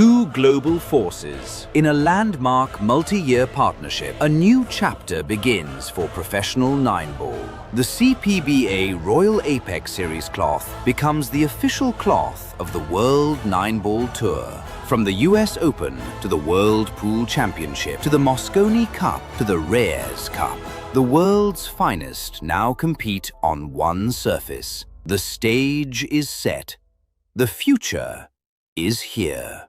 Two global forces. In a landmark multi-year partnership, a new chapter begins for professional nine-ball. The CPBA Royal Apex Series cloth becomes the official cloth of the World Nine-Ball Tour. From the US Open to the World Pool Championship to the Mosconi Cup to the Reyes Cup, the world's finest now compete on one surface. The stage is set. The future is here.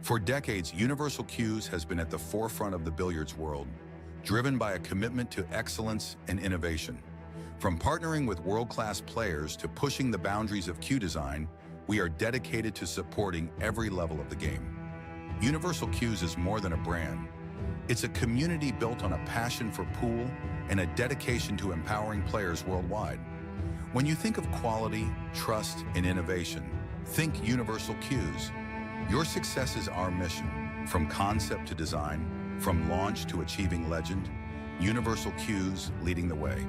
For decades, Universal Cues has been at the forefront of the billiards world, driven by a commitment to excellence and innovation. From partnering with world-class players to pushing the boundaries of cue design, we are dedicated to supporting every level of the game. Universal Cues is more than a brand. It's a community built on a passion for pool and a dedication to empowering players worldwide. When you think of quality, trust, and innovation, think Universal Cues. Your success is our mission. From concept to design, from launch to achieving legend, Universal Cues leading the way.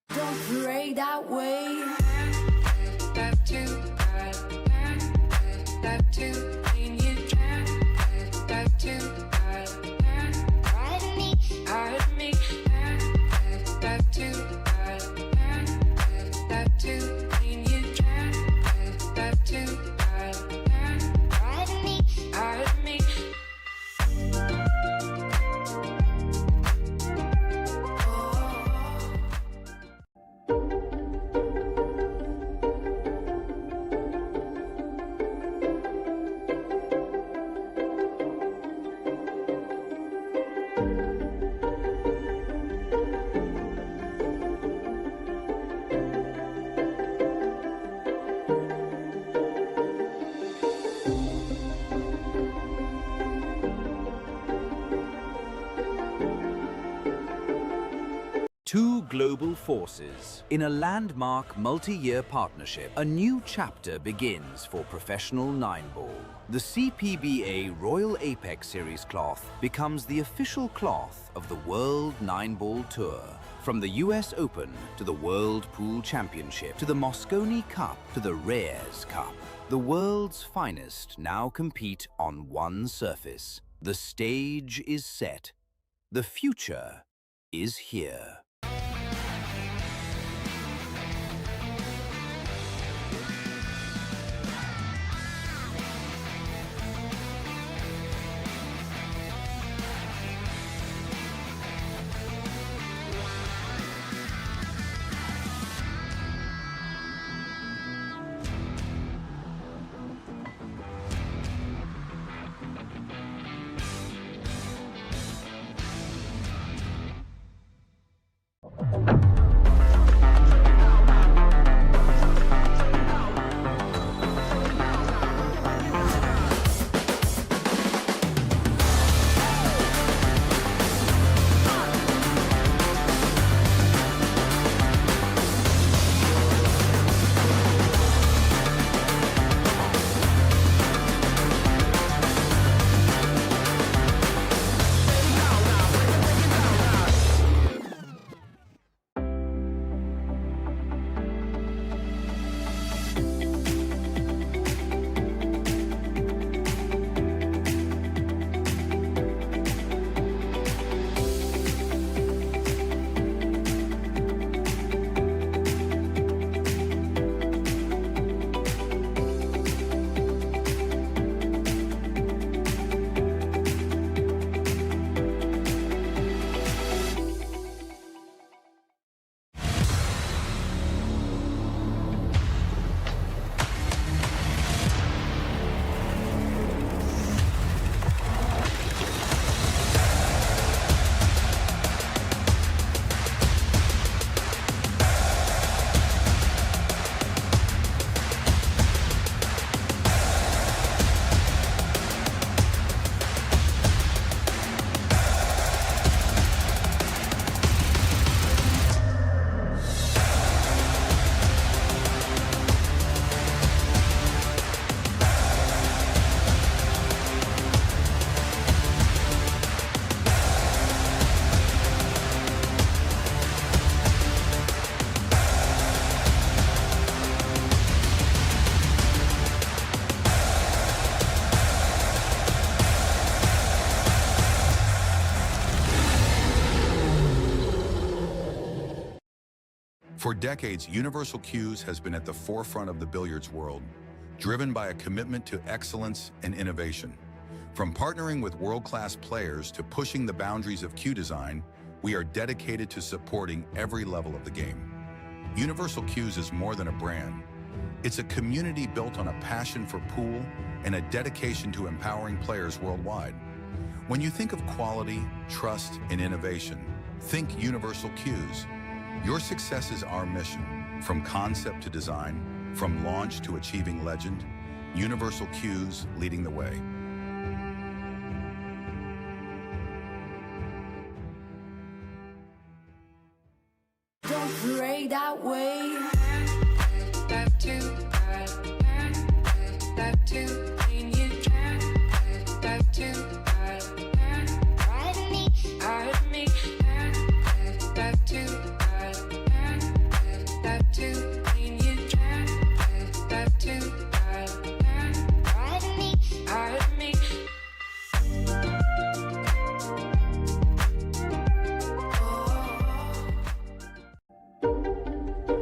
Don't break that way. Two global forces. In a landmark multi-year partnership, a new chapter begins for professional nine-ball. The CPBA Royal Apex Series cloth becomes the official cloth of the World 9-Ball Tour. From the US Open to the World Pool Championship to the Mosconi Cup to the Reyes Cup, the world's finest now compete on one surface. The stage is set. The future is here. For decades, Universal Cues has been at the forefront of the billiards world, driven by a commitment to excellence and innovation. From partnering with world-class players to pushing the boundaries of cue design, we are dedicated to supporting every level of the game. Universal Cues is more than a brand. It's a community built on a passion for pool and a dedication to empowering players worldwide. When you think of quality, trust, and innovation, think Universal Cues. Your success is our mission. From concept to design, from launch to achieving legend, Universal Cues leading the way. Don't pray that way. Back to, back to, when you can, back to, pardon me, back to, when you can, back to, pardon me.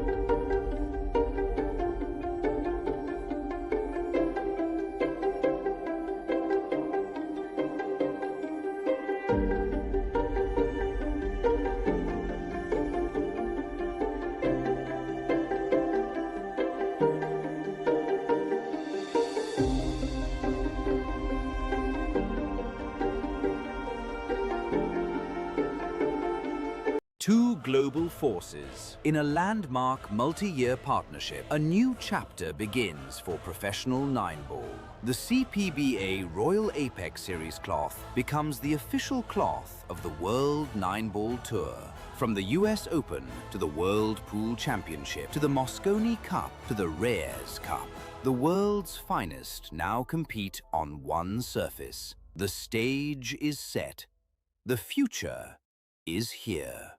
Two global forces. In a landmark multi-year partnership, a new chapter begins for professional nine-ball. The CPBA Royal Apex Series cloth becomes the official cloth of the World Nine-Ball Tour. From the US Open to the World Pool Championship to the Mosconi Cup to the Reyes Cup, the world's finest now compete on one surface. The stage is set. The future is here.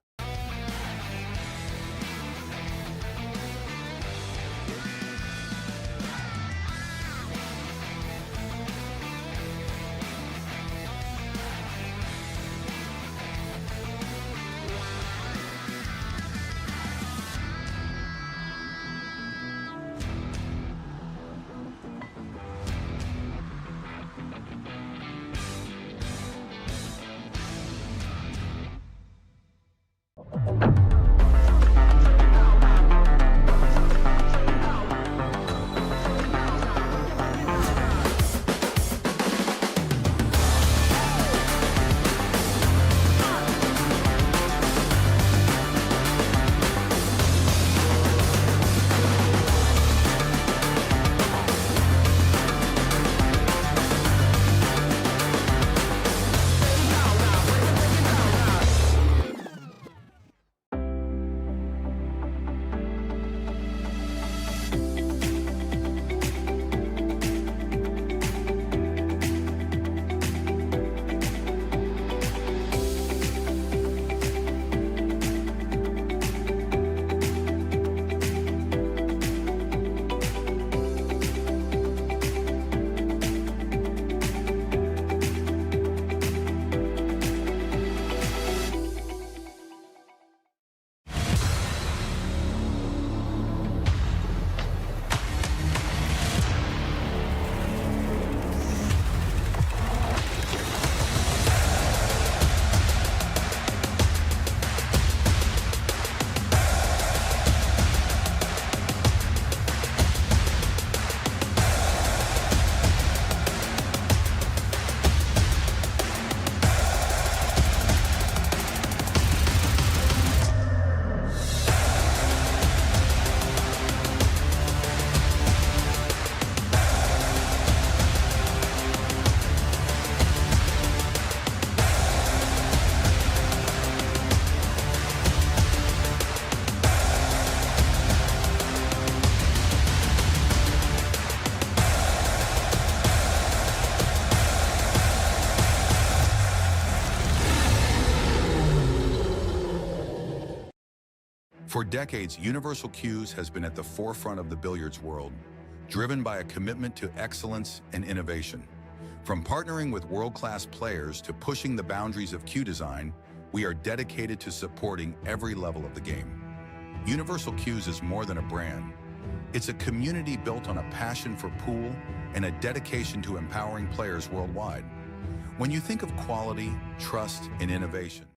For decades, Universal Cues has been at the forefront of the billiards world, driven by a commitment to excellence and innovation. From partnering with world-class players to pushing the boundaries of cue design, we are dedicated to supporting every level of the game. Universal Cues is more than a brand. It's a community built on a passion for pool and a dedication to empowering players worldwide. When you think of quality, trust, and innovation,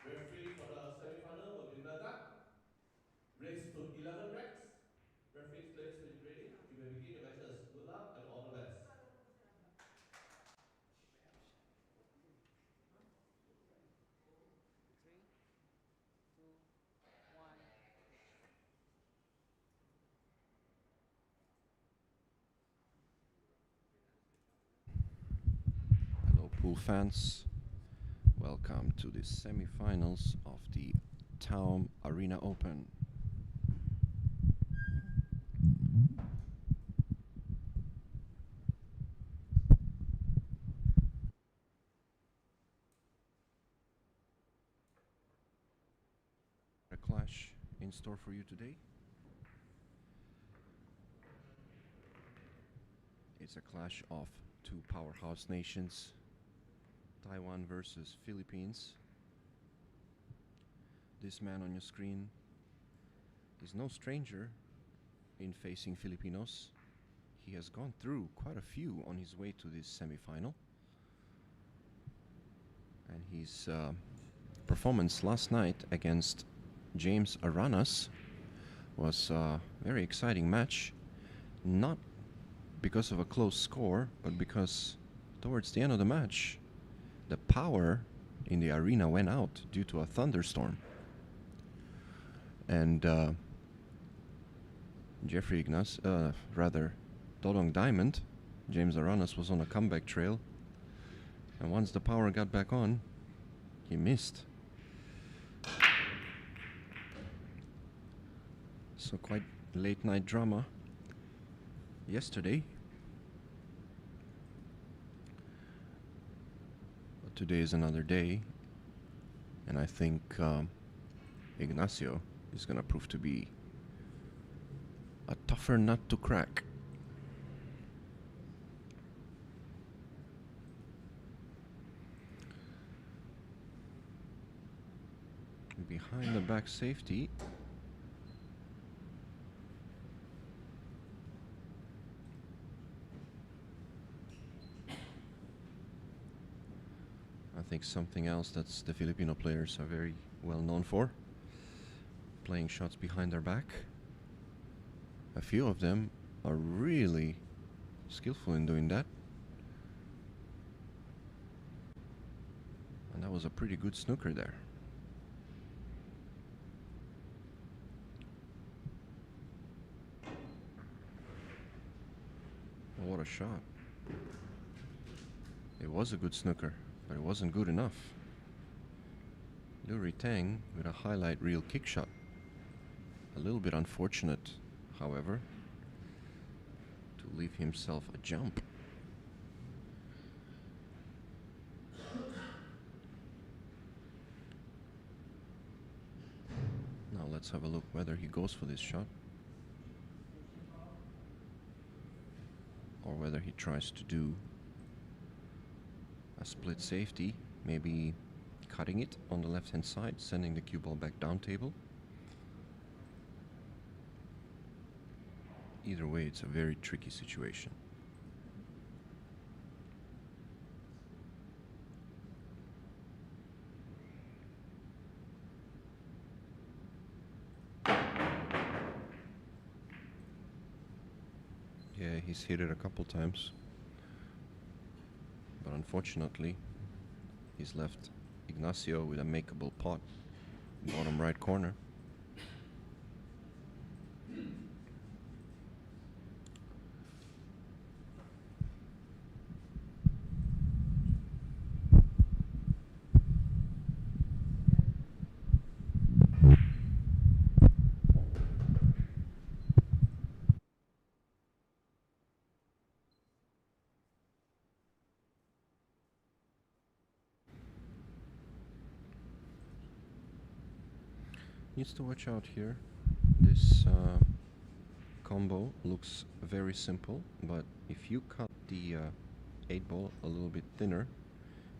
Referee for the semi-final will be Nagat. Race to 11 racks. Referee clearance when you're ready. You may begin your matches. Good luck and all the best. Hello, pool fans. Welcome to the semi-finals of the TAOM Arena Open. A clash in store for you today. It's a clash of two powerhouse nations, Taiwan versus Philippines. This man on your screen is no stranger in facing Filipinos. He has gone through quite a few on his way to this semi-final. And his performance last night against James Aranas was a very exciting match. Not because of a close score, but because towards the end of the match, the power in the arena went out due to a thunderstorm. And Dodong Diamond, James Aranas, was on a comeback trail. And once the power got back on, he missed. So quite late night drama yesterday. But today is another day. And I think Ignacio is going to prove to be a tougher nut to crack. Behind the back safety. I think something else that's the Filipino players are very well known for. Playing shots behind their back. A few of them are really skillful in doing that. And that was a pretty good snooker there. What a shot. It was a good snooker, but it wasn't good enough. Liu Ritang with a highlight reel kick shot. A little bit unfortunate, however, to leave himself a jump. Now let's have a look whether he goes for this shot, or whether he tries to do a split safety, maybe cutting it on the left hand side, sending the cue ball back down table. Either way, it's a very tricky situation. Yeah, he's hit it a couple times, but unfortunately he's left Ignacio with a makeable pot, bottom right corner. Needs to watch out here. This combo looks very simple, but if you cut the 8 ball a little bit thinner,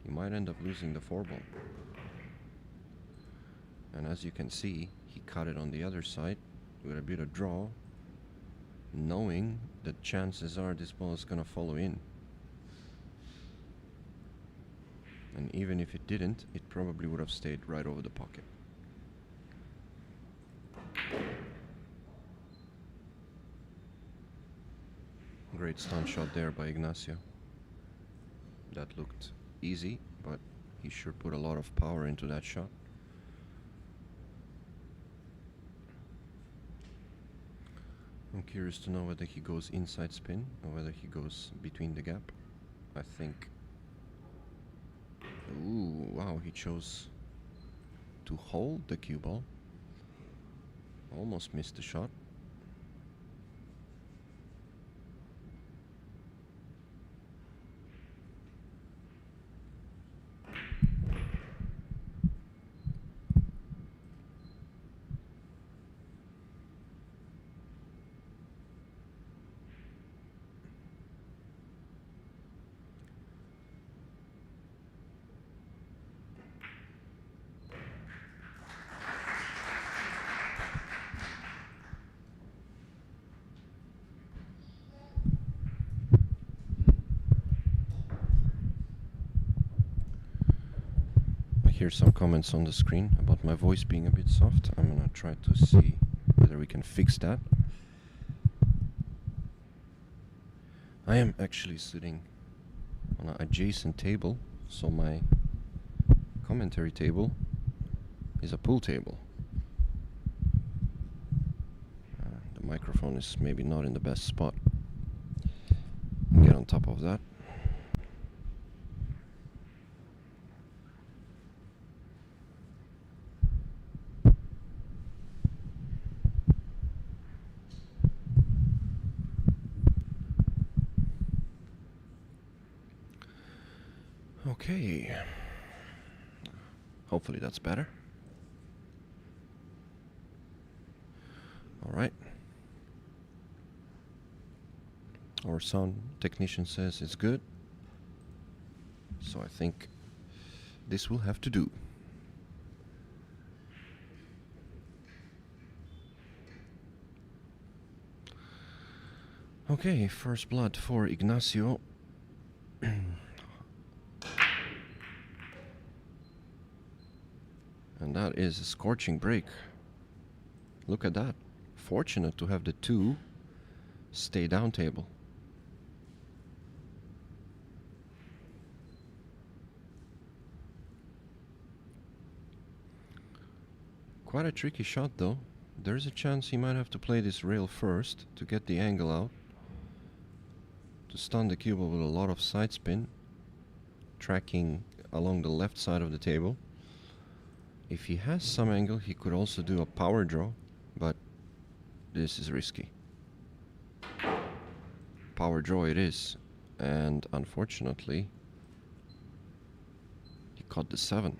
you might end up losing the 4 ball. And as you can see, he cut it on the other side with a bit of draw, knowing that chances are this ball is gonna follow in. And even if it didn't, it probably would have stayed right over the pocket. Great stun shot there by Ignacio. That looked easy, but he sure put a lot of power into that shot. I'm curious to know whether he goes inside spin or whether he goes between the gap. I think... Ooh, wow, he chose to hold the cue ball. Almost missed the shot. Hear some comments on the screen about my voice being a bit soft. I'm gonna try to see whether we can fix that. I am actually sitting on an adjacent table, so my commentary table is a pool table. The microphone is maybe not in the best spot. Get on top of that. Okay. Hopefully that's better. All right. Our sound technician says it's good. So I think this will have to do. Okay, first blood for Ignacio. And that is a scorching break. Look at that. Fortunate to have the 2 stay down table. Quite a tricky shot though. There's a chance he might have to play this rail first to get the angle out, to stun the cue ball with a lot of side spin, tracking along the left side of the table. If he has some angle, he could also do a power draw, but this is risky. Power draw it is, and unfortunately, he caught the 7.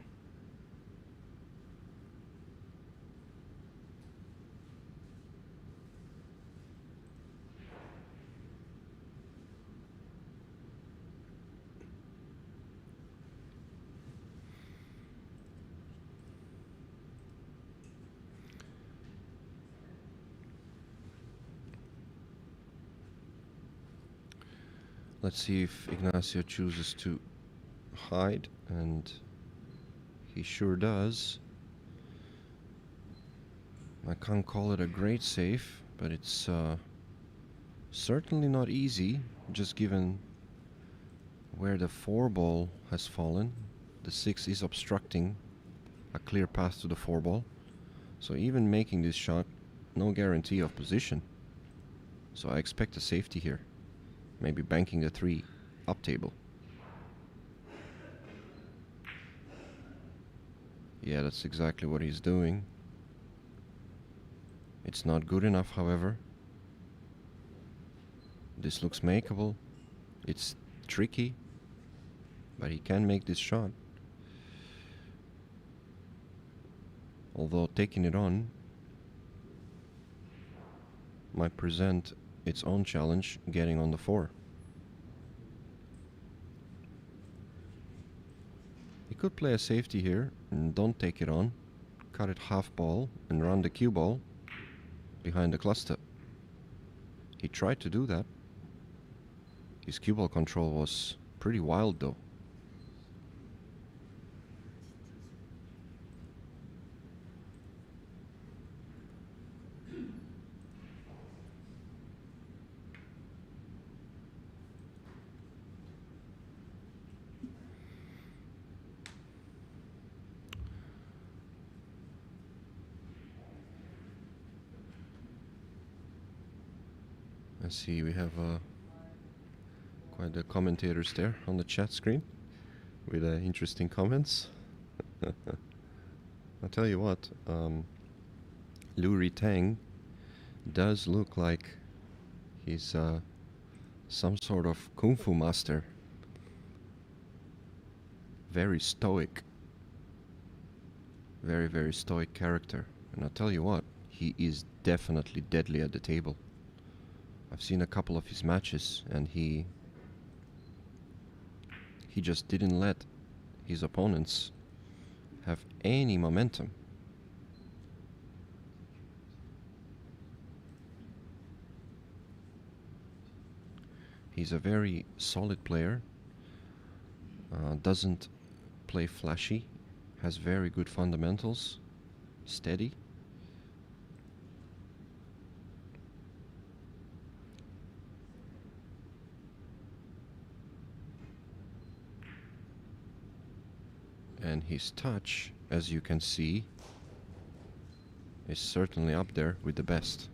Let's see if Ignacio chooses to hide, and he sure does. I can't call it a great save, but it's certainly not easy, just given where the 4 ball has fallen. The 6 is obstructing a clear path to the 4 ball. So even making this shot, no guarantee of position. So I expect a safety here. Maybe banking the 3 up table. Yeah, that's exactly what he's doing. It's not good enough, however. This looks makeable. It's tricky, but he can make this shot. Although taking it on might present its own challenge, getting on the 4. He could play a safety here and don't take it on, cut it half ball and run the cue ball behind the cluster. He tried to do that. His cue ball control was pretty wild though. I see we have quite the commentators there on the chat screen with interesting comments. I'll tell you what, Liu Ritang does look like he's some sort of kung fu master. Very stoic. Very, very stoic character. And I'll tell you what, he is definitely deadly at the table. I've seen a couple of his matches, and he just didn't let his opponents have any momentum. He's a very solid player, doesn't play flashy, has very good fundamentals, steady. And his touch, as you can see, is certainly up there with the best.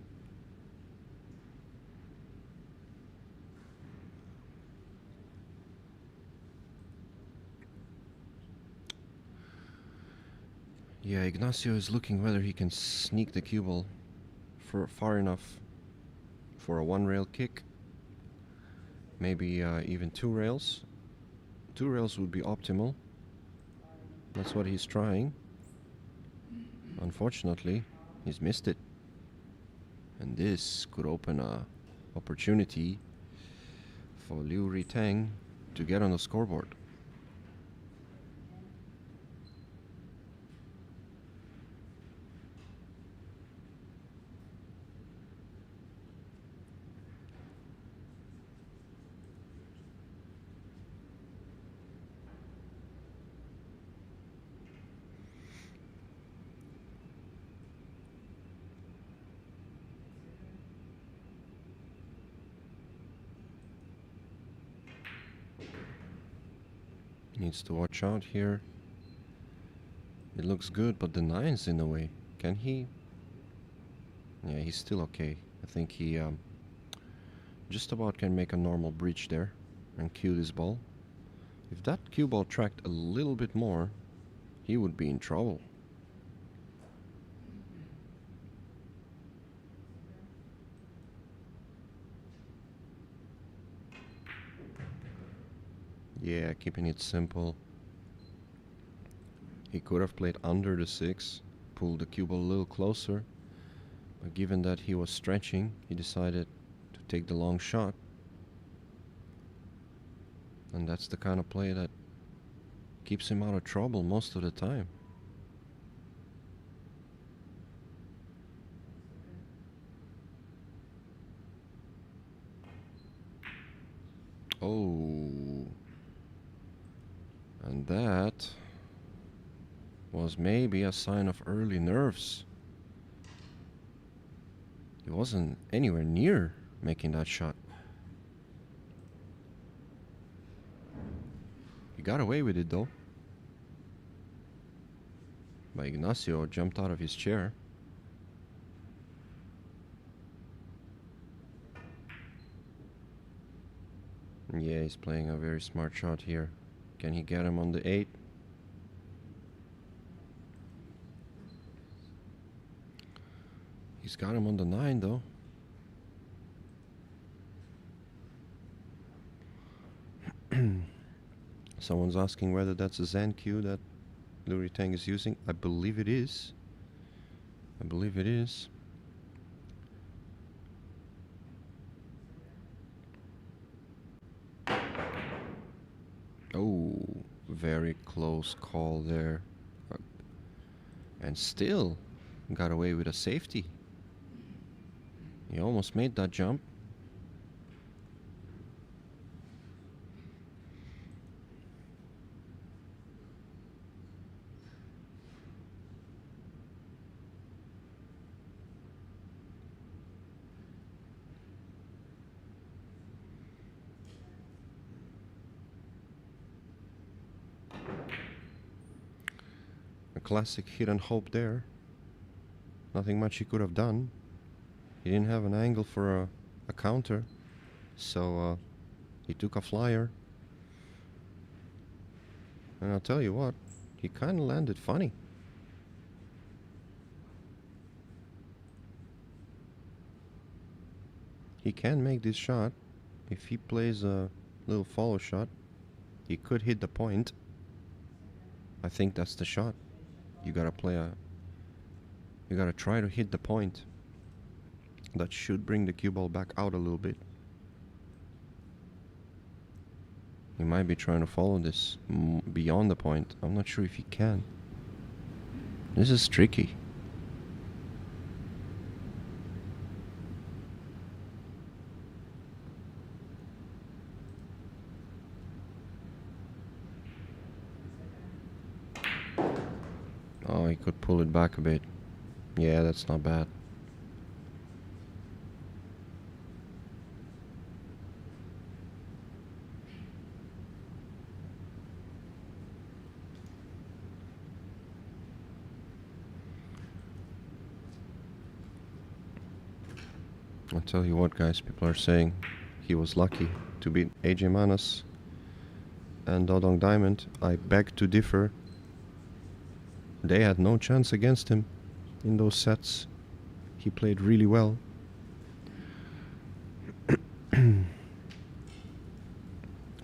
Yeah, Ignacio is looking whether he can sneak the cue ball far enough for a one rail kick. Maybe even two rails. Two rails would be optimal. That's what he's trying. Unfortunately, he's missed it. And this could open a opportunity for Liu Ritang to get on the scoreboard. Needs to watch out here. It looks good, but the nine's in the way. Can he? Yeah, he's still okay. I think he just about can make a normal breach there and cue this ball. If that cue ball tracked a little bit more, he would be in trouble. Yeah, keeping it simple. He could have played under the 6, pulled the cue ball a little closer, but given that he was stretching, he decided to take the long shot. And that's the kind of play that keeps him out of trouble most of the time. Oh. And that was maybe a sign of early nerves. He wasn't anywhere near making that shot. He got away with it though. But Ignacio jumped out of his chair. Yeah, he's playing a very smart shot here. Can he get him on the 8? He's got him on the 9 though. Someone's asking whether that's a Zen cue that Liu Ritang is using. I believe it is. I believe it is. Oh, very close call there. And still got away with a safety. He almost made that jump. A classic hit and hope there. Nothing much he could have done. He didn't have an angle for a counter, so he took a flyer. And I'll tell you what, he kind of landed funny. He can make this shot. If he plays a little follow shot, he could hit the point. I think that's the shot. You gotta try to hit the point. That should bring the cue ball back out a little bit. He might be trying to follow this beyond the point. I'm not sure if he can. This is tricky. Oh, he could pull it back a bit. Yeah, that's not bad. I'll tell you what, guys, people are saying he was lucky to beat AJ Manas and Dodong Diamond. I beg to differ. They had no chance against him in those sets. He played really well.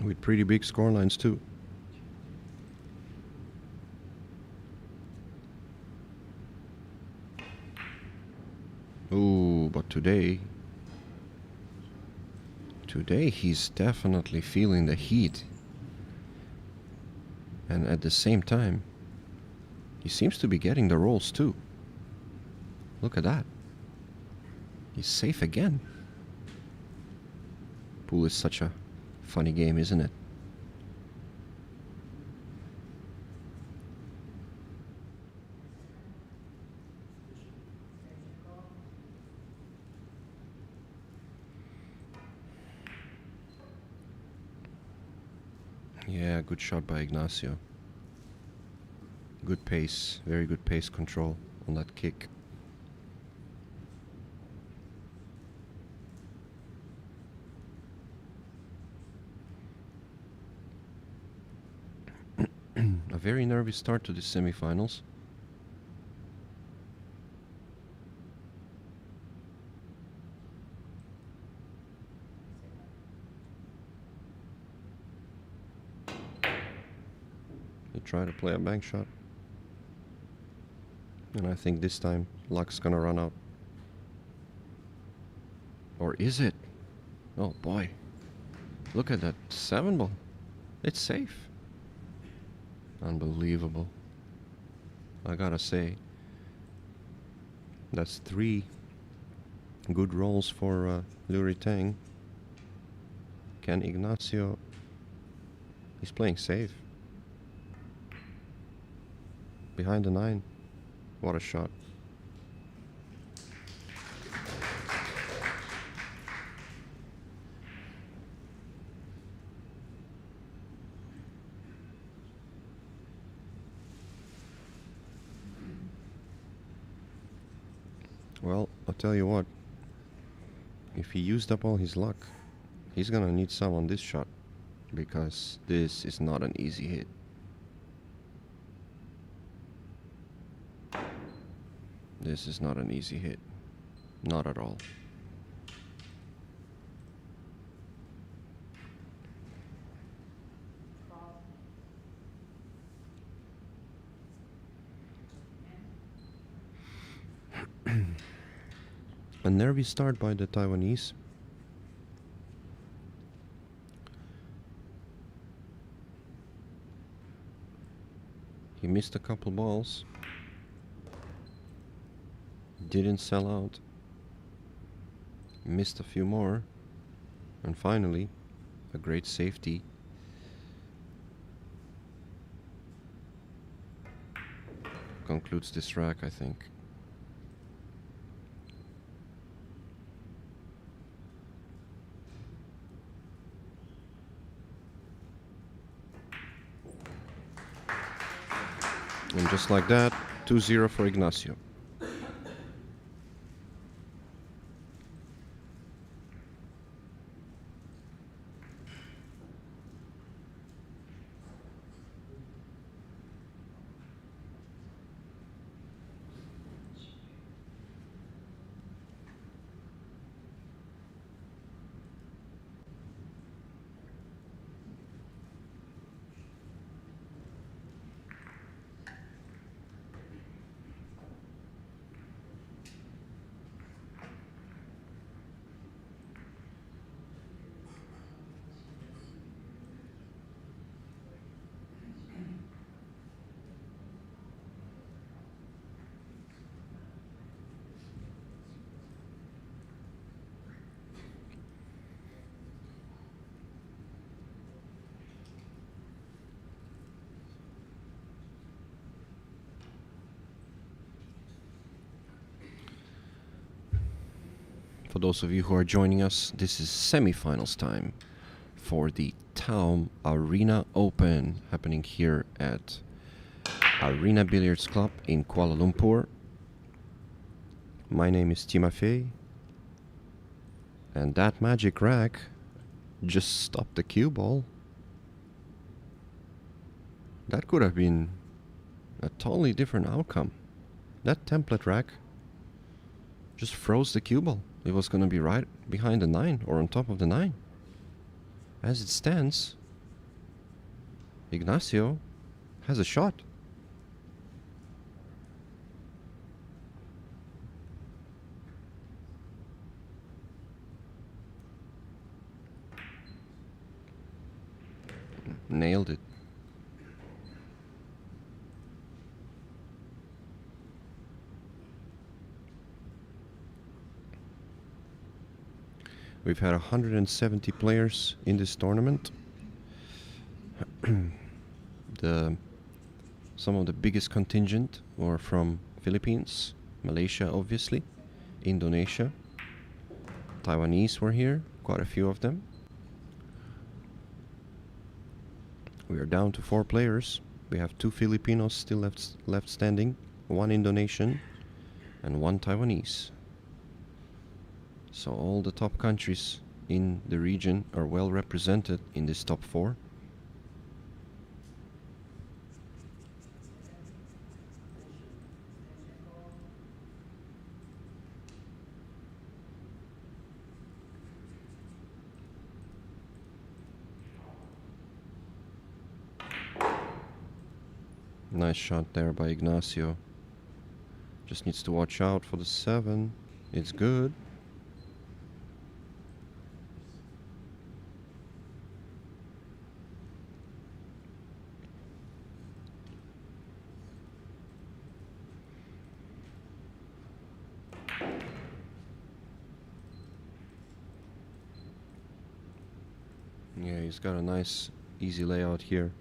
With pretty big scorelines too. Ooh, but today he's definitely feeling the heat. And at the same time, he seems to be getting the rolls too. Look at that. He's safe again. Pool is such a funny game, isn't it? Yeah, good shot by Ignacio. Good pace, very good pace control on that kick. A very nervy start to the semifinals. They try to play a bank shot. And I think this time luck's gonna run out. Or is it? Oh boy. Look at that 7 ball. It's safe. Unbelievable. I gotta say, that's 3 good rolls for Liu Ritang. Can Ignacio... He's playing safe. Behind the 9. What a shot. Well, I'll tell you what. If he used up all his luck, he's gonna need some on this shot, because this is not an easy hit. This is not an easy hit. Not at all. A nervy start by the Taiwanese. He missed a couple balls. Didn't sell out. Missed a few more. And finally, a great safety. Concludes this rack, I think. And just like that, 2-0 for Ignacio. For those of you who are joining us, this is semifinals time for the TAOM Arena Open, happening here at Arena Billiards Club in Kuala Lumpur. My name is Timofey, And that magic rack just stopped the cue ball. That could have been a totally different outcome. That template rack just froze the cue ball. It was going to be right behind the 9 or on top of the 9. As it stands, Ignacio has a shot. Nailed it. We've had 170 players in this tournament. Some of the biggest contingent were from Philippines, Malaysia obviously, Indonesia, Taiwanese were here, quite a few of them. We are down to 4 players. We have 2 Filipinos still left standing, 1 Indonesian and 1 Taiwanese. So all the top countries in the region are well represented in this top 4. Nice shot there by Ignacio. Just needs to watch out for the 7. It's good. Yeah, he's got a nice easy layout here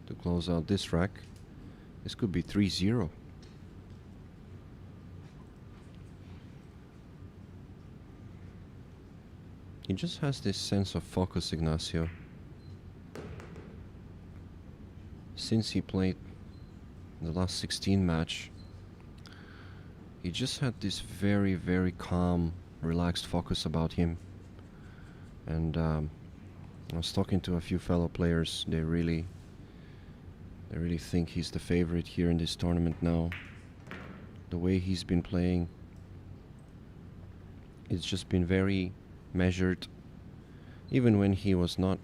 to close out this rack. This could be 3-0. He just has this sense of focus, Ignacio. Since he played the last 16 match, he just had this very, very calm, relaxed focus about him. And I was talking to a few fellow players. They really think he's the favorite here in this tournament now. The way he's been playing, it's just been very measured. Even when he was not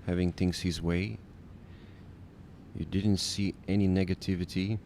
having things his way, you didn't see any negativity.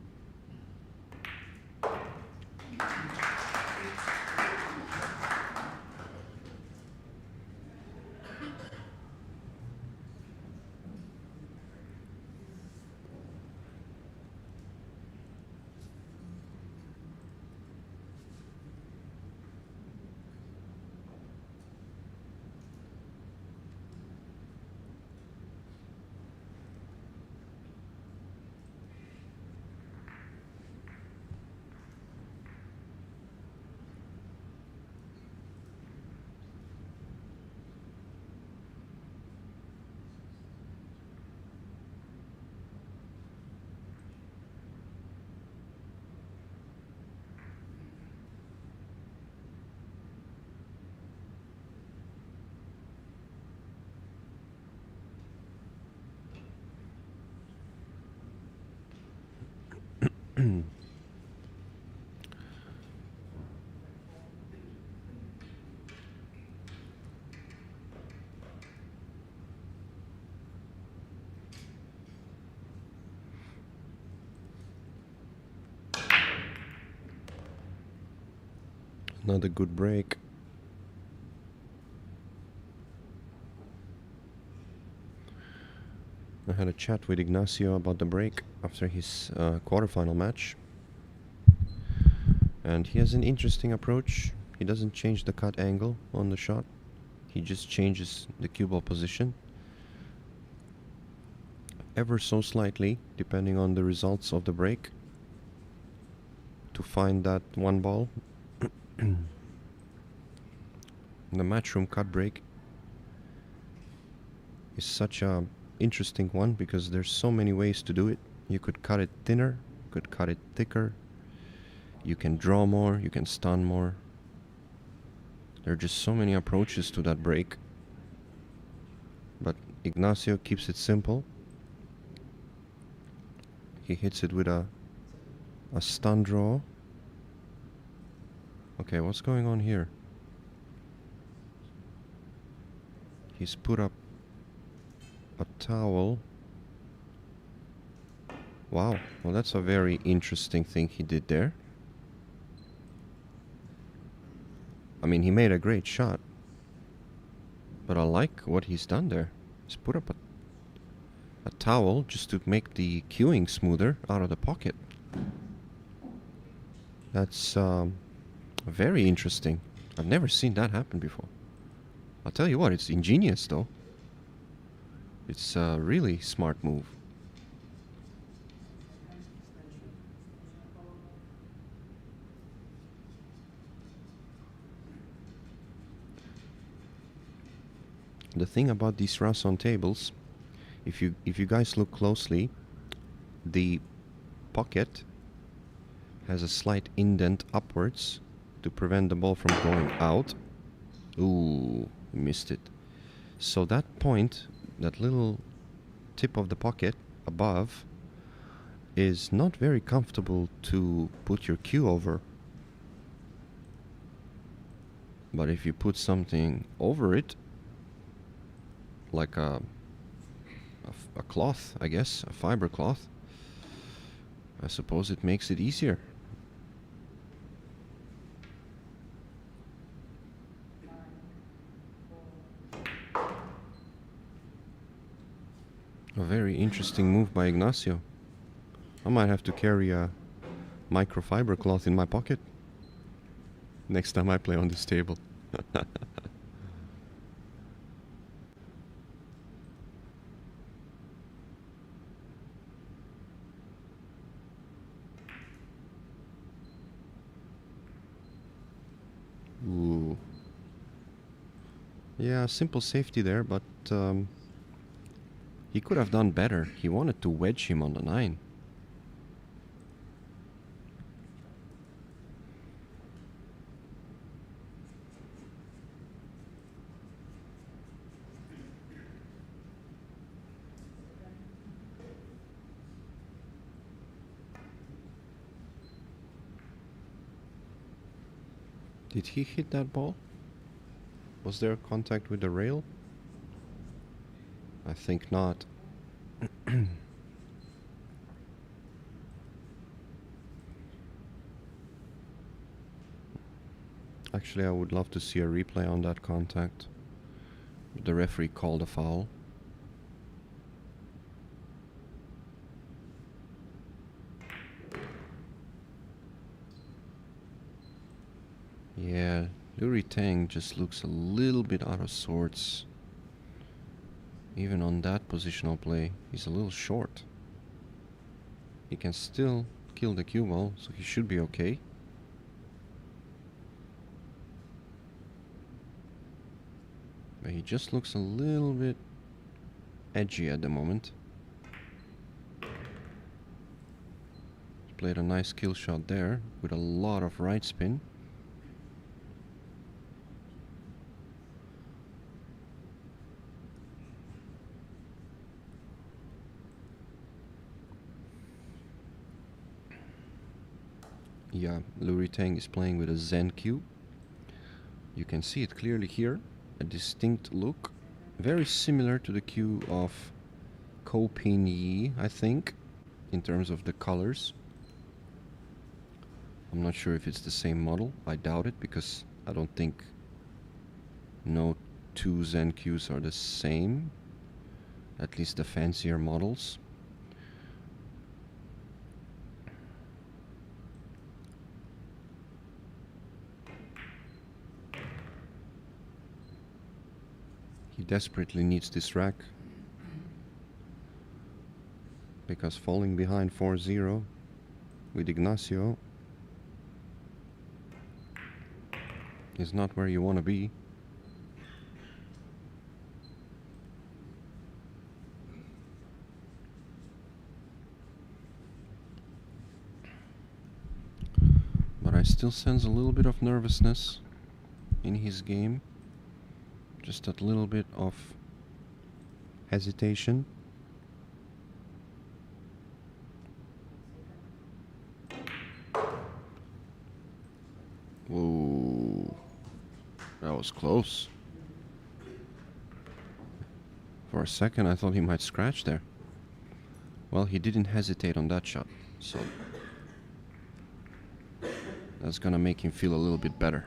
Another good break. I had a chat with Ignacio about the break after his quarterfinal match. And he has an interesting approach. He doesn't change the cut angle on the shot. He just changes the cue ball position ever so slightly, depending on the results of the break, to find that one ball. The matchroom cut break is such a interesting one because there's so many ways to do it. You could cut it thinner, you could cut it thicker, you can draw more, you can stun more. There are just so many approaches to that break. But Ignacio keeps it simple. He hits it with a stun draw. Okay, what's going on here? He's put up a towel. Wow, well that's a very interesting thing he did there. I mean, he made a great shot. But I like what he's done there. He's put up a towel just to make the cueing smoother out of the pocket. That's very interesting. I've never seen that happen before. I'll tell you what, it's ingenious though. It's a really smart move. The thing about these Rasson tables, if you guys look closely, the pocket has a slight indent upwards to prevent the ball from going out. Ooh, missed it. So that point, that little tip of the pocket above, is not very comfortable to put your cue over. But if you put something over it, like a cloth, I guess, a fiber cloth, I suppose it makes it easier. A very interesting move by Ignacio. I might have to carry a microfiber cloth in my pocket next time I play on this table. Ooh. Yeah, simple safety there, but he could have done better. He wanted to wedge him on the 9. Did he hit that ball? Was there contact with the rail? I think not. Actually, I would love to see a replay on that contact. The referee called a foul. Yeah, Liu Tang just looks a little bit out of sorts. Even on that positional play, he's a little short. He can still kill the cue ball, so he should be okay. But he just looks a little bit edgy at the moment. Played a nice kill shot there with a lot of right spin. Yeah, Liu Tang is playing with a Zen cue. You can see it clearly here. A distinct look. Very similar to the cue of Ko Pin Yi, I think, in terms of the colors. I'm not sure if it's the same model. I doubt it, because I don't think no two Zen cues are the same. At least the fancier models. He desperately needs this rack, because falling behind 4-0 with Ignacio is not where you want to be. But I still sense a little bit of nervousness in his game. Just a little bit of hesitation. Whoa, that was close. For a second I thought he might scratch there. Well, he didn't hesitate on that shot, so that's gonna make him feel a little bit better.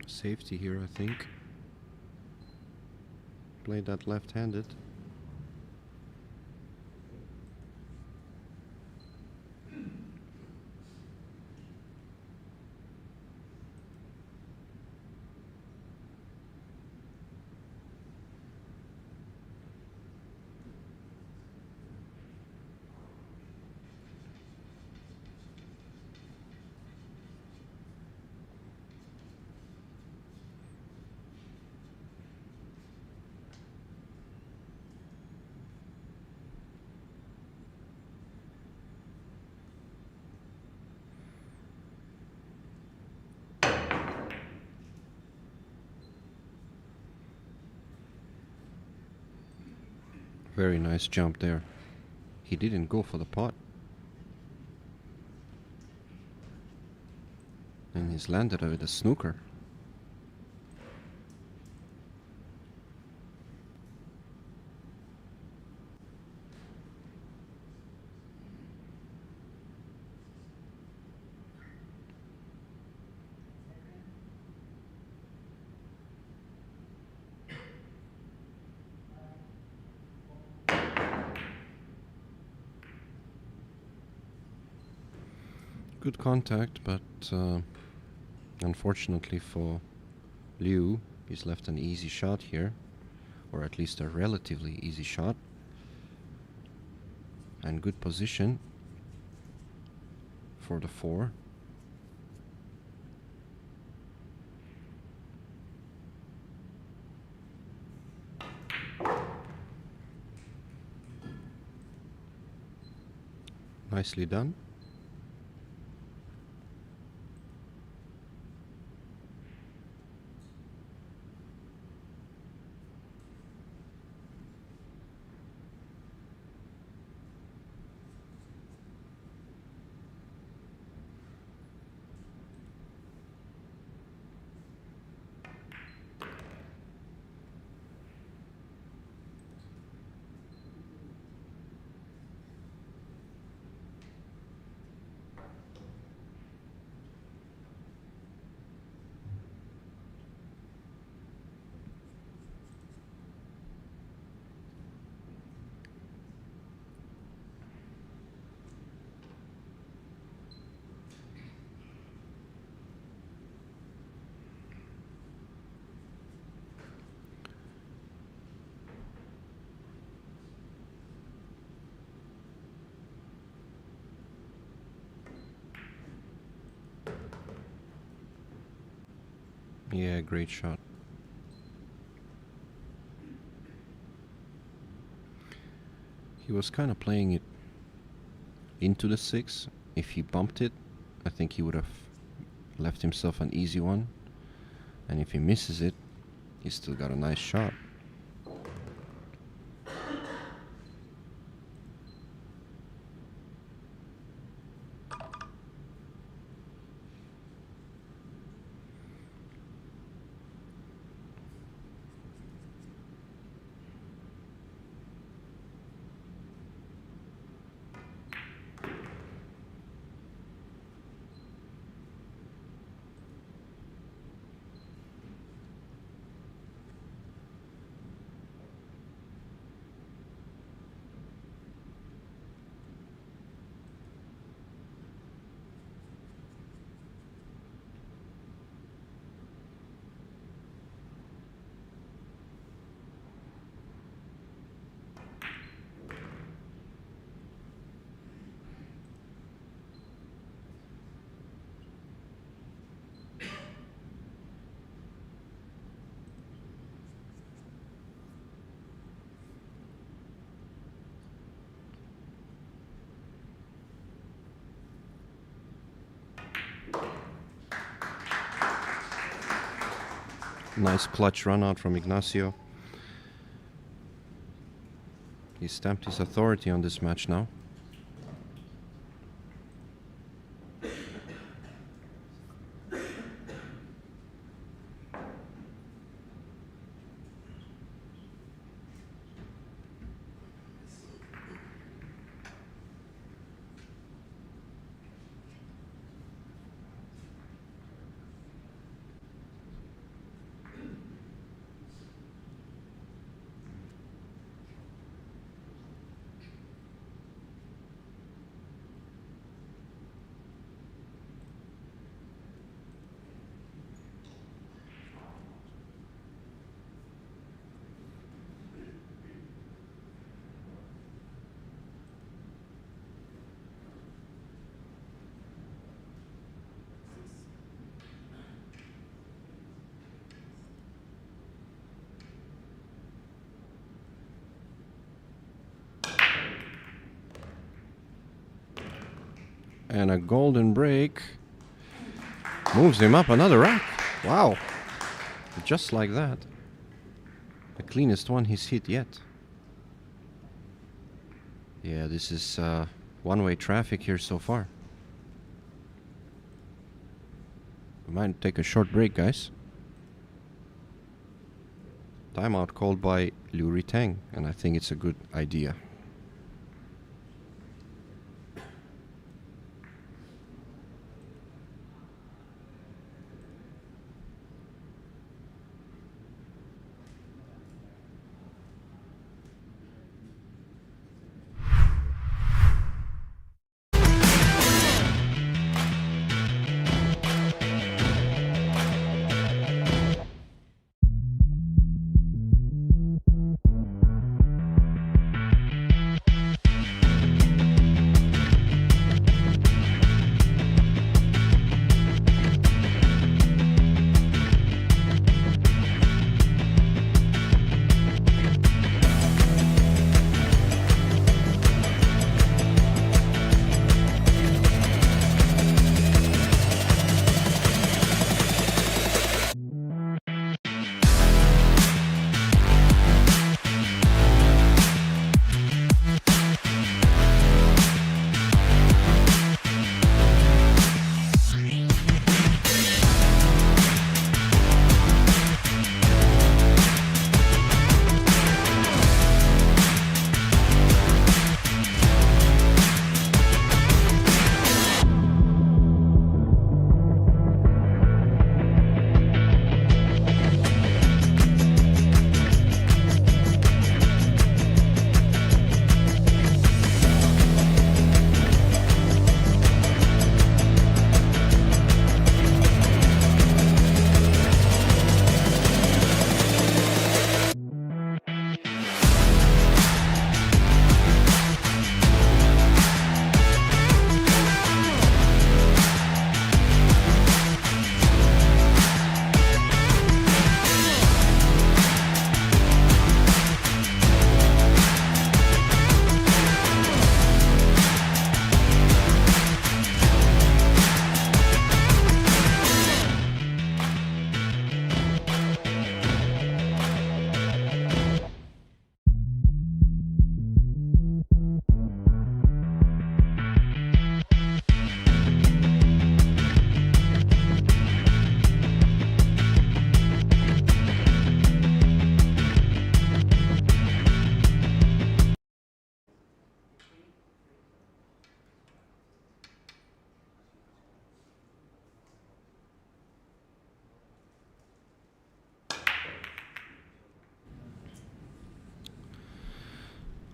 Safety here, I think. Play that left-handed. Very nice jump there. He didn't go for the pot. And he's landed with a snooker. Good contact, but unfortunately for Liu, he's left an easy shot here, or at least a relatively easy shot, and good position for the 4. Nicely done. Yeah, great shot. He was kind of playing it into the 6. If he bumped it, I think he would have left himself an easy one. And if he misses it, he's still got a nice shot. Nice clutch run out from Ignacio. He stamped his authority on this match now. And a golden break moves him up another rack. Wow. Just like that. The cleanest one he's hit yet. Yeah, this is one-way traffic here so far. We might take a short break, guys. Timeout called by Liu Ritang, and I think it's a good idea.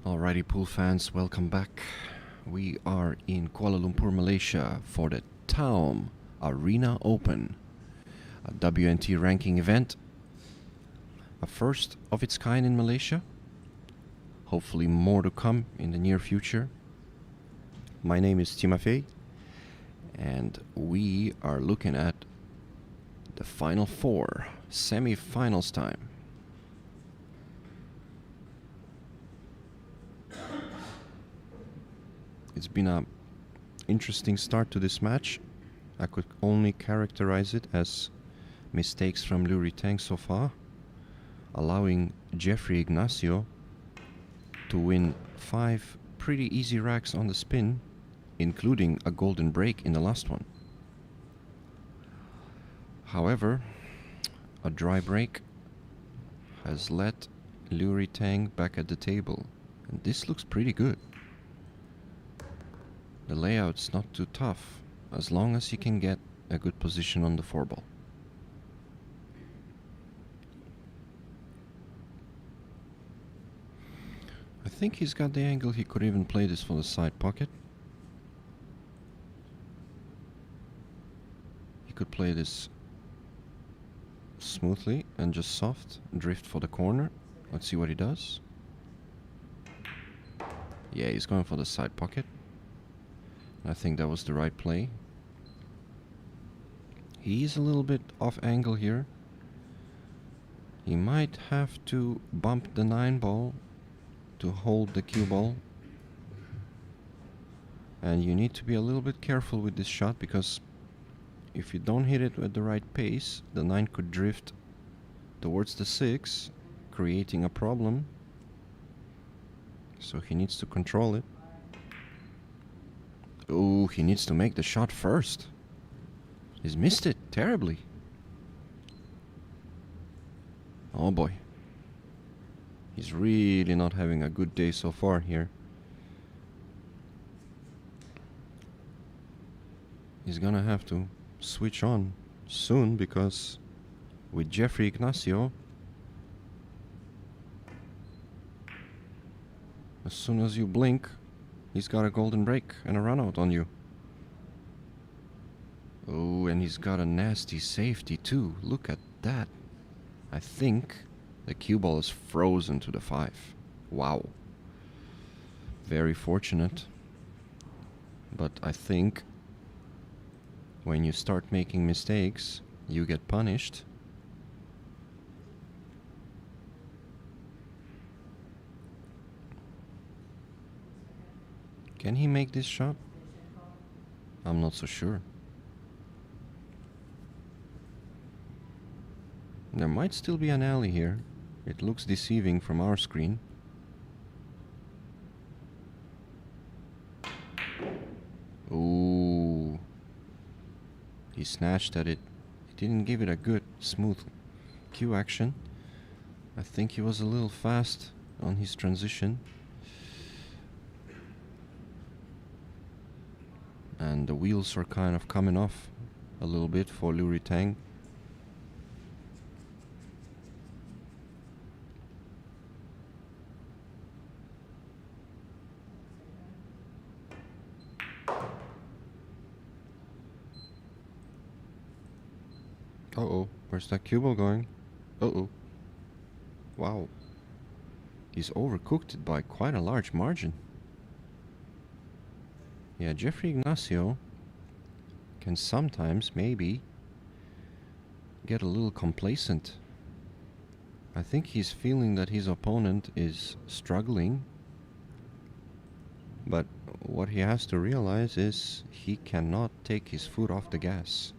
Alrighty, pool fans, welcome back. We are in Kuala Lumpur, Malaysia for the TAOM Arena Open, a WNT ranking event, a first of its kind in Malaysia. Hopefully more to come in the near future. My name is Timofey, and we are looking at the final four, semi-finals time. It's been an interesting start to this match. I could only characterize it as mistakes from Liu Ritang so far, allowing Jeffrey Ignacio to win 5 pretty easy racks on the spin, including a golden break in the last one. However, a dry break has led Liu Ritang back at the table, and this looks pretty good. The layout's not too tough, as long as he can get a good position on the 4-ball. I think he's got the angle. He could even play this for the side pocket. He could play this smoothly and just soft, drift for the corner. Let's see what he does. Yeah, he's going for the side pocket. I think that was the right play. He's a little bit off angle here. He might have to bump the 9-ball to hold the cue ball. And you need to be a little bit careful with this shot, because if you don't hit it at the right pace, the 9 could drift towards the 6, creating a problem. So he needs to control it. Oh, he needs to make the shot first. He's missed it terribly. Oh boy. He's really not having a good day so far here. He's gonna have to switch on soon, because with Jeffrey Ignacio, as soon as you blink, he's got a golden break and a run out on you. Oh, and he's got a nasty safety too. Look at that. I think the cue ball is frozen to the 5. Wow. Very fortunate. But I think when you start making mistakes, you get punished. Can he make this shot? I'm not so sure. There might still be an alley here. It looks deceiving from our screen. Ooh. He snatched at it. He didn't give it a good, smooth cue action. I think he was a little fast on his transition. And the wheels are kind of coming off a little bit for Liu Ritang. Uh-oh, where's that cue ball going? Uh-oh. Wow. He's overcooked it by quite a large margin. Yeah, Jeffrey Ignacio can sometimes maybe get a little complacent. I think he's feeling that his opponent is struggling, but what he has to realize is he cannot take his foot off the gas,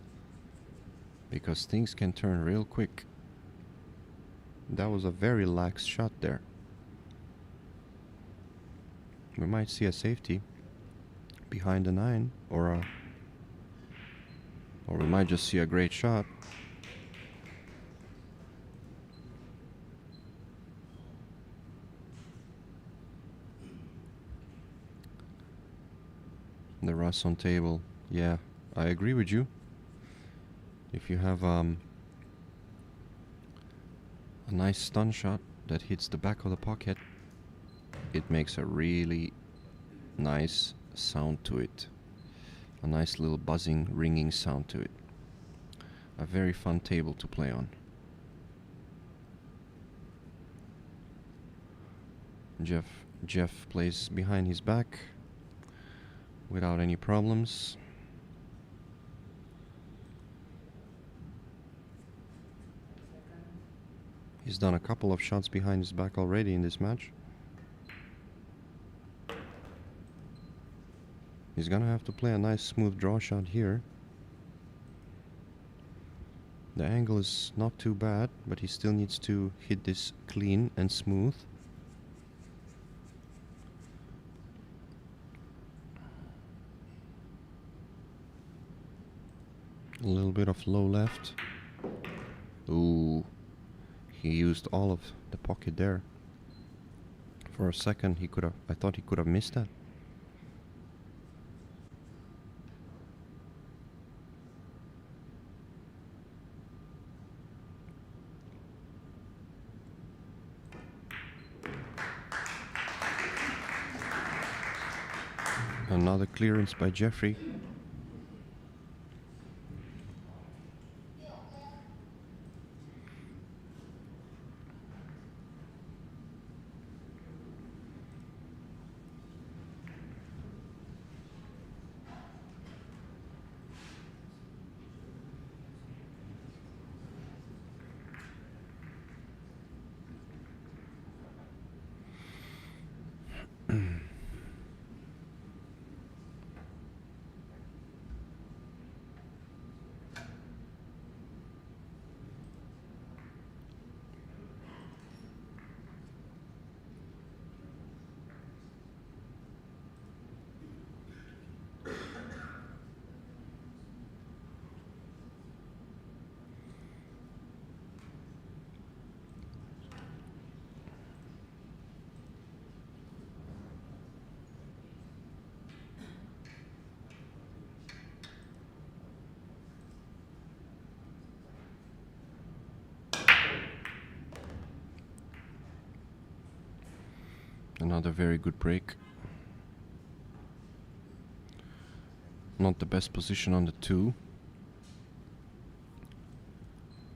because things can turn real quick. That was a very lax shot there. We might see a safety behind the 9, or we might just see a great shot. The Russ on table. Yeah, I agree with you. If you have a nice stun shot that hits the back of the pocket, it makes a really nice sound to it. A nice little buzzing, ringing sound to it. A very fun table to play on. Jeff plays behind his back without any problems. He's done a couple of shots behind his back already in this match. He's gonna have to play a nice smooth draw shot here. The angle is not too bad, but he still needs to hit this clean and smooth. A little bit of low left. Ooh, he used all of the pocket there. For a second, I thought he could have missed that. Another clearance by Jeffrey. Another very good break. Not the best position on the 2.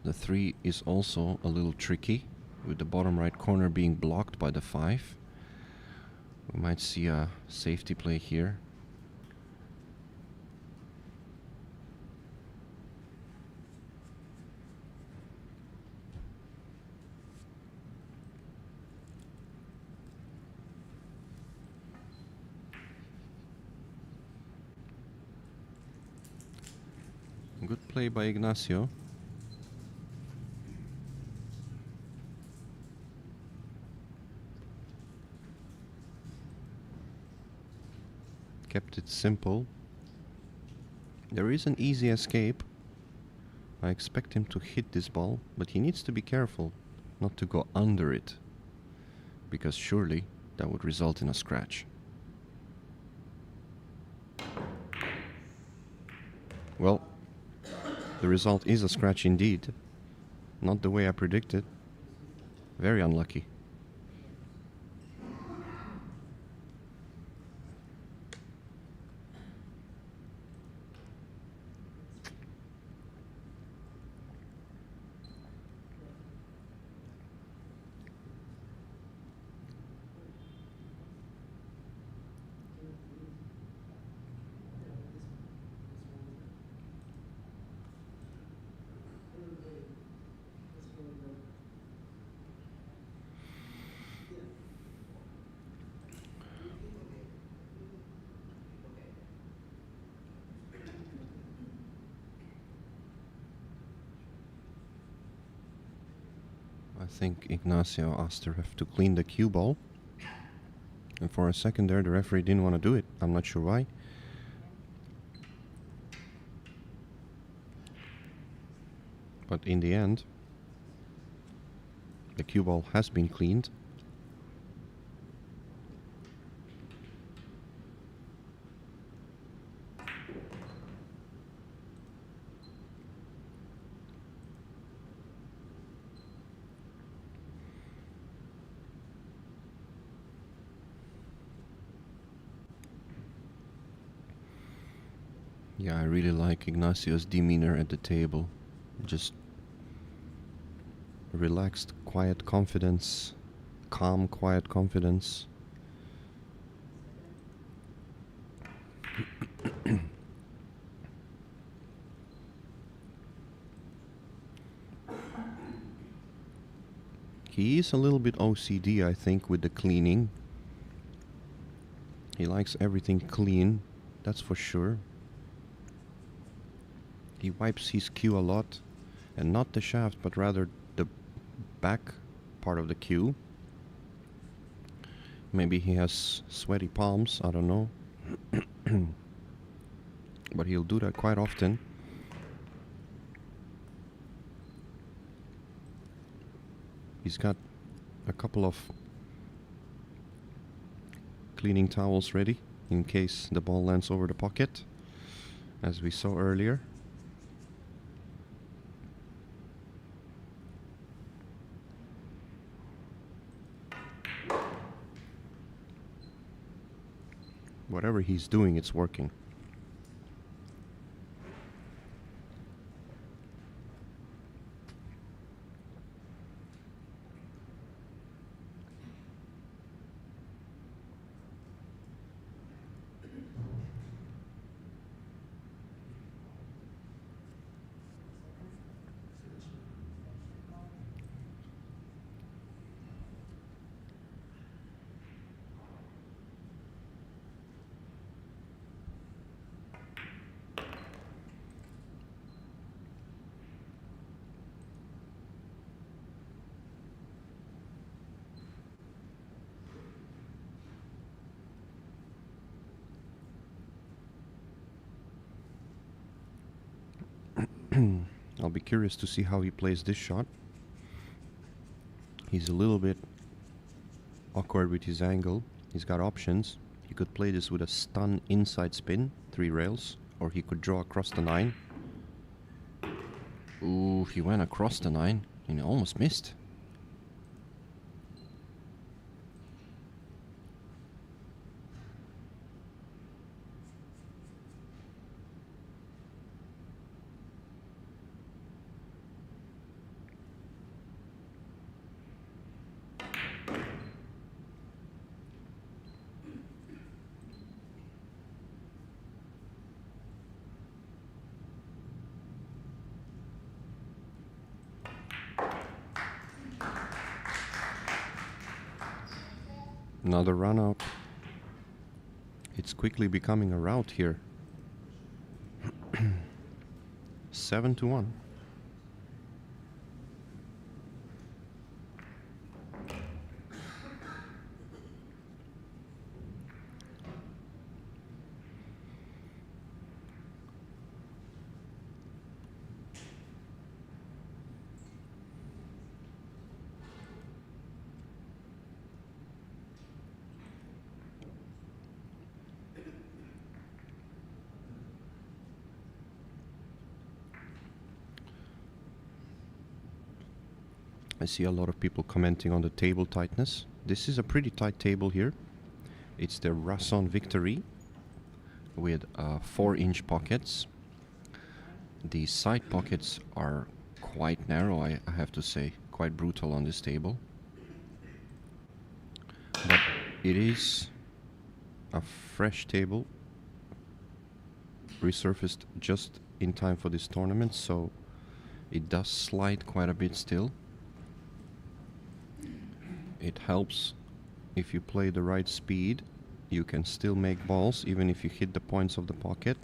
The 3 is also a little tricky, with the bottom right corner being blocked by the 5. We might see a safety play here. Good play by Ignacio. Kept it simple. There is an easy escape. I expect him to hit this ball, but he needs to be careful not to go under it, because surely that would result in a scratch. Well, the result is a scratch indeed. Not the way I predicted. Very unlucky. I think Ignacio asked the ref to clean the cue ball. And for a second there, the referee didn't want to do it. I'm not sure why. But in the end, the cue ball has been cleaned. Yeah, I really like Ignacio's demeanor at the table. Just relaxed, quiet confidence, calm, quiet confidence. He is a little bit OCD, I think, with the cleaning. He likes everything clean, that's for sure. He wipes his cue a lot, and not the shaft, but rather the back part of the cue. Maybe he has sweaty palms, I don't know. But he'll do that quite often. He's got a couple of cleaning towels ready in case the ball lands over the pocket, as we saw earlier. Whatever he's doing, it's working. I'll be curious to see how he plays this shot. He's a little bit awkward with his angle. He's got options. He could play this with a stun inside spin, 3 rails, or he could draw across the 9. Ooh, he went across the 9 and almost missed. Another run out. It's quickly becoming a rout here. 7-1. I see a lot of people commenting on the table tightness. This is a pretty tight table here. It's the Rasson Victory with 4-inch pockets. The side pockets are quite narrow, I have to say. Quite brutal on this table. But it is a fresh table, resurfaced just in time for this tournament, so it does slide quite a bit still. It helps if you play the right speed. You can still make balls even if you hit the points of the pocket.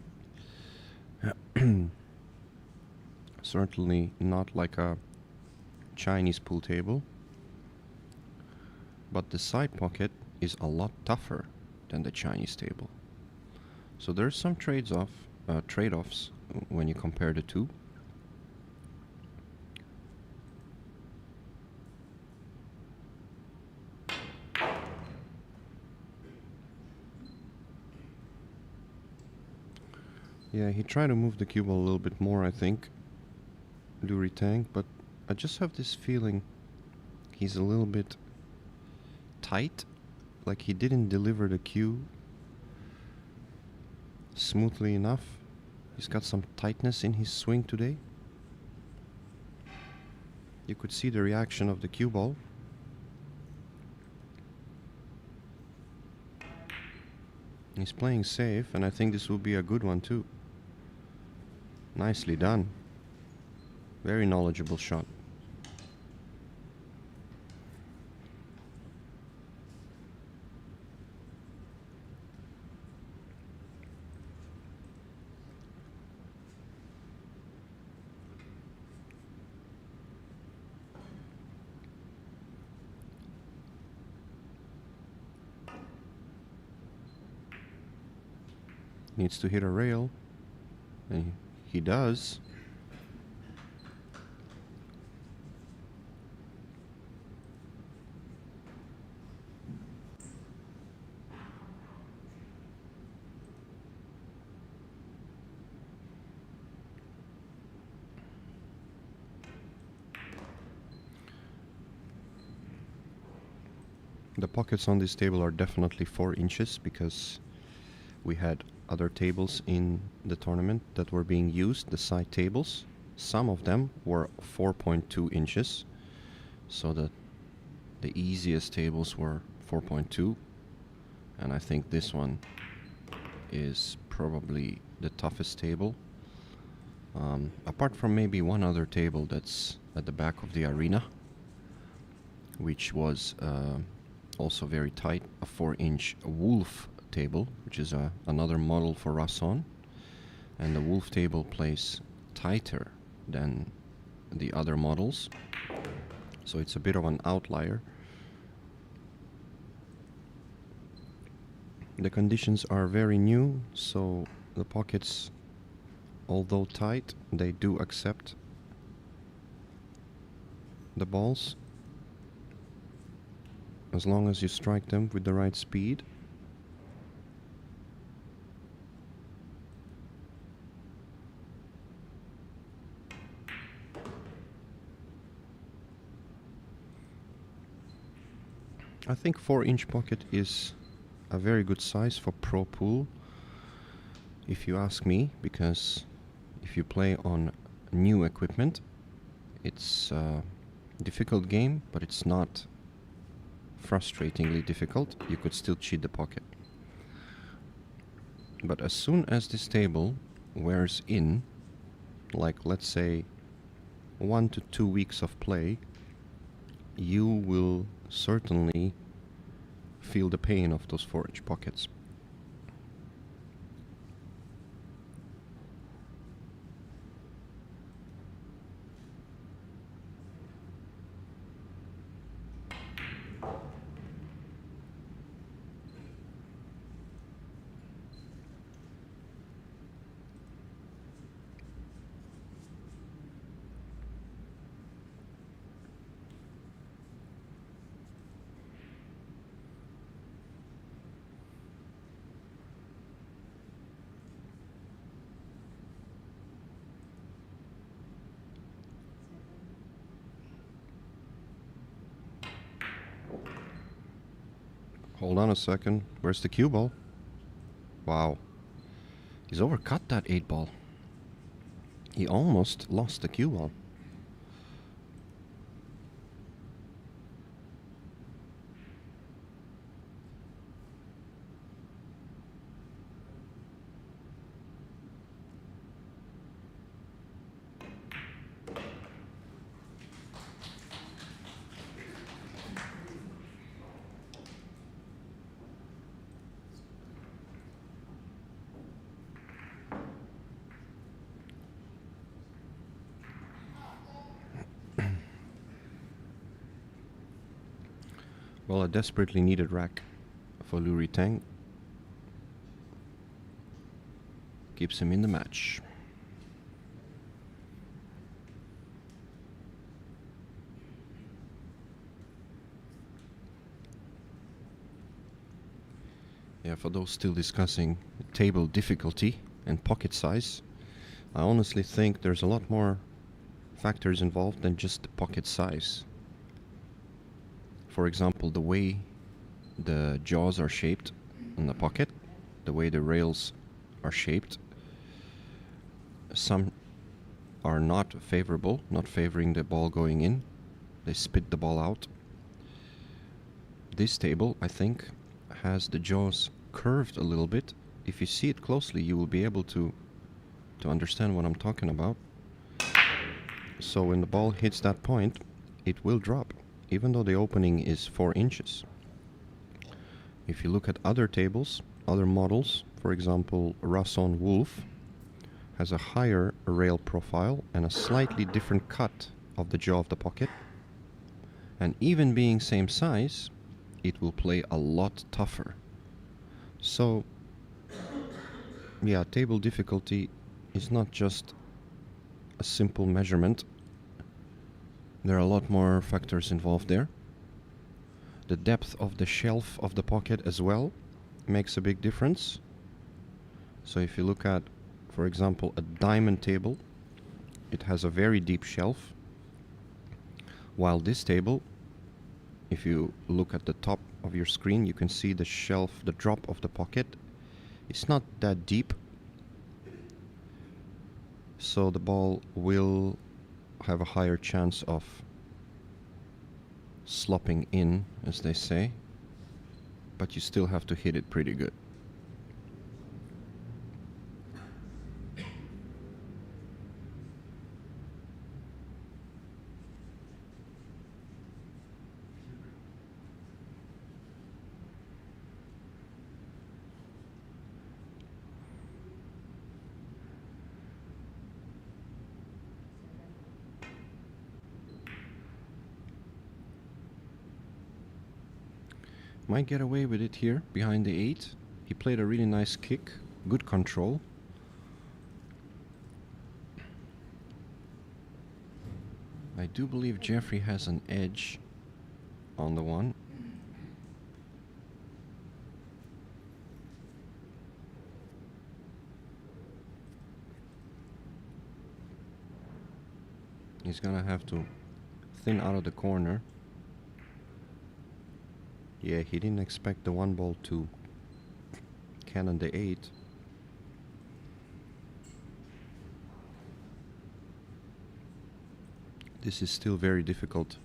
Certainly not like a Chinese pool table, but the side pocket is a lot tougher than the Chinese table. So there's some trade-offs when you compare the two. Yeah, he tried to move the cue ball a little bit more, I think, Liu Tang, but I just have this feeling he's a little bit tight, like he didn't deliver the cue smoothly enough. He's got some tightness in his swing today. You could see the reaction of the cue ball. He's playing safe, and I think this will be a good one too. Nicely done. Very knowledgeable shot. Needs to hit a rail, and he does. The pockets on this table are definitely 4 inches because we had other tables in the tournament that were being used, the side tables. Some of them were 4.2 inches, so that the easiest tables were 4.2, and I think this one is probably the toughest table, apart from maybe one other table that's at the back of the arena, which was also very tight, a 4-inch wolf table, which is another model for Rasson, and the wolf table plays tighter than the other models, so it's a bit of an outlier. The conditions are very new, so the pockets, although tight, they do accept the balls as long as you strike them with the right speed. I think 4-inch pocket is a very good size for pro pool, if you ask me, because if you play on new equipment, it's a difficult game, but it's not frustratingly difficult. You could still cheat the pocket. But as soon as this table wears in, like let's say 1 to 2 weeks of play, you will certainly feel the pain of those 4-inch pockets. Hold on a second. Where's the cue ball? Wow. He's overcut that 8 ball. He almost lost the cue ball. Well, a desperately needed rack for Liu Riteng. Keeps him in the match. Yeah, for those still discussing table difficulty and pocket size, I honestly think there's a lot more factors involved than just the pocket size. For example, the way the jaws are shaped in the pocket, the way the rails are shaped, Some are not favorable, not favoring the ball going in. They spit the ball out. This table, I think, has the jaws curved a little bit. If you see it closely, you will be able to understand what I'm talking about. So when the ball hits that point, it will drop, even though the opening is 4 inches. If you look at other tables, other models, for example, Rasson Wolf has a higher rail profile and a slightly different cut of the jaw of the pocket. And even being same size, it will play a lot tougher. So, yeah, table difficulty is not just a simple measurement. There are a lot more factors involved there. The depth of the shelf of the pocket as well makes a big difference. So if you look at, for example, a diamond table, it has a very deep shelf, while this table, if you look at the top of your screen, you can see the shelf, the drop of the pocket. It's not that deep, so the ball will have a higher chance of slopping in, as they say, but you still have to hit it pretty good. Might get away with it here, behind the 8. He played a really nice kick, good control. I do believe Jeffrey has an edge on the one. He's gonna have to thin out of the corner. Yeah, he didn't expect the one ball to cannon the 8. This is still very difficult.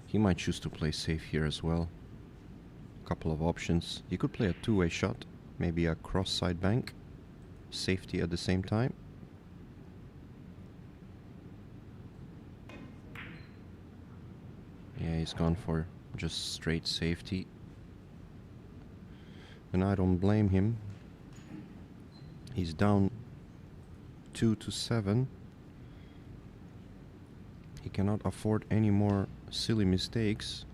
He might choose to play safe here as well. A couple of options. He could play a two-way shot, maybe a cross side bank, safety at the same time. Yeah, he's gone for just straight safety, and I don't blame him. He's down 2-7. He cannot afford any more silly mistakes,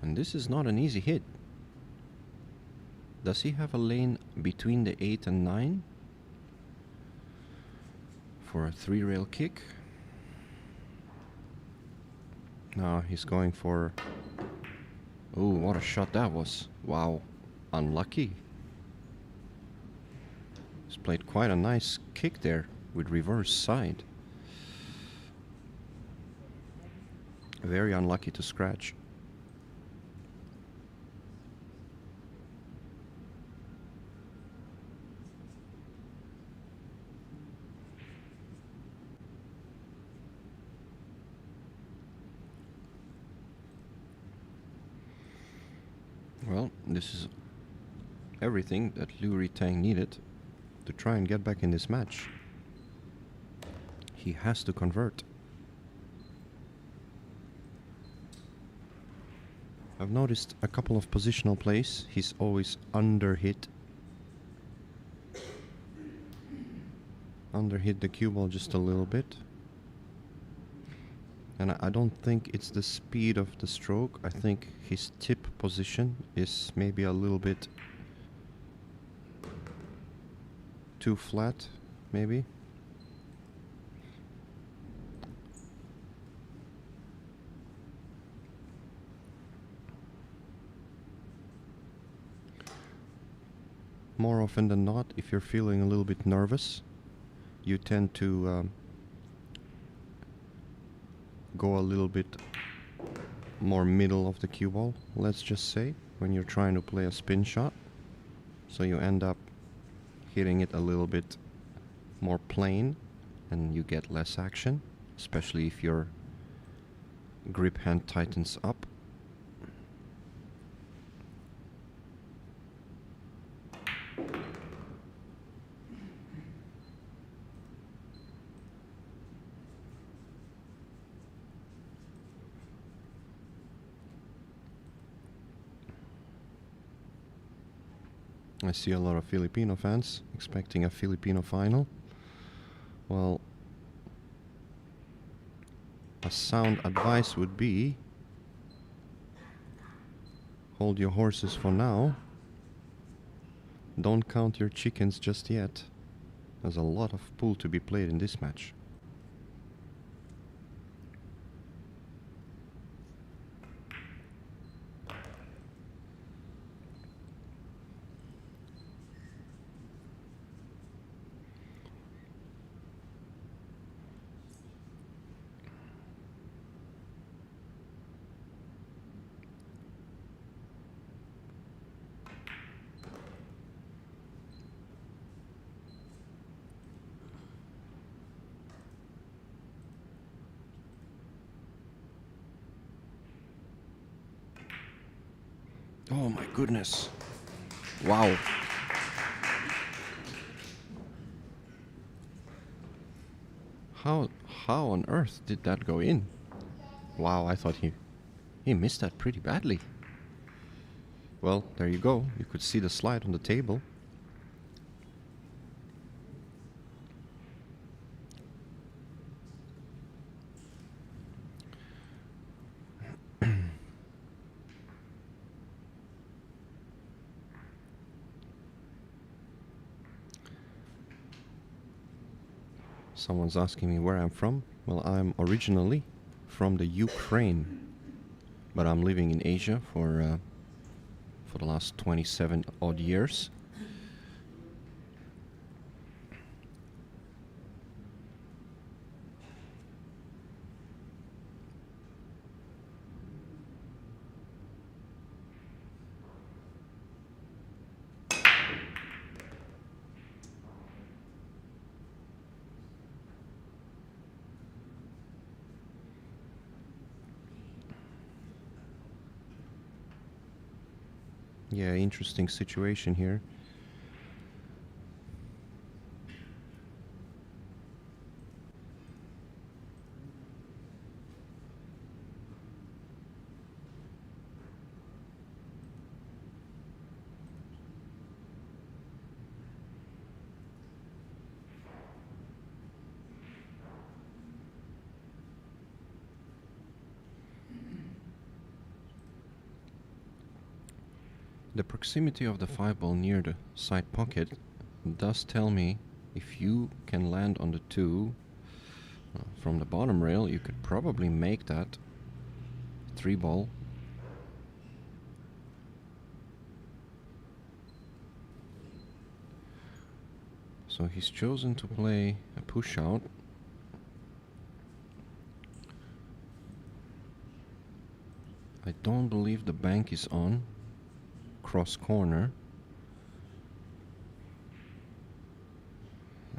and this is not an easy hit. Does he have a lane between the 8 and 9 for a 3-rail kick? No, he's going for... Oh, what a shot that was. Wow, unlucky. He's played quite a nice kick there with reverse side. Very unlucky to scratch. Well, this is everything that Liu Ritang needed to try and get back in this match. He has to convert. I've noticed a couple of positional plays. He's always under-hit the cue ball just a little bit. And I don't think it's the speed of the stroke. I think his tip position is maybe a little bit too flat, maybe. More often than not, if you're feeling a little bit nervous, you tend to go a little bit more middle of the cue ball, let's just say, when you're trying to play a spin shot. So you end up hitting it a little bit more plain and you get less action, especially if your grip hand tightens up. I see a lot of Filipino fans expecting a Filipino final. Well, a sound advice would be hold your horses for now. Don't count your chickens just yet. There's a lot of pool to be played in this match. Oh my goodness. Wow. How on earth did that go in? Wow, I thought he missed that pretty badly. Well, there you go. You could see the slide on the table. Someone's asking me where I'm from. Well, I'm originally from the Ukraine, but I'm living in Asia for the last 27 odd years. Yeah, interesting situation here. The proximity of the 5-ball near the side pocket does tell me if you can land on the 2 from the bottom rail, you could probably make that 3-ball. So he's chosen to play a push out. I don't believe the bank is on. Cross corner.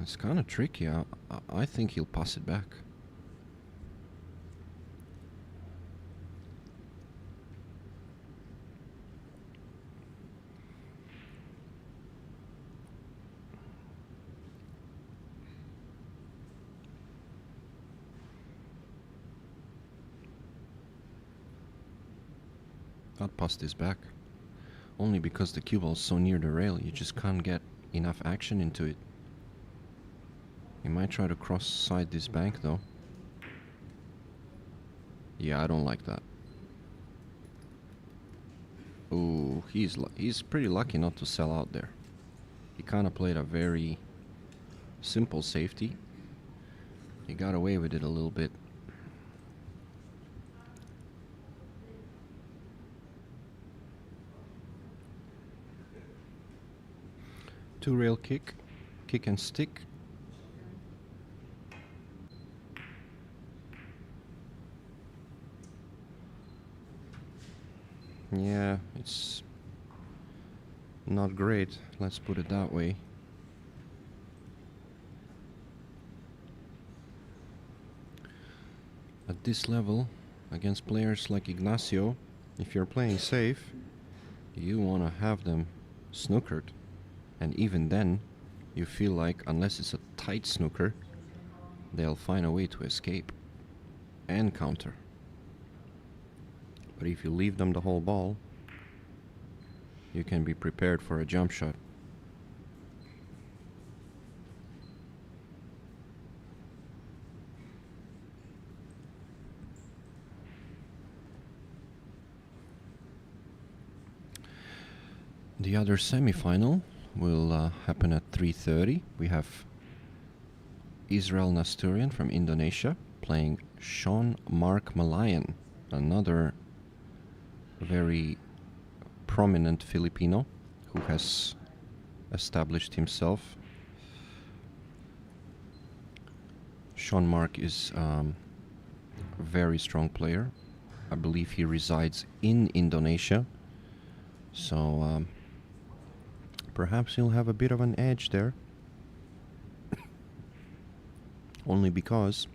It's kind of tricky. I think he'll pass it back. I'd pass this back. Only because the cue ball's so near the rail, you just can't get enough action into it. You might try to cross side this bank though. Yeah, I don't like that. Ooh, he's pretty lucky not to sell out there. He kind of played a very simple safety. He got away with it a little bit. Two rail kick and stick. Yeah, it's not great, let's put it that way. At this level, against players like Ignacio, if you're playing safe, you want to have them snookered. And even then, you feel like, unless it's a tight snooker, they'll find a way to escape and counter. But if you leave them the whole ball, you can be prepared for a jump shot. The other semi-final will happen at 3:30. We have Israel Nasturian from Indonesia playing Sean Mark Malayan, another very prominent Filipino who has established himself. Sean Mark is a very strong player. I believe he resides in Indonesia, so perhaps he'll have a bit of an edge there. Only because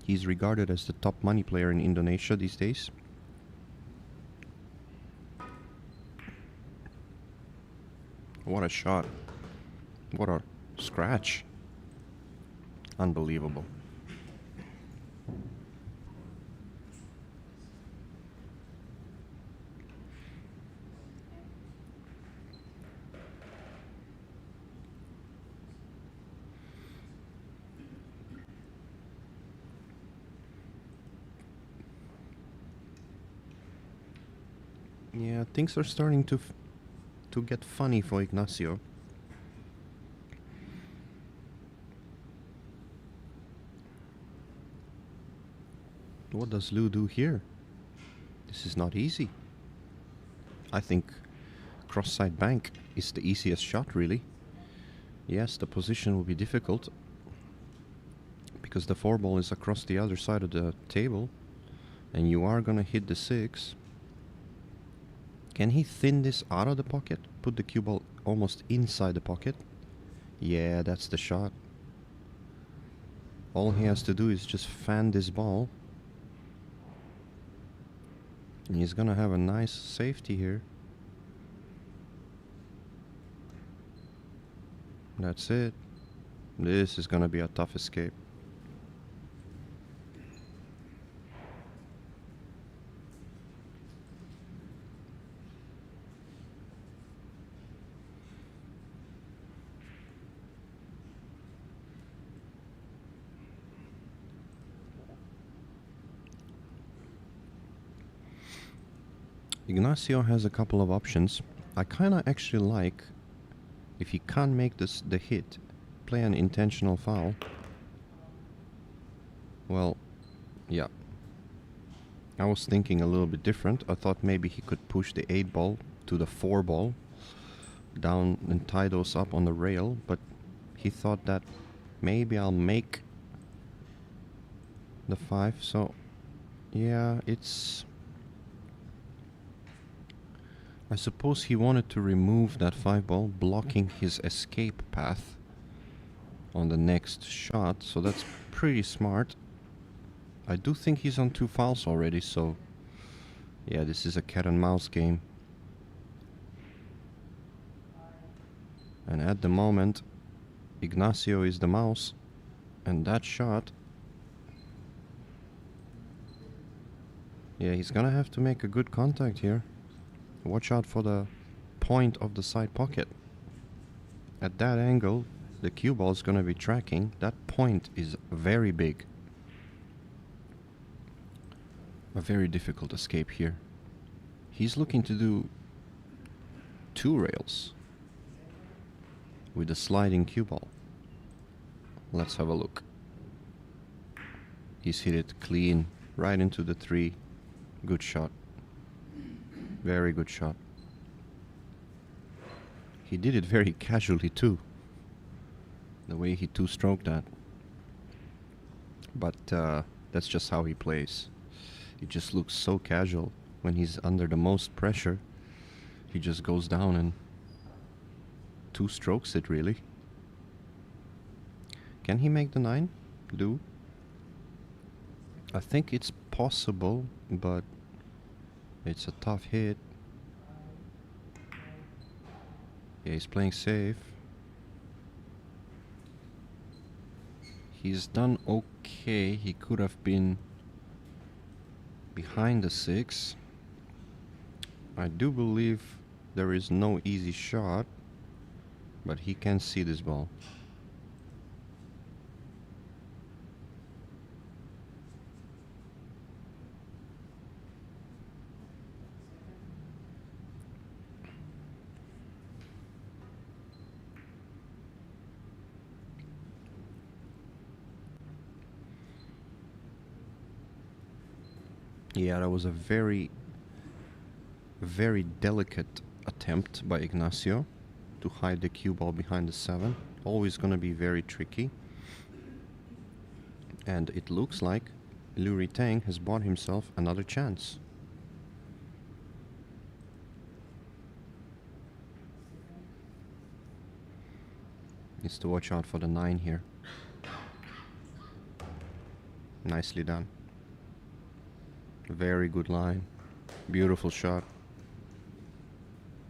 he's regarded as the top money player in Indonesia these days. What a shot. What a scratch. Unbelievable. Yeah, things are starting to get funny for Ignacio. What does Lou do here? This is not easy. I think cross-side bank is the easiest shot, really. Yes, the position will be difficult because the 4-ball is across the other side of the table and you are gonna hit the 6. Can he thin this out of the pocket? Put the cue ball almost inside the pocket? Yeah, that's the shot. All he has to do is just fan this ball. And he's gonna have a nice safety here. That's it. This is gonna be a tough escape. Ignacio has a couple of options. I kinda actually like, if he can't make the hit, play an intentional foul. Well, yeah. I was thinking a little bit different. I thought maybe he could push the 8-ball to the 4-ball down and tie those up on the rail, but he thought that maybe I'll make the 5. So yeah, it's, I suppose he wanted to remove that 5-ball, blocking his escape path on the next shot, so that's pretty smart. I do think he's on 2 fouls already, so yeah, this is a cat and mouse game. And at the moment, Ignacio is the mouse, and that shot, yeah, he's gonna have to make a good contact here. Watch out for the point of the side pocket. At that angle, the cue ball is gonna be tracking. That point is very big. A very difficult escape here. He's looking to do 2 rails with a sliding cue ball. Let's have a look. He's hit it clean right into the 3. Good shot. Very good shot. He did it very casually too. The way he 2-stroked that. But that's just how he plays. It just looks so casual. When he's under the most pressure, he just goes down and 2-strokes it, really. Can he make the 9? Do? I think it's possible, but it's a tough hit. Yeah, he's playing safe. He's done okay. He could have been behind the 6. I do believe there is no easy shot, but he can see this ball. Yeah, that was a very delicate attempt by Ignacio to hide the cue ball behind the 7. Always gonna be very tricky. And it looks like Liu Ritang has bought himself another chance. Needs to watch out for the 9 here. Nicely done. Very good line. Beautiful shot.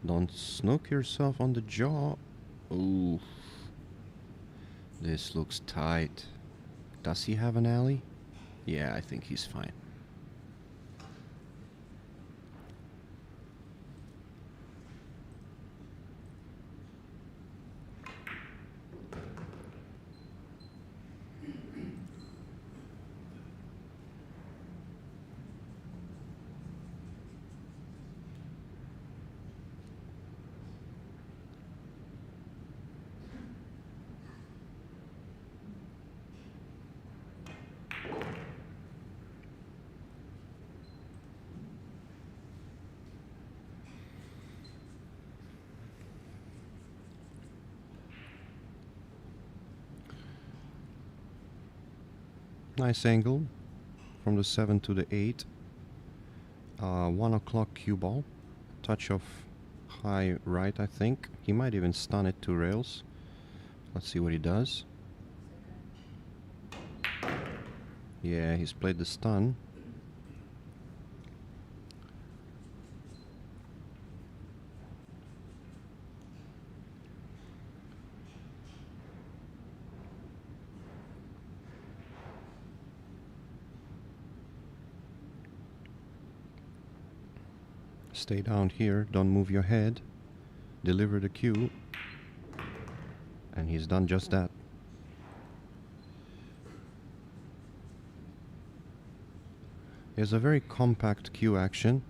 Don't snook yourself on the jaw. Ooh. This looks tight. Does he have an alley? Yeah, I think he's fine. Nice angle from the 7 to the 8. 1 o'clock cue ball. Touch of high right, I think. He might even stun it to rails. Let's see what he does. Yeah, he's played the stun. Stay down here, don't move your head. Deliver the cue. And he's done just that. He has a very compact cue action,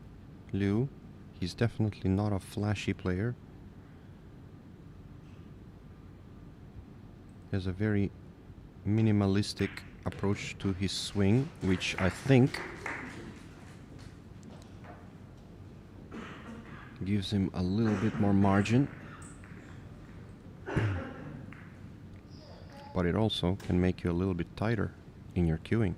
Liu. He's definitely not a flashy player. He has a very minimalistic approach to his swing, which I think gives him a little bit more margin, but it also can make you a little bit tighter in your cueing.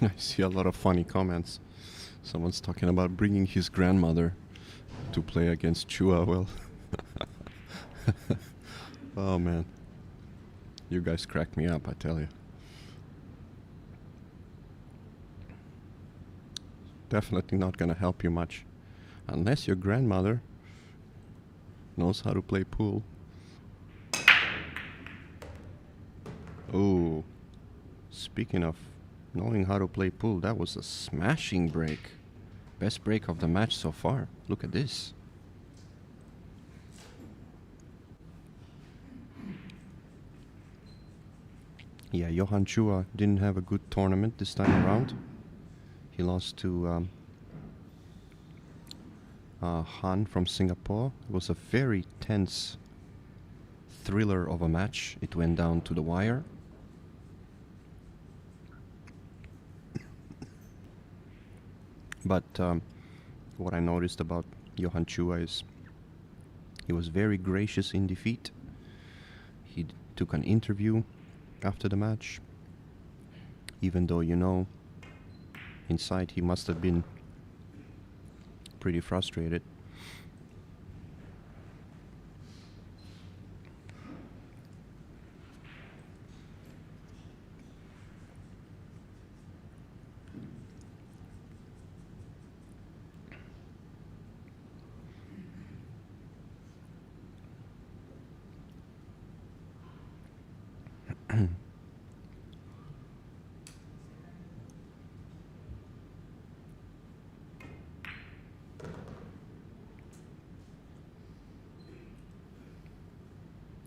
I see a lot of funny comments. Someone's talking about bringing his grandmother to play against Chua. Well, oh man, you guys crack me up, I tell you. Definitely not gonna help you much, unless your grandmother knows how to play pool. Oh, speaking of knowing how to play pool, that was a smashing break. Best break of the match so far. Look at this. Yeah, Johan Chua didn't have a good tournament this time around. He lost to Han from Singapore. It was a very tense thriller of a match. It went down to the wire. But what I noticed about Johan Chua is he was very gracious in defeat. He took an interview after the match, even though, you know, inside he must have been pretty frustrated.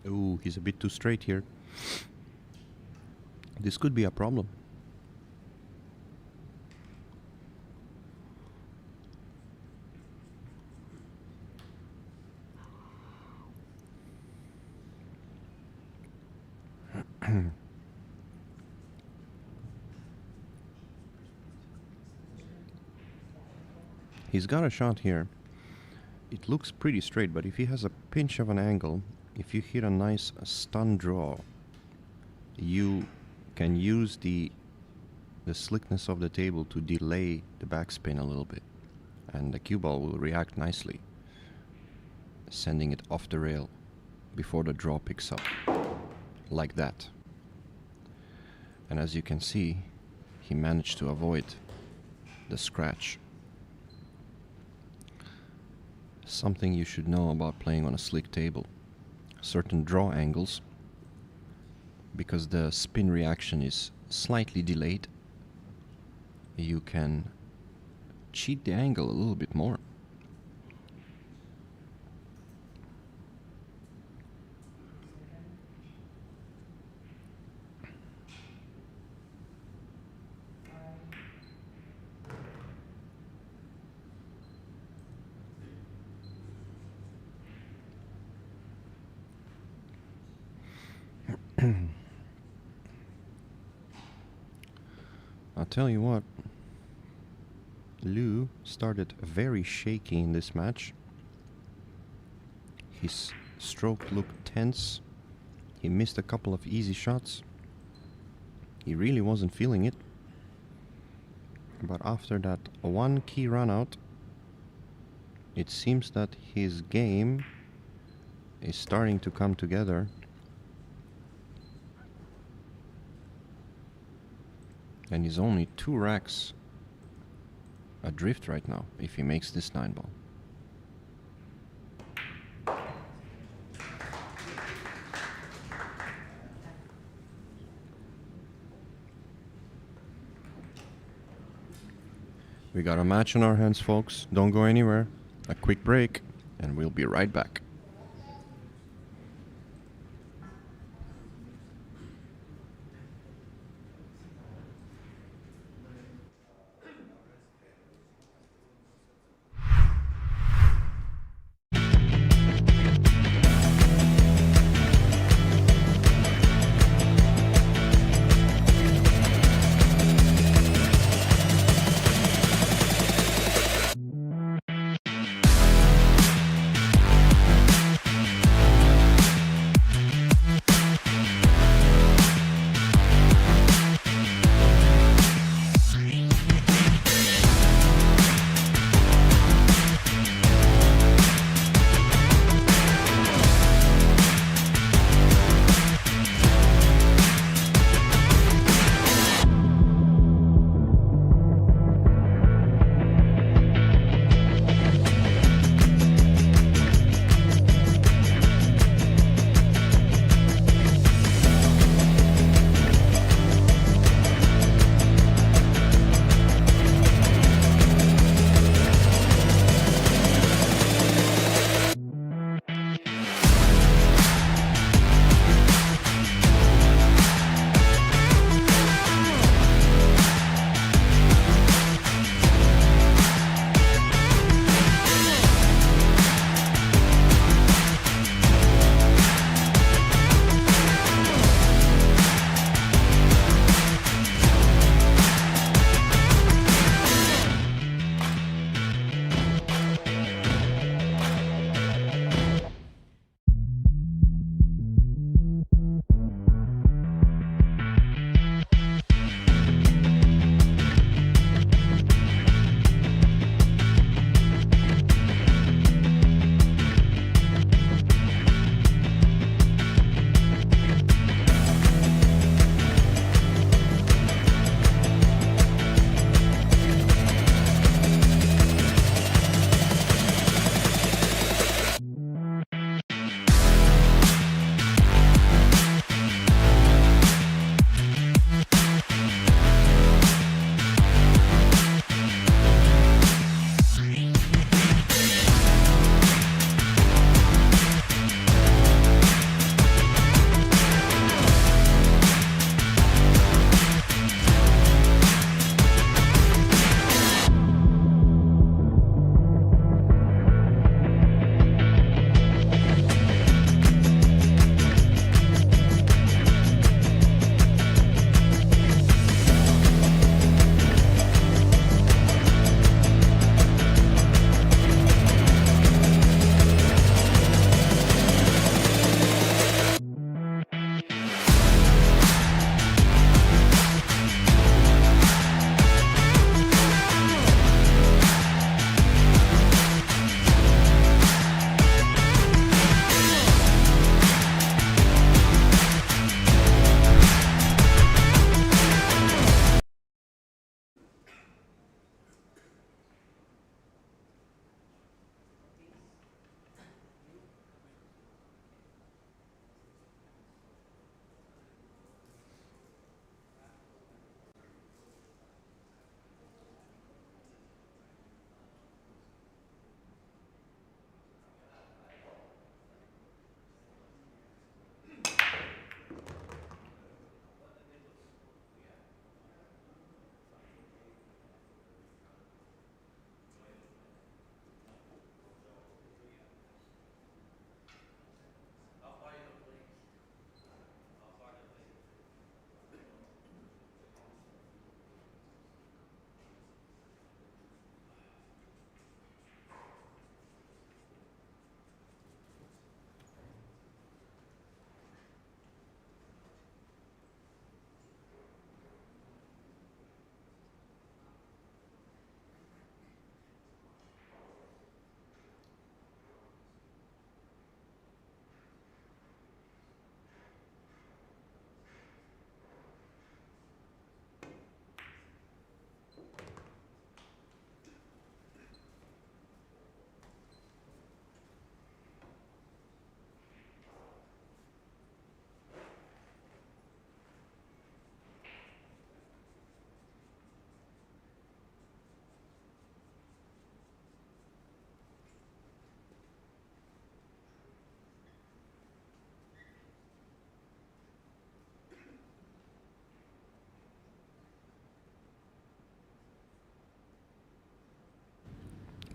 Ooh, he's a bit too straight here. This could be a problem. He's got a shot here. It looks pretty straight, but if he has a pinch of an angle, if you hit a nice stun draw, you can use the slickness of the table to delay the backspin a little bit, and the cue ball will react nicely, sending it off the rail before the draw picks up, like that. And as you can see, he managed to avoid the scratch. Something you should know about playing on a slick table. Certain draw angles, because the spin reaction is slightly delayed, you can cheat the angle a little bit more. I'll tell you what, Liu started very shaky in this match. His stroke looked tense. He missed a couple of easy shots. He really wasn't feeling it. But after that one key run out, it seems that his game is starting to come together. And he's only 2 racks adrift right now if he makes this 9-ball. We got a match on our hands, folks. Don't go anywhere. A quick break, and we'll be right back.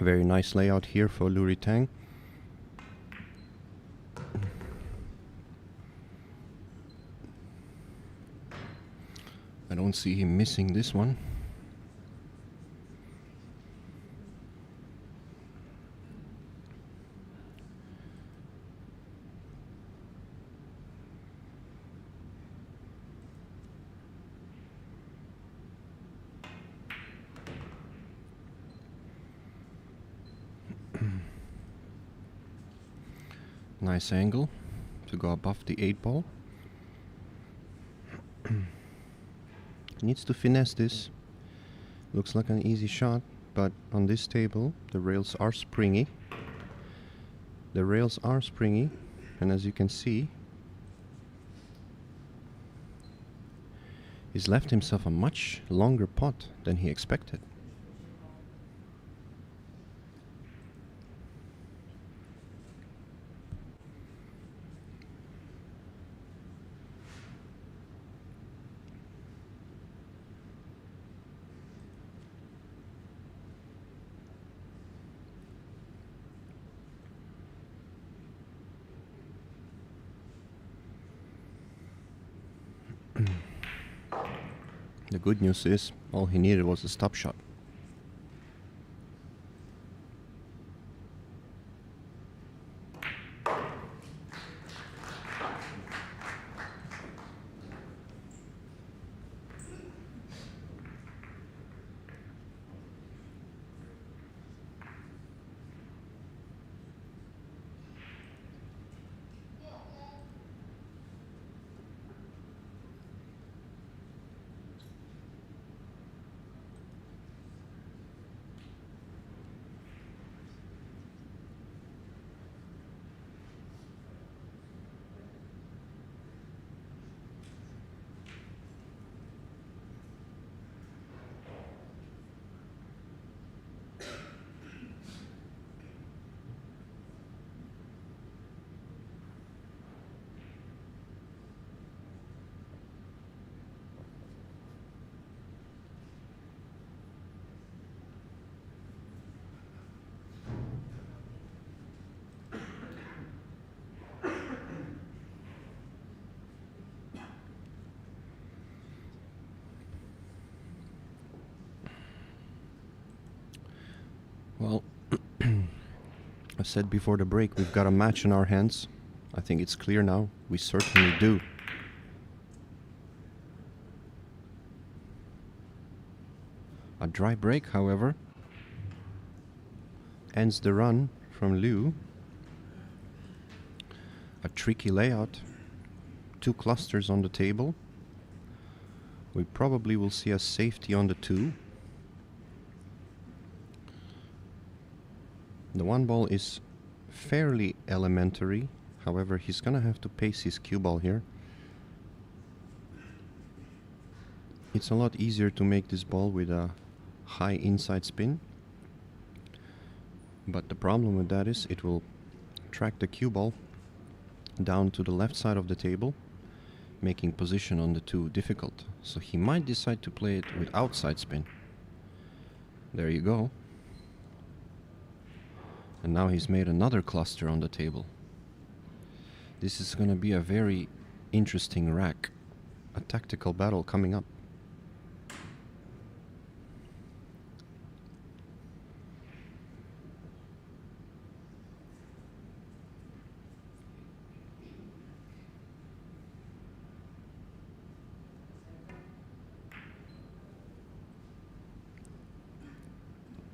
Very nice layout here for Lu Ritang. I don't see him missing this one. Nice angle to go above the 8-ball. Needs to finesse this. Looks like an easy shot, but on this table the rails are springy. The rails are springy, and as you can see, he's left himself a much longer pot than he expected. The good news is, all he needed was a stop shot. Well, I said before the break, we've got a match in our hands. I think it's clear now. We certainly do. A dry break, however, ends the run from Liu. A tricky layout. 2 clusters on the table. We probably will see a safety on the 2. The 1 ball is fairly elementary, however he's gonna have to pace his cue ball here. It's a lot easier to make this ball with a high inside spin, but the problem with that is it will track the cue ball down to the left side of the table, making position on the 2 difficult. So he might decide to play it with outside spin. There you go. And now he's made another cluster on the table. This is going to be a very interesting rack. A tactical battle coming up.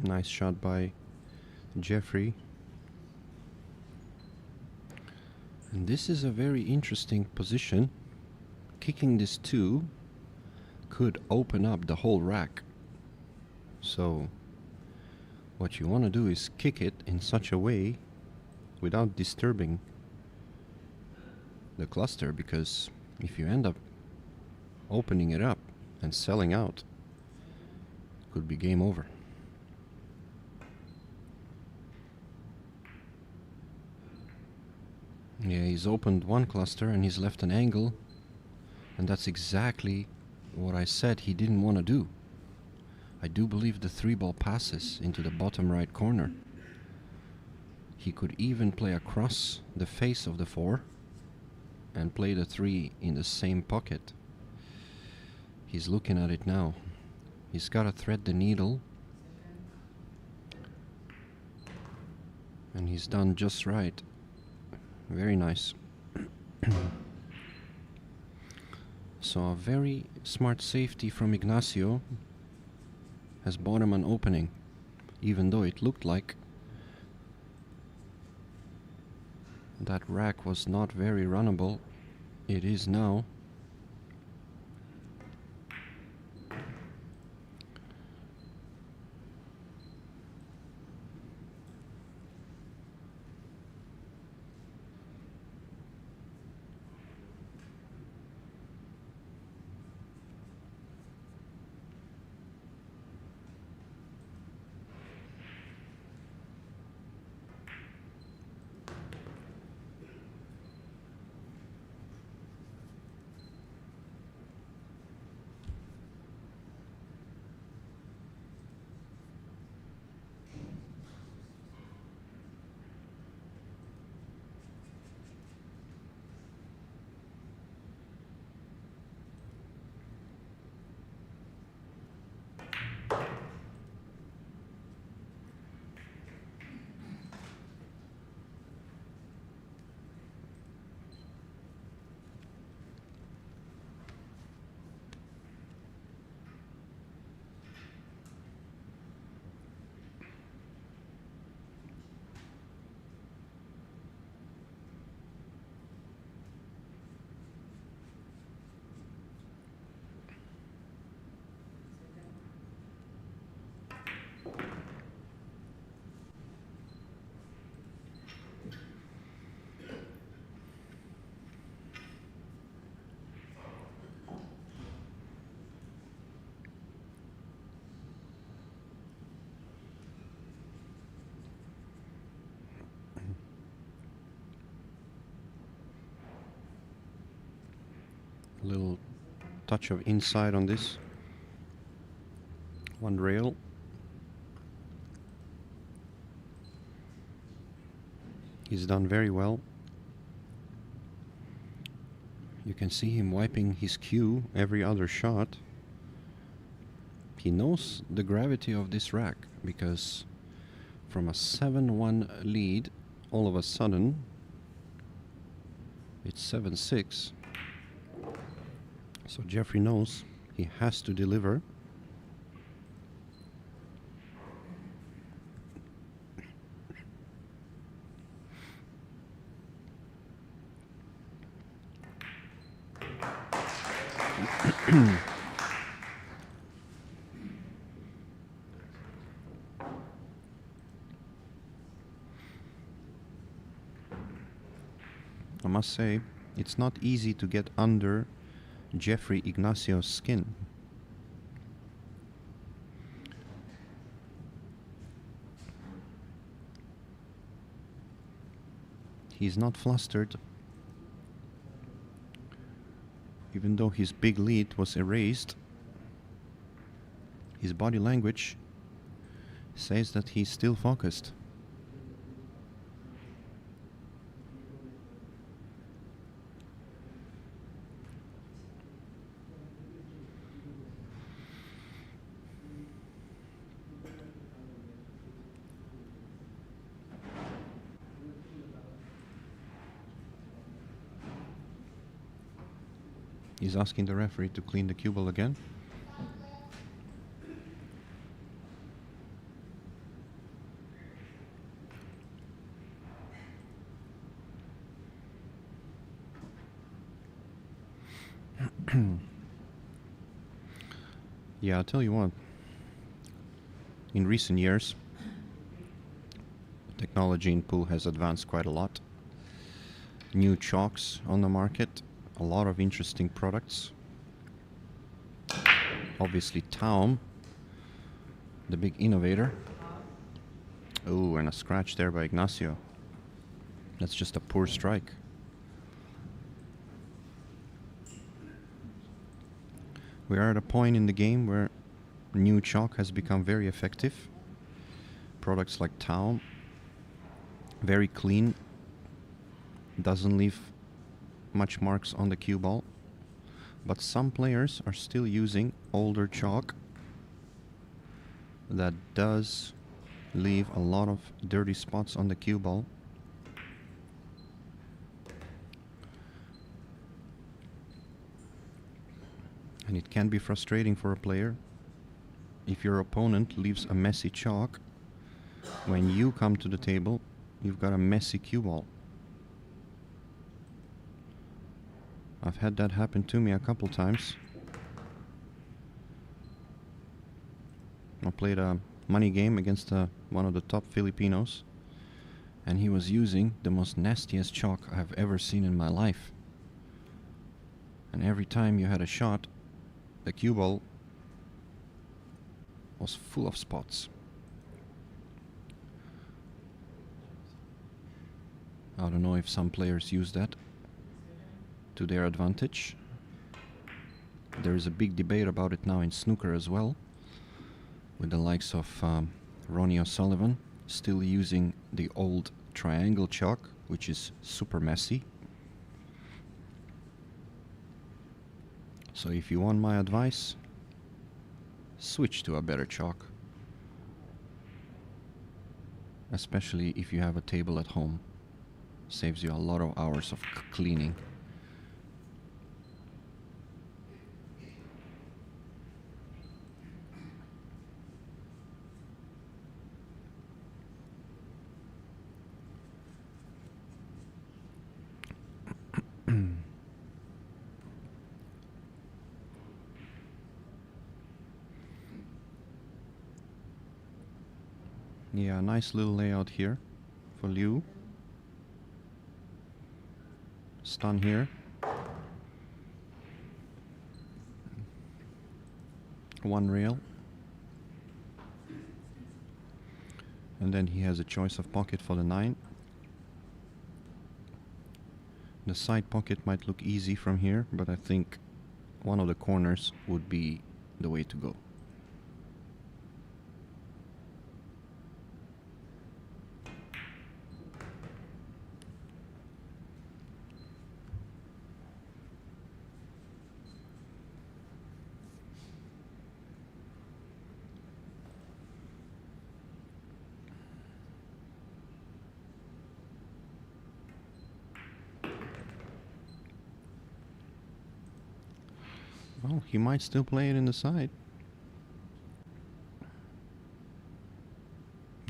Nice shot by Jeffrey. And this is a very interesting position. Kicking this 2 could open up the whole rack. So what you want to do is kick it in such a way without disturbing the cluster, because if you end up opening it up and selling out, it could be game over. Yeah, he's opened 1 cluster and he's left an angle, and that's exactly what I said he didn't want to do. I do believe the 3-ball passes into the bottom right corner. He could even play across the face of the 4 and play the 3 in the same pocket. He's looking at it now. He's got to thread the needle. And he's done just right. Very nice. So a very smart safety from Ignacio has bought him an opening, even though it looked like that rack was not very runnable. It is now. Little touch of inside on this. One rail. He's done very well. You can see him wiping his cue every other shot. He knows the gravity of this rack, because from a 7-1 lead, all of a sudden it's 7-6. So Jeffrey knows he has to deliver. I must say, it's not easy to get under Jeffrey Ignacio's skin. He's not flustered, even though his big lead was erased. His body language says that he's still focused. He's asking the referee to clean the cue ball again. Yeah, I'll tell you what. In recent years, technology in pool has advanced quite a lot. New chalks on the market. A lot of interesting products. Obviously TAOM, the big innovator. Oh, and a scratch there by Ignacio. That's just a poor strike. We are at a point in the game where new chalk has become very effective. Products like TAOM, very clean, doesn't leave much marks on the cue ball. But some players are still using older chalk that does leave a lot of dirty spots on the cue ball. And it can be frustrating for a player if your opponent leaves a messy chalk. When you come to the table, you've got a messy cue ball. I've had that happen to me a couple times. I played a money game against one of the top Filipinos, and he was using the most nastiest chalk I've ever seen in my life. And every time you had a shot, the cue ball was full of spots. I don't know if some players use that to their advantage. There is a big debate about it now in snooker as well, with the likes of Ronnie O'Sullivan still using the old triangle chalk, which is super messy. So if you want my advice, switch to a better chalk. Especially if you have a table at home. Saves you a lot of hours of cleaning. Yeah, nice little layout here for Liu. Stun here. One rail. And then he has a choice of pocket for the 9. The side pocket might look easy from here, but I think one of the corners would be the way to go. Well, he might still play it in the side.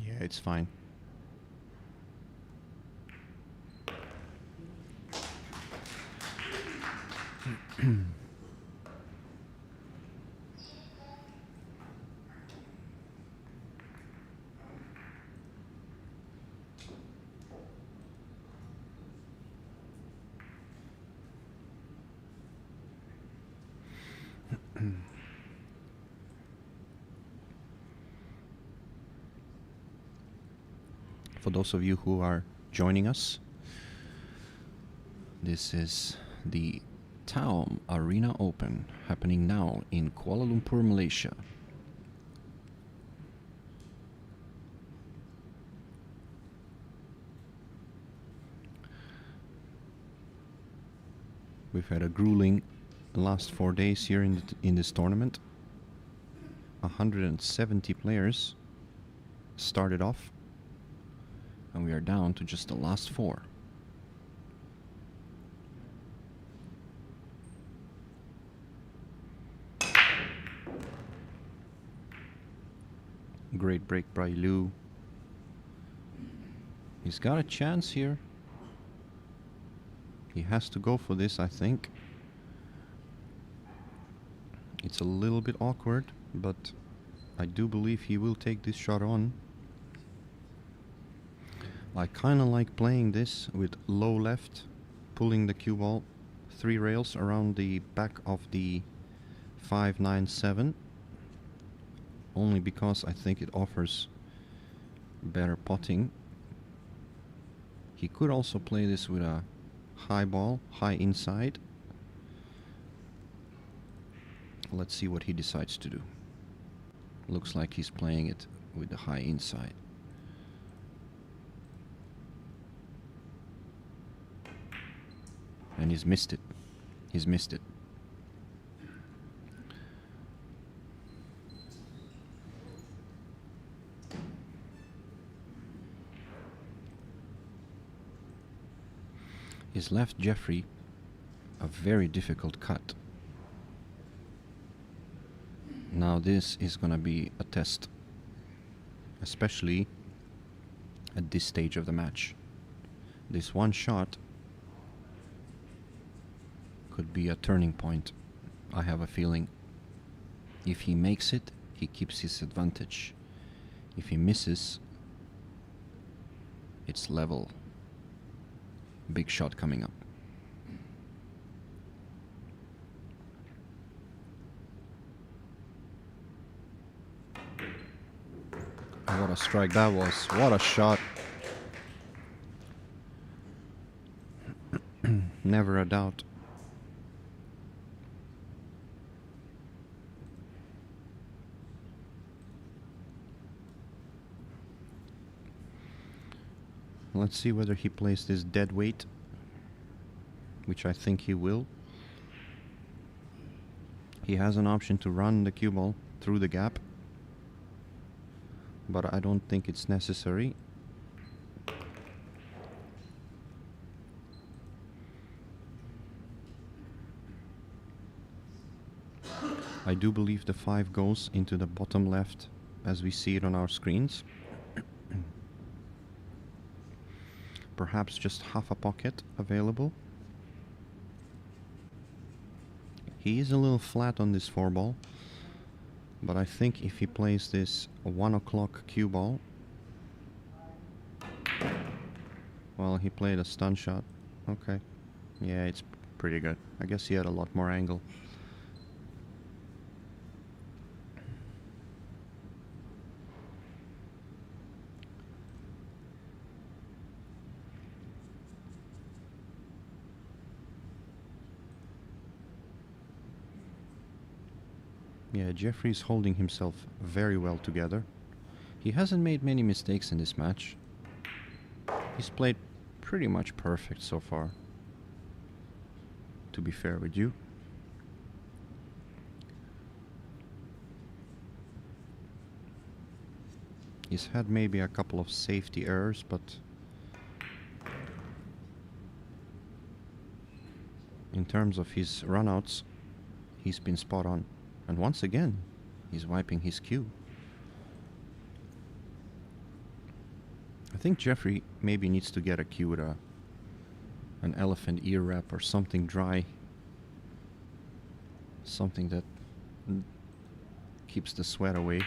Yeah, it's fine. For those of you who are joining us, this is the TAOM Arena Open happening now in Kuala Lumpur, Malaysia. We've had a grueling last 4 days here in this tournament. 170 players started off, and we are down to just the last 4. Great break by Liu. He's got a chance here. He has to go for this, I think. It's a little bit awkward, but I do believe he will take this shot on. I kind of like playing this with low left, pulling the cue ball 3 rails around the back of the 5-9-7, only because I think it offers better potting. He could also play this with a high ball, high inside. Let's see what he decides to do. Looks like he's playing it with the high inside. And he's missed it. He's missed it. He's left Jeffrey a very difficult cut. Now this is gonna be a test, especially at this stage of the match. This one shot could be a turning point. I have a feeling if he makes it, he keeps his advantage. If he misses, it's level. Big shot coming up. What a strike that was. What a shot. Never a doubt. Let's see whether he plays this dead weight, which I think he will. He has an option to run the cue ball through the gap, but I don't think it's necessary. I do believe the 5 goes into the bottom left as we see it on our screens. Perhaps just half a pocket available. He is a little flat on this 4 ball, but I think if he plays this 1 o'clock cue ball, well, he played a stun shot. Okay, yeah, it's pretty good. I guess he had a lot more angle. Yeah, Jeffrey's holding himself very well together. He hasn't made many mistakes in this match. He's played pretty much perfect so far, to be fair with you. He's had maybe a couple of safety errors, but in terms of his runouts, he's been spot on. And once again, he's wiping his cue. I think Jeffrey maybe needs to get a cue with an elephant ear wrap or something dry. Something that keeps the sweat away.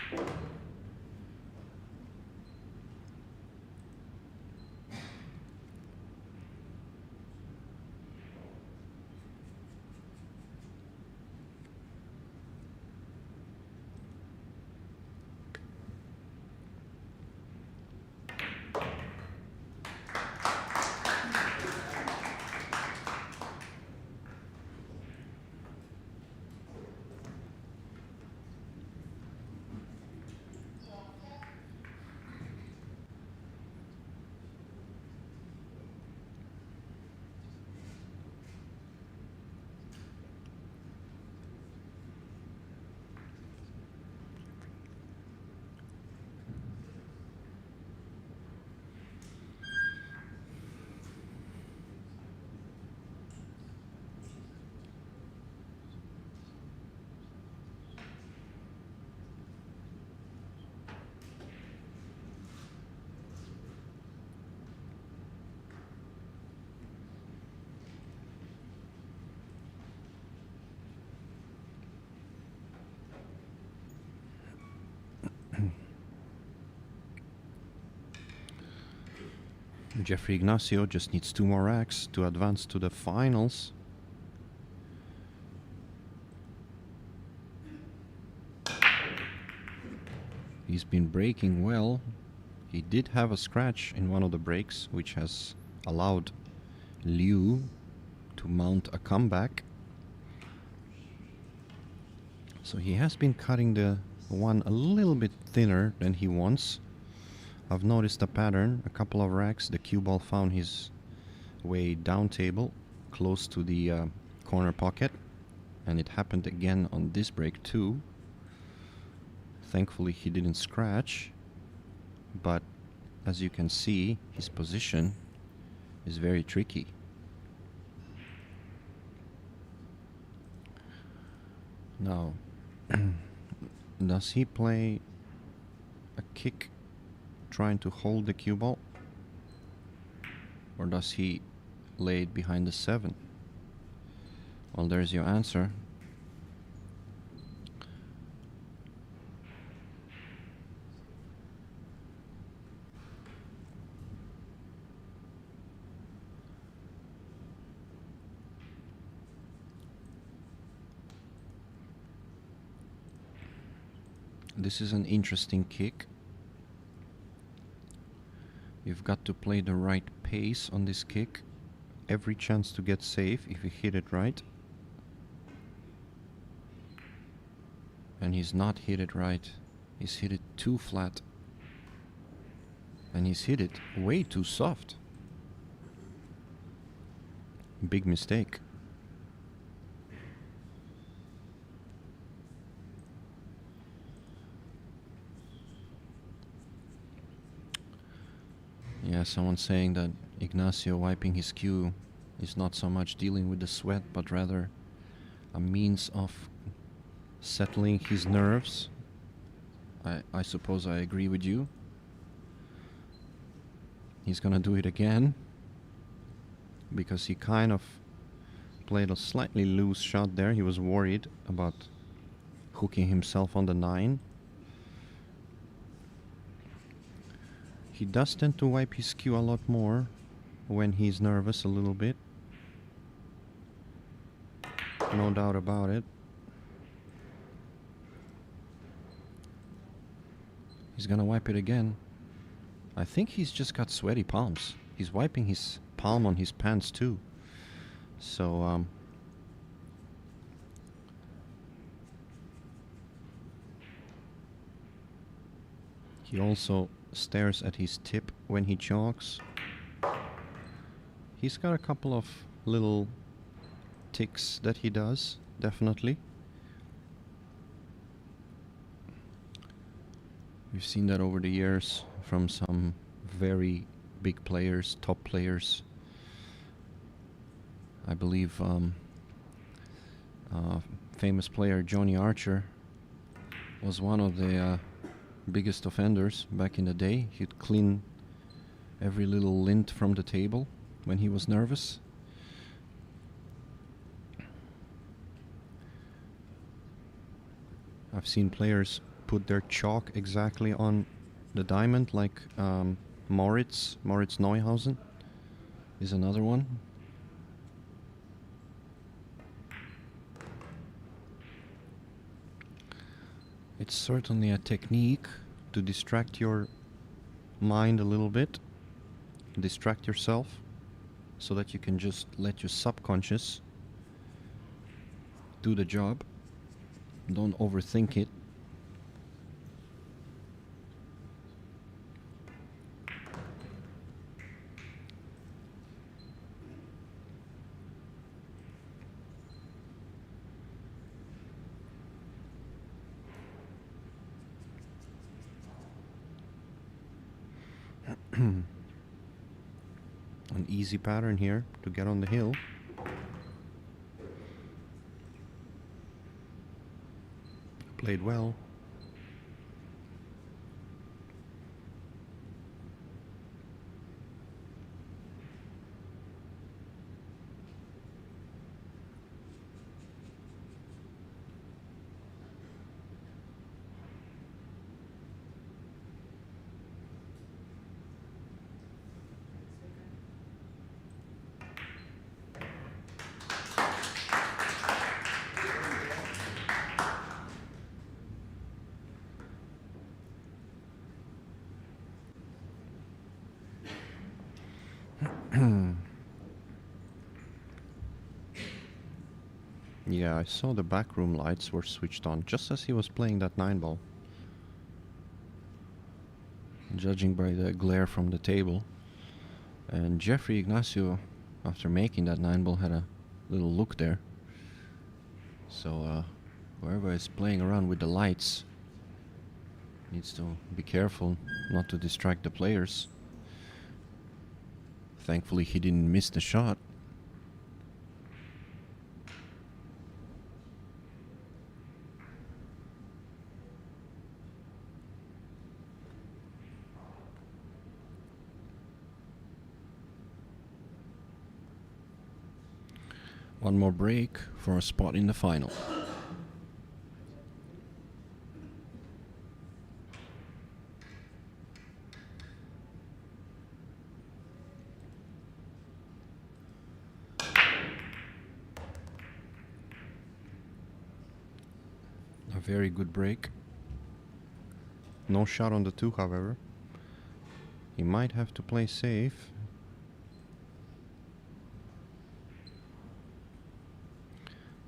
Jeffrey Ignacio just needs 2 more racks to advance to the finals. He's been breaking well. He did have a scratch in one of the breaks, which has allowed Liu to mount a comeback. So he has been cutting the one a little bit thinner than he wants. I've noticed a pattern. A couple of racks, the cue ball found his way down table, close to the corner pocket, and it happened again on this break too. Thankfully he didn't scratch, but as you can see, his position is very tricky. Now, does he play a kick trying to hold the cue ball, or does he lay it behind the 7? Well, there's your answer. This is an interesting kick. You've got to play the right pace on this kick. Every chance to get safe if you hit it right. And he's not hit it right. He's hit it too flat. And he's hit it way too soft. Big mistake. Yeah, someone's saying that Ignacio wiping his cue is not so much dealing with the sweat, but rather a means of settling his nerves. I suppose I agree with you. He's gonna do it again, because he kind of played a slightly loose shot there. He was worried about hooking himself on the 9. He does tend to wipe his cue a lot more when he's nervous a little bit. No doubt about it. He's gonna wipe it again. I think he's just got sweaty palms. He's wiping his palm on his pants too. So, he also stares at his tip when he jogs. He's got a couple of little ticks that he does, definitely. We've seen that over the years from some very big players, top players. I believe famous player Johnny Archer was one of the biggest offenders back in the day. He'd clean every little lint from the table when he was nervous. I've seen players put their chalk exactly on the diamond, like Moritz Neuhausen is another one. It's certainly a technique to distract your mind a little bit, distract yourself, so that you can just let your subconscious do the job. Don't overthink it. An easy pattern here to get on the hill. Played well. Yeah, I saw the backroom lights were switched on just as he was playing that 9 ball. judging by the glare from the table. And Jeffrey Ignacio, after making that 9-ball, had a little look there. So whoever is playing around with the lights needs to be careful not to distract the players. Thankfully he didn't miss the shot. One more break for a spot in the final. A very good break. No shot on the 2, however. He might have to play safe.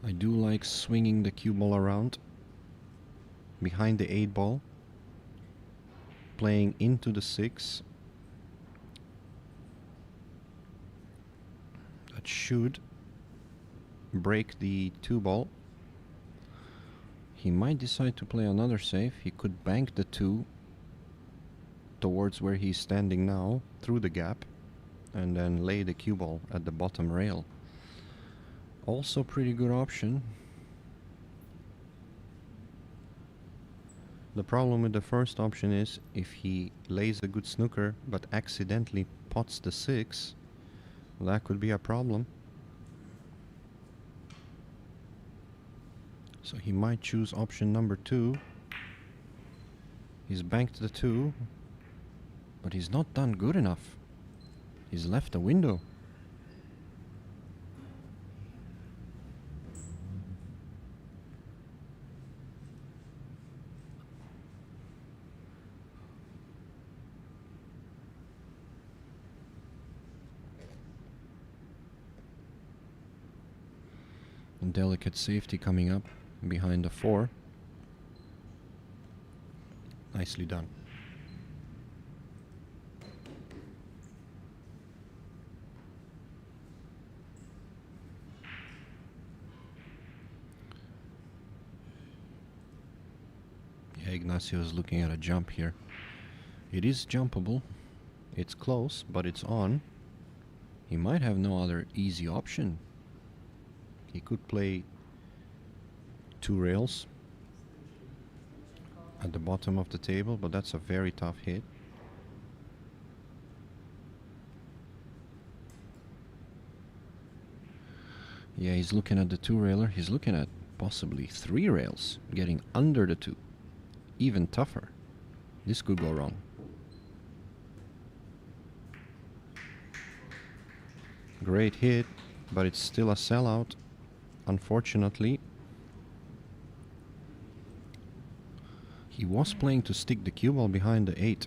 I do like swinging the cue ball around behind the 8-ball, playing into the 6. That should break the 2-ball. He might decide to play another save. He could bank the 2 towards where he's standing now, through the gap, and then lay the cue ball at the bottom rail. Also pretty good option. The problem with the first option is if he lays a good snooker but accidentally pots the 6, that could be a problem. So he might choose option number 2. He's banked the 2, but he's not done good enough. He's left a window. Delicate safety coming up behind the 4. Nicely done. Yeah, Ignacio is looking at a jump here. It is jumpable. It's close, but it's on. He might have no other easy option. He could play 2 rails at the bottom of the table, but that's a very tough hit. Yeah, he's looking at the 2-railer. He's looking at possibly 3 rails, getting under the 2. Even tougher. This could go wrong. Great hit, but it's still a sellout. Unfortunately, he was playing to stick the cue ball behind the 8.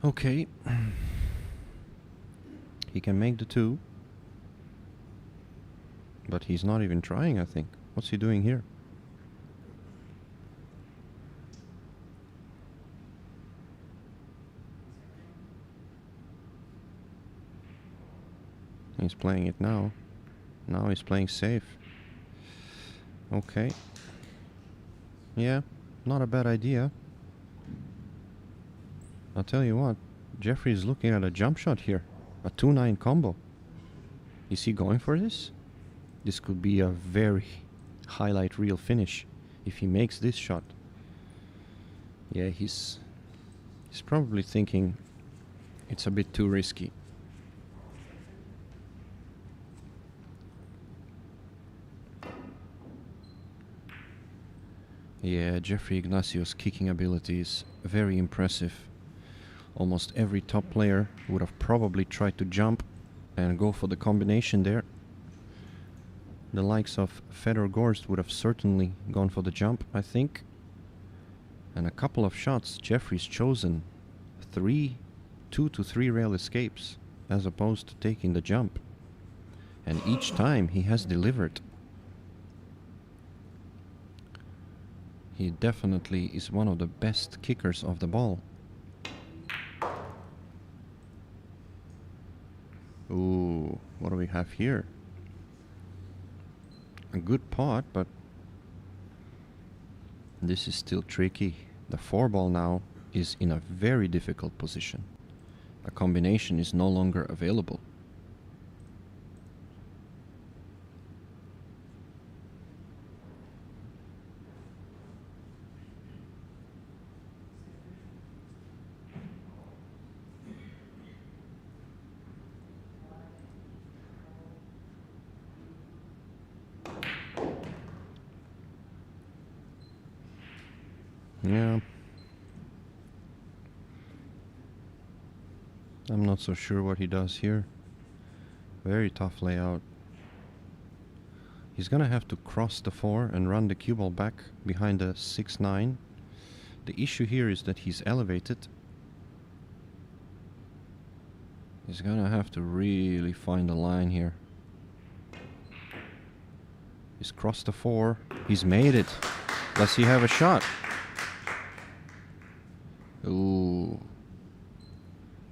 Okay. He can make the 2. But he's not even trying, I think. What's he doing here? He's playing it now. Now he's playing safe. Okay. Yeah, not a bad idea. I'll tell you what, Jeffrey is looking at a jump shot here. A 2-9 combo. Is he going for this? This could be a very highlight reel finish if he makes this shot. Yeah, he's probably thinking it's a bit too risky. Yeah, Jeffrey Ignacio's kicking ability is very impressive. Almost every top player would have probably tried to jump and go for the combination there. The likes of Fedor Gorst would have certainly gone for the jump, I think. And a couple of shots, Jeffrey's chosen 2 to 3 rail escapes as opposed to taking the jump. And each time he has delivered. He definitely is one of the best kickers of the ball. Ooh, what do we have here? A good pot, but this is still tricky. The 4-ball now is in a very difficult position. A combination is no longer available. Yeah. I'm not so sure what he does here. Very tough layout. He's gonna have to cross the 4 and run the cue ball back behind the 6-9. The issue here is that he's elevated. He's gonna have to really find a line here. He's crossed the 4. He's made it. Does he have a shot? Ooh.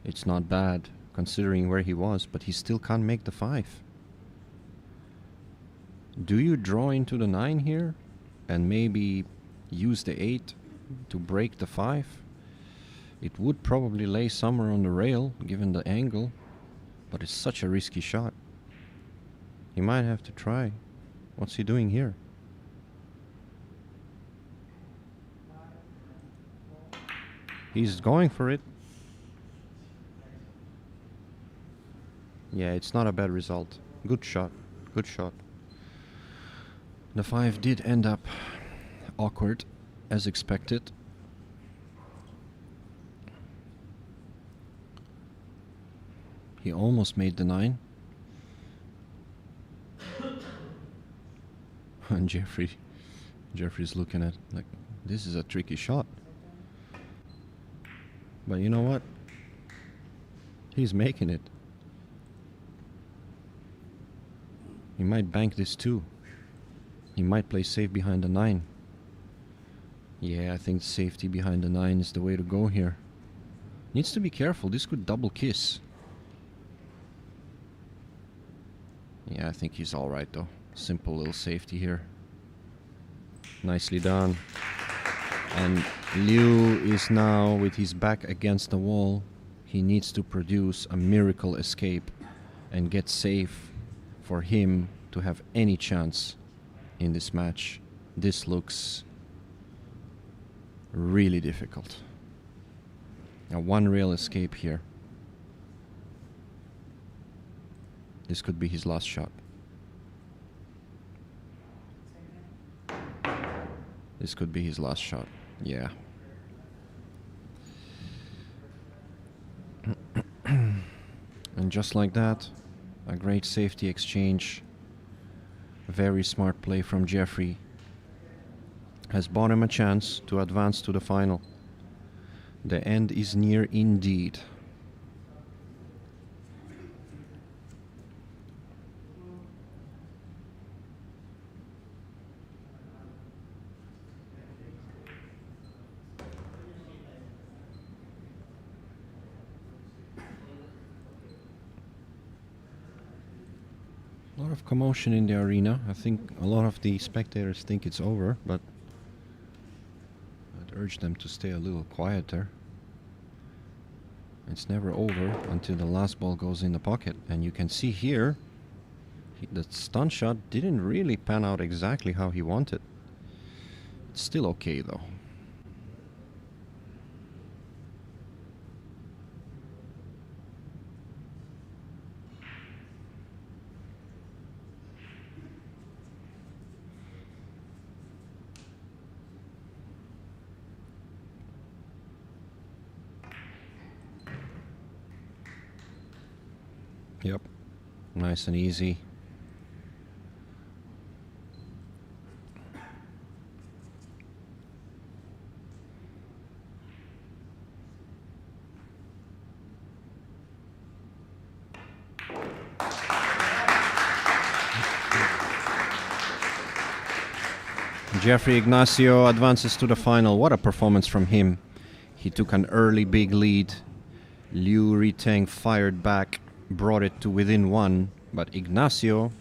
It's not bad considering where he was, but he still can't make the 5. Do you draw into the 9 here and maybe use the 8 to break the 5? It would probably lay somewhere on the rail given the angle, but it's such a risky shot. He might have to try. What's he doing here? He's going for it. Yeah, it's not a bad result. Good shot. Good shot. The 5 did end up awkward, as expected. He almost made the 9. And Jeffrey's looking at like, this is a tricky shot. But you know what? He's making it. He might bank this too. He might play safe behind the 9. Yeah, I think safety behind the 9 is the way to go here. Needs to be careful. This could double kiss. Yeah, I think he's alright though. Simple little safety here. Nicely done. And Liu is now with his back against the wall. He needs to produce a miracle escape and get safe for him to have any chance in this match. This looks really difficult. A 1 rail escape here. This could be his last shot. This could be his last shot. Yeah. And just like that, a great safety exchange. Very smart play from Jeffrey. Has bought him a chance to advance to the final. The end is near indeed. A lot of commotion in the arena. I think a lot of the spectators think it's over, but I'd urge them to stay a little quieter. It's never over until the last ball goes in the pocket. And you can see here, the stun shot didn't really pan out exactly how he wanted. It's still okay though. Nice and easy. Jeffrey Ignacio advances to the final. What a performance from him. He took an early big lead. Liu Riteng fired back, brought it to within one, but Ignacio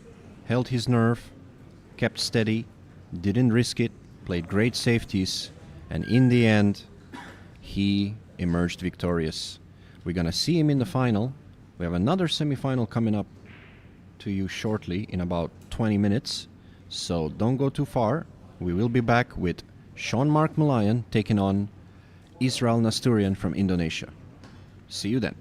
held his nerve, kept steady, didn't risk it, played great safeties, and in the end, he emerged victorious. We're gonna see him in the final. We have another semi-final coming up to you shortly in about 20 minutes, so don't go too far. We will be back with Sean Mark Malayan taking on Israel Nasturian from Indonesia. See you then.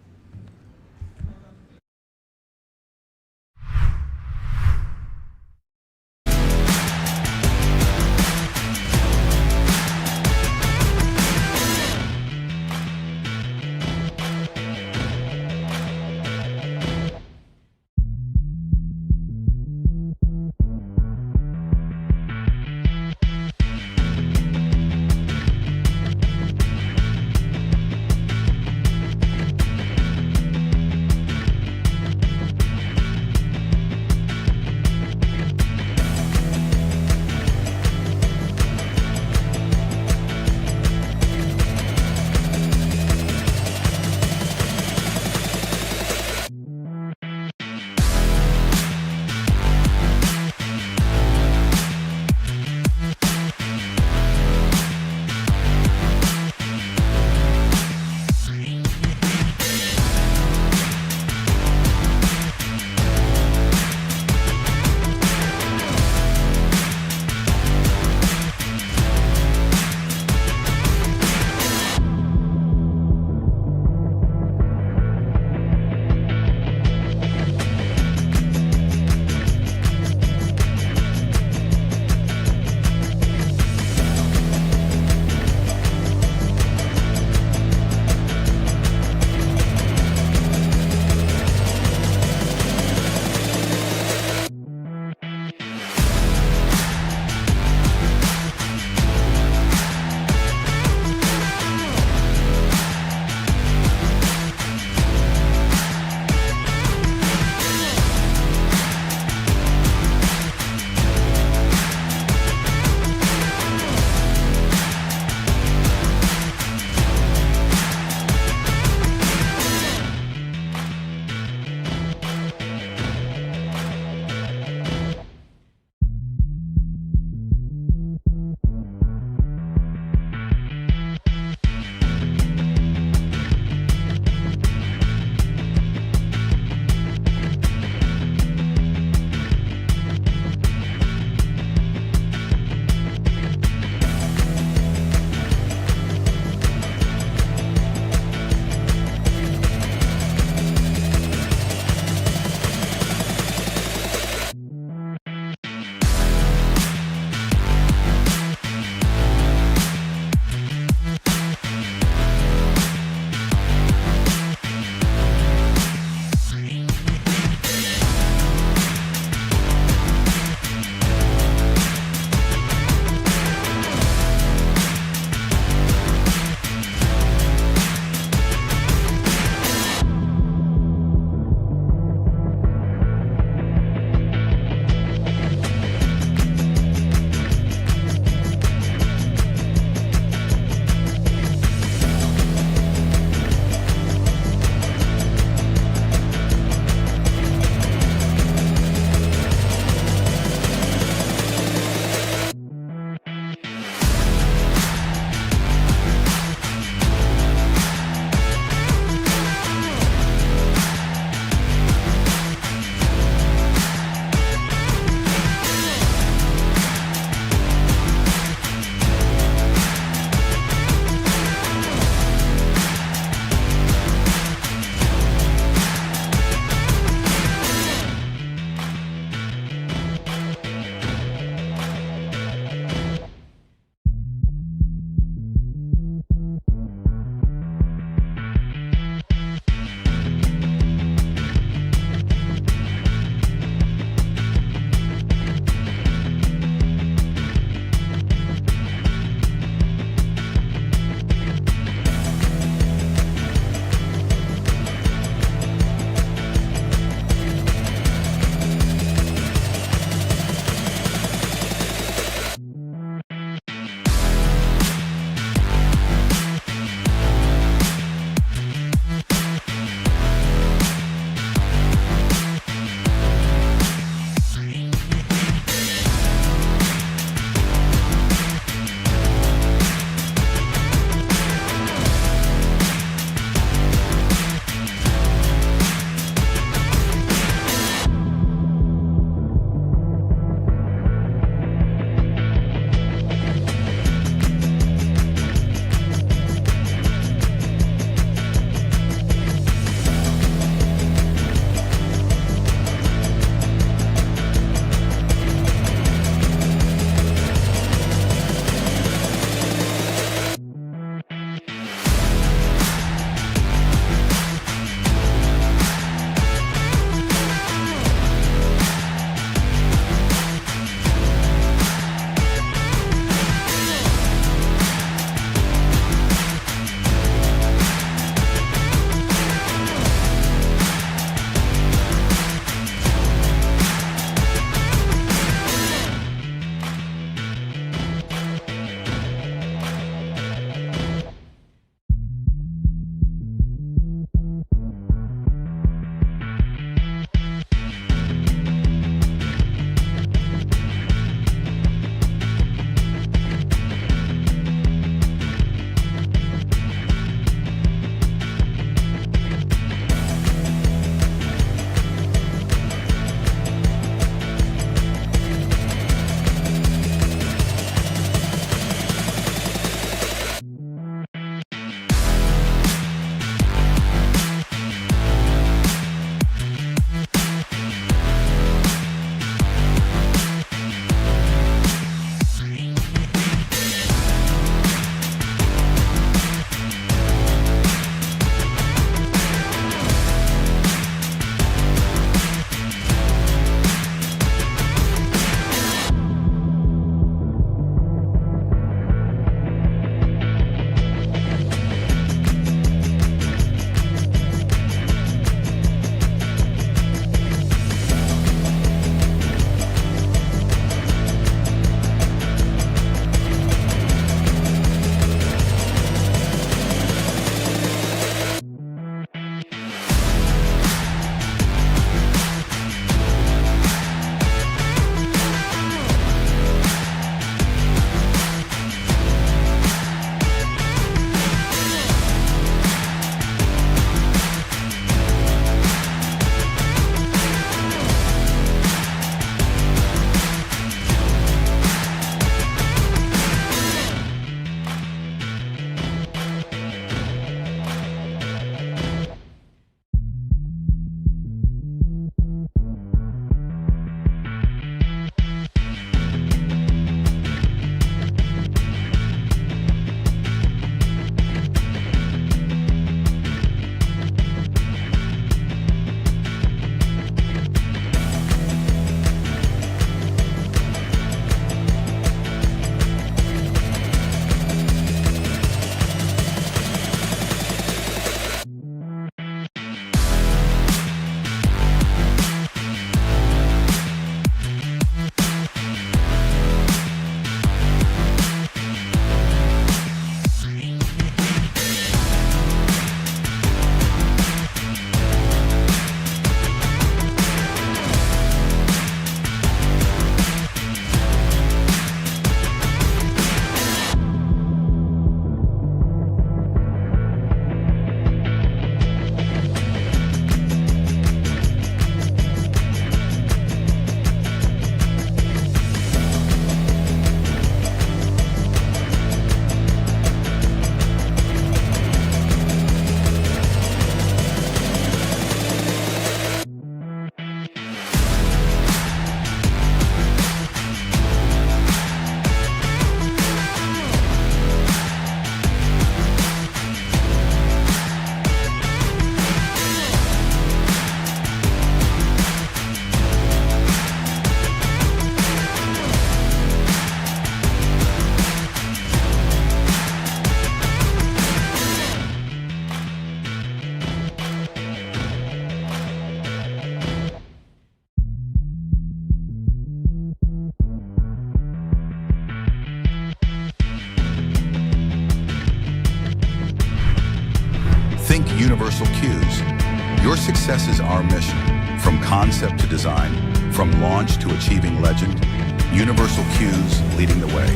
Universal Cues. Your success is our mission. From concept to design, from launch to achieving legend, Universal Cues leading the way.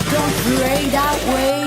Don't play that way.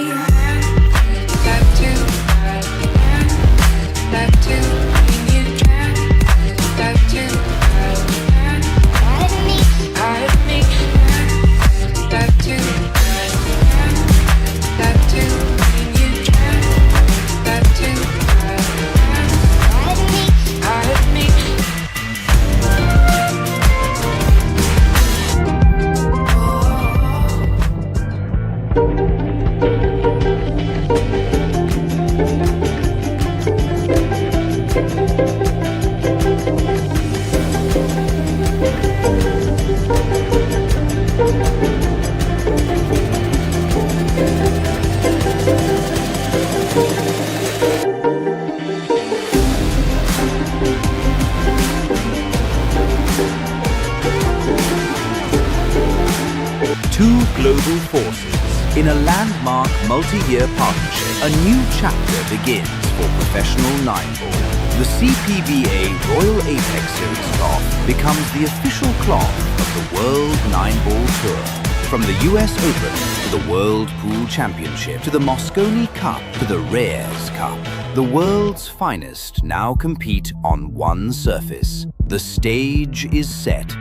Two global forces in a landmark multi-year partnership. A new chapter begins for professional 9-ball. The CPBA Royal Apex Series cloth becomes the official cloth of the World 9-ball Tour. From the US Open to the World Pool Championship to the Mosconi Cup to the Rares Cup, the world's finest now compete on one surface. The stage is set.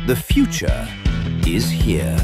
The future is here.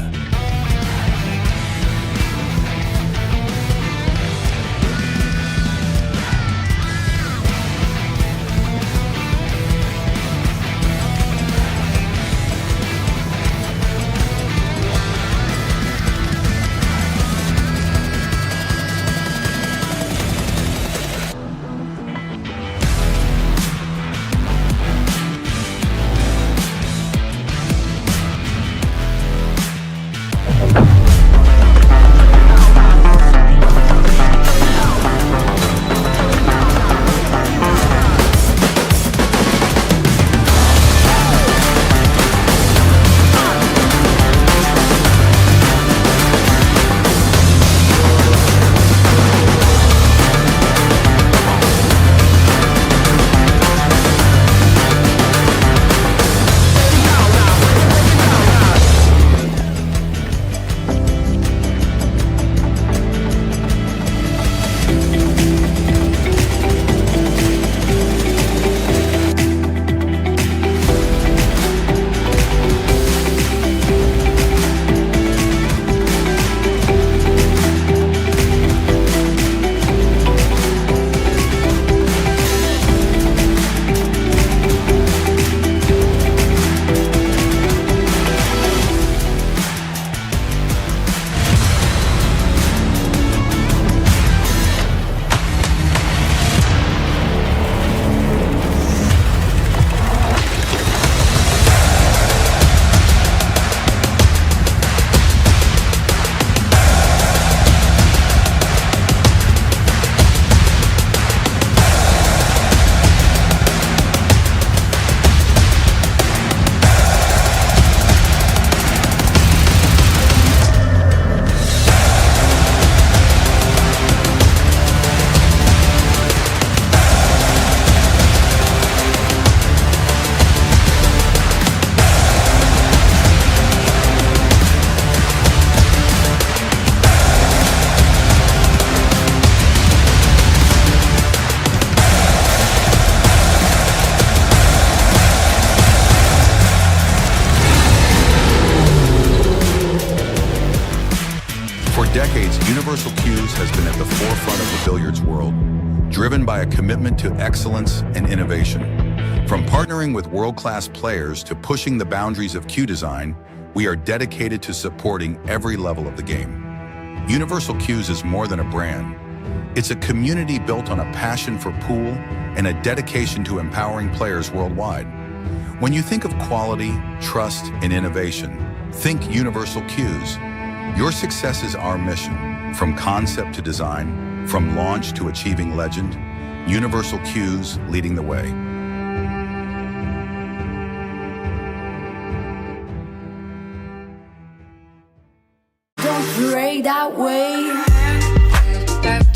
For decades, Universal Cues has been at the forefront of the billiards world, driven by a commitment to excellence and innovation. From partnering with world-class players to pushing the boundaries of cue design, we are dedicated to supporting every level of the game. Universal Cues is more than a brand. It's a community built on a passion for pool and a dedication to empowering players worldwide. When you think of quality, trust, and innovation, think Universal Cues. Your success is our mission. From concept to design, from launch to achieving legend, Universal Cues leading the way. pray that way. That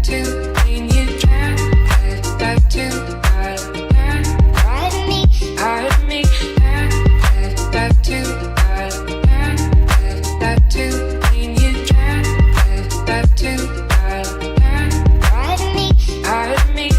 too, mean you can. That too, pardon me, that too, that too, mean you can. That too, pardon me.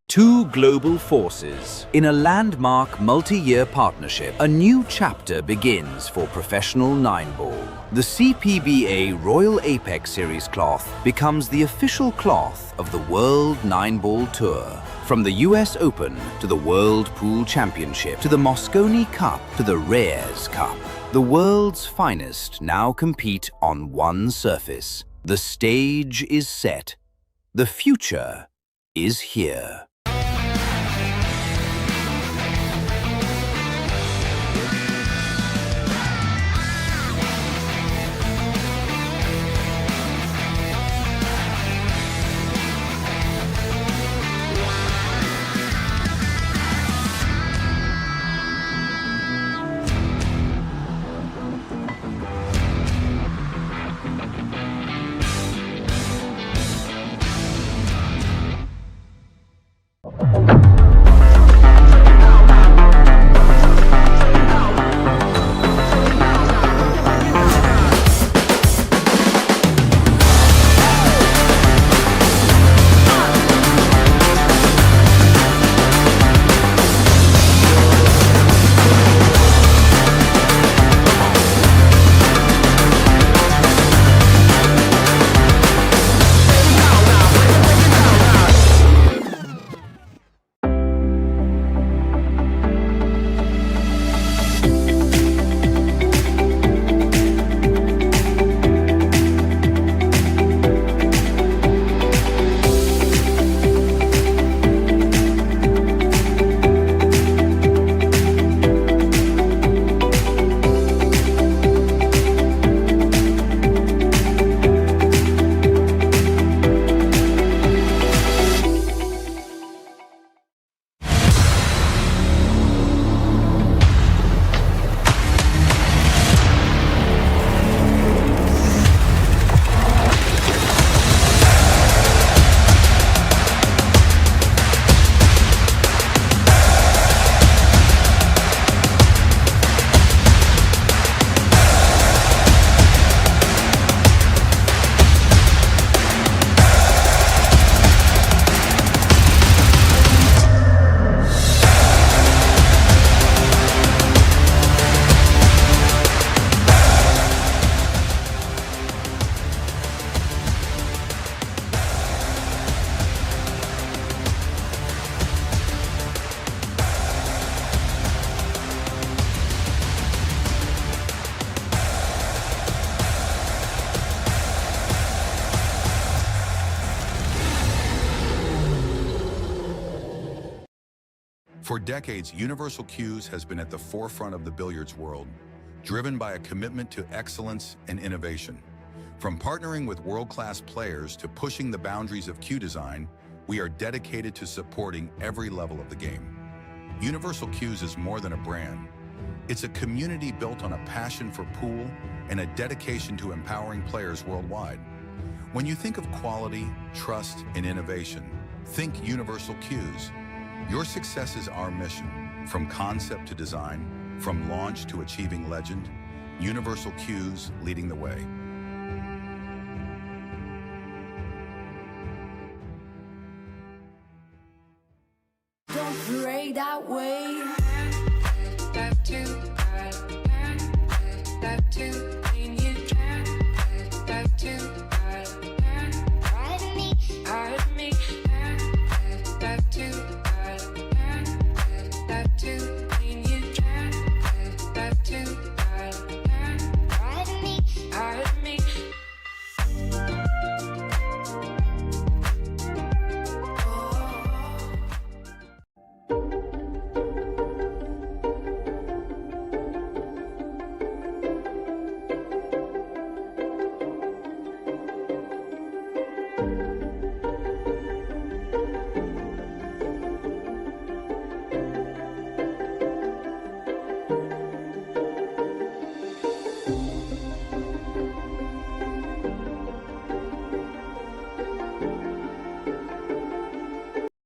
Two global forces. In a landmark multi-year partnership, a new chapter begins for professional 9-ball. The CPBA Royal Apex Series cloth becomes the official cloth of the World 9-ball Tour. From the US Open to the World Pool Championship to the Mosconi Cup to the Reyes Cup, the world's finest now compete on one surface. The stage is set. The future is here. For decades, Universal Cues has been at the forefront of the billiards world, driven by a commitment to excellence and innovation. From partnering with world-class players to pushing the boundaries of cue design, we are dedicated to supporting every level of the game. Universal Cues is more than a brand. It's a community built on a passion for pool and a dedication to empowering players worldwide. When you think of quality, trust, and innovation, think Universal Cues. Your success is our mission. From concept to design, from launch to achieving legend, Universal Cues leading the way. Don't pray that way. That too, mean you can. That too, pardon me, that too, that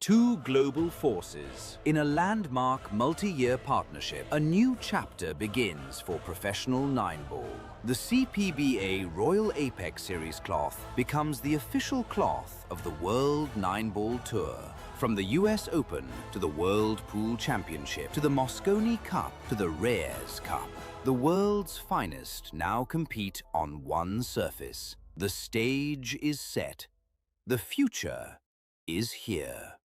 Two global forces. In a landmark multi-year partnership, a new chapter begins for professional nine-ball. The CPBA Royal Apex Series cloth becomes the official cloth of the World Nine-Ball Tour. From the US Open to the World Pool Championship to the Mosconi Cup to the Reyes Cup, the world's finest now compete on one surface. The stage is set. The future is here.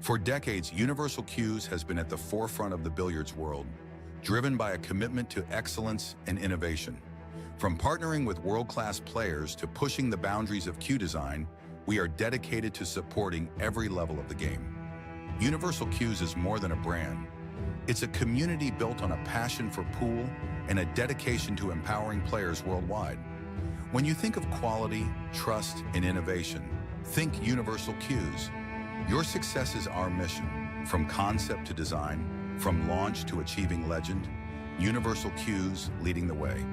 For decades, Universal Cues has been at the forefront of the billiards world, driven by a commitment to excellence and innovation. From partnering with world-class players to pushing the boundaries of cue design, we are dedicated to supporting every level of the game. Universal Cues is more than a brand. It's a community built on a passion for pool and a dedication to empowering players worldwide. When you think of quality, trust, and innovation, think Universal Cues. Your success is our mission. From concept to design, from launch to achieving legend, Universal Cues leading the way.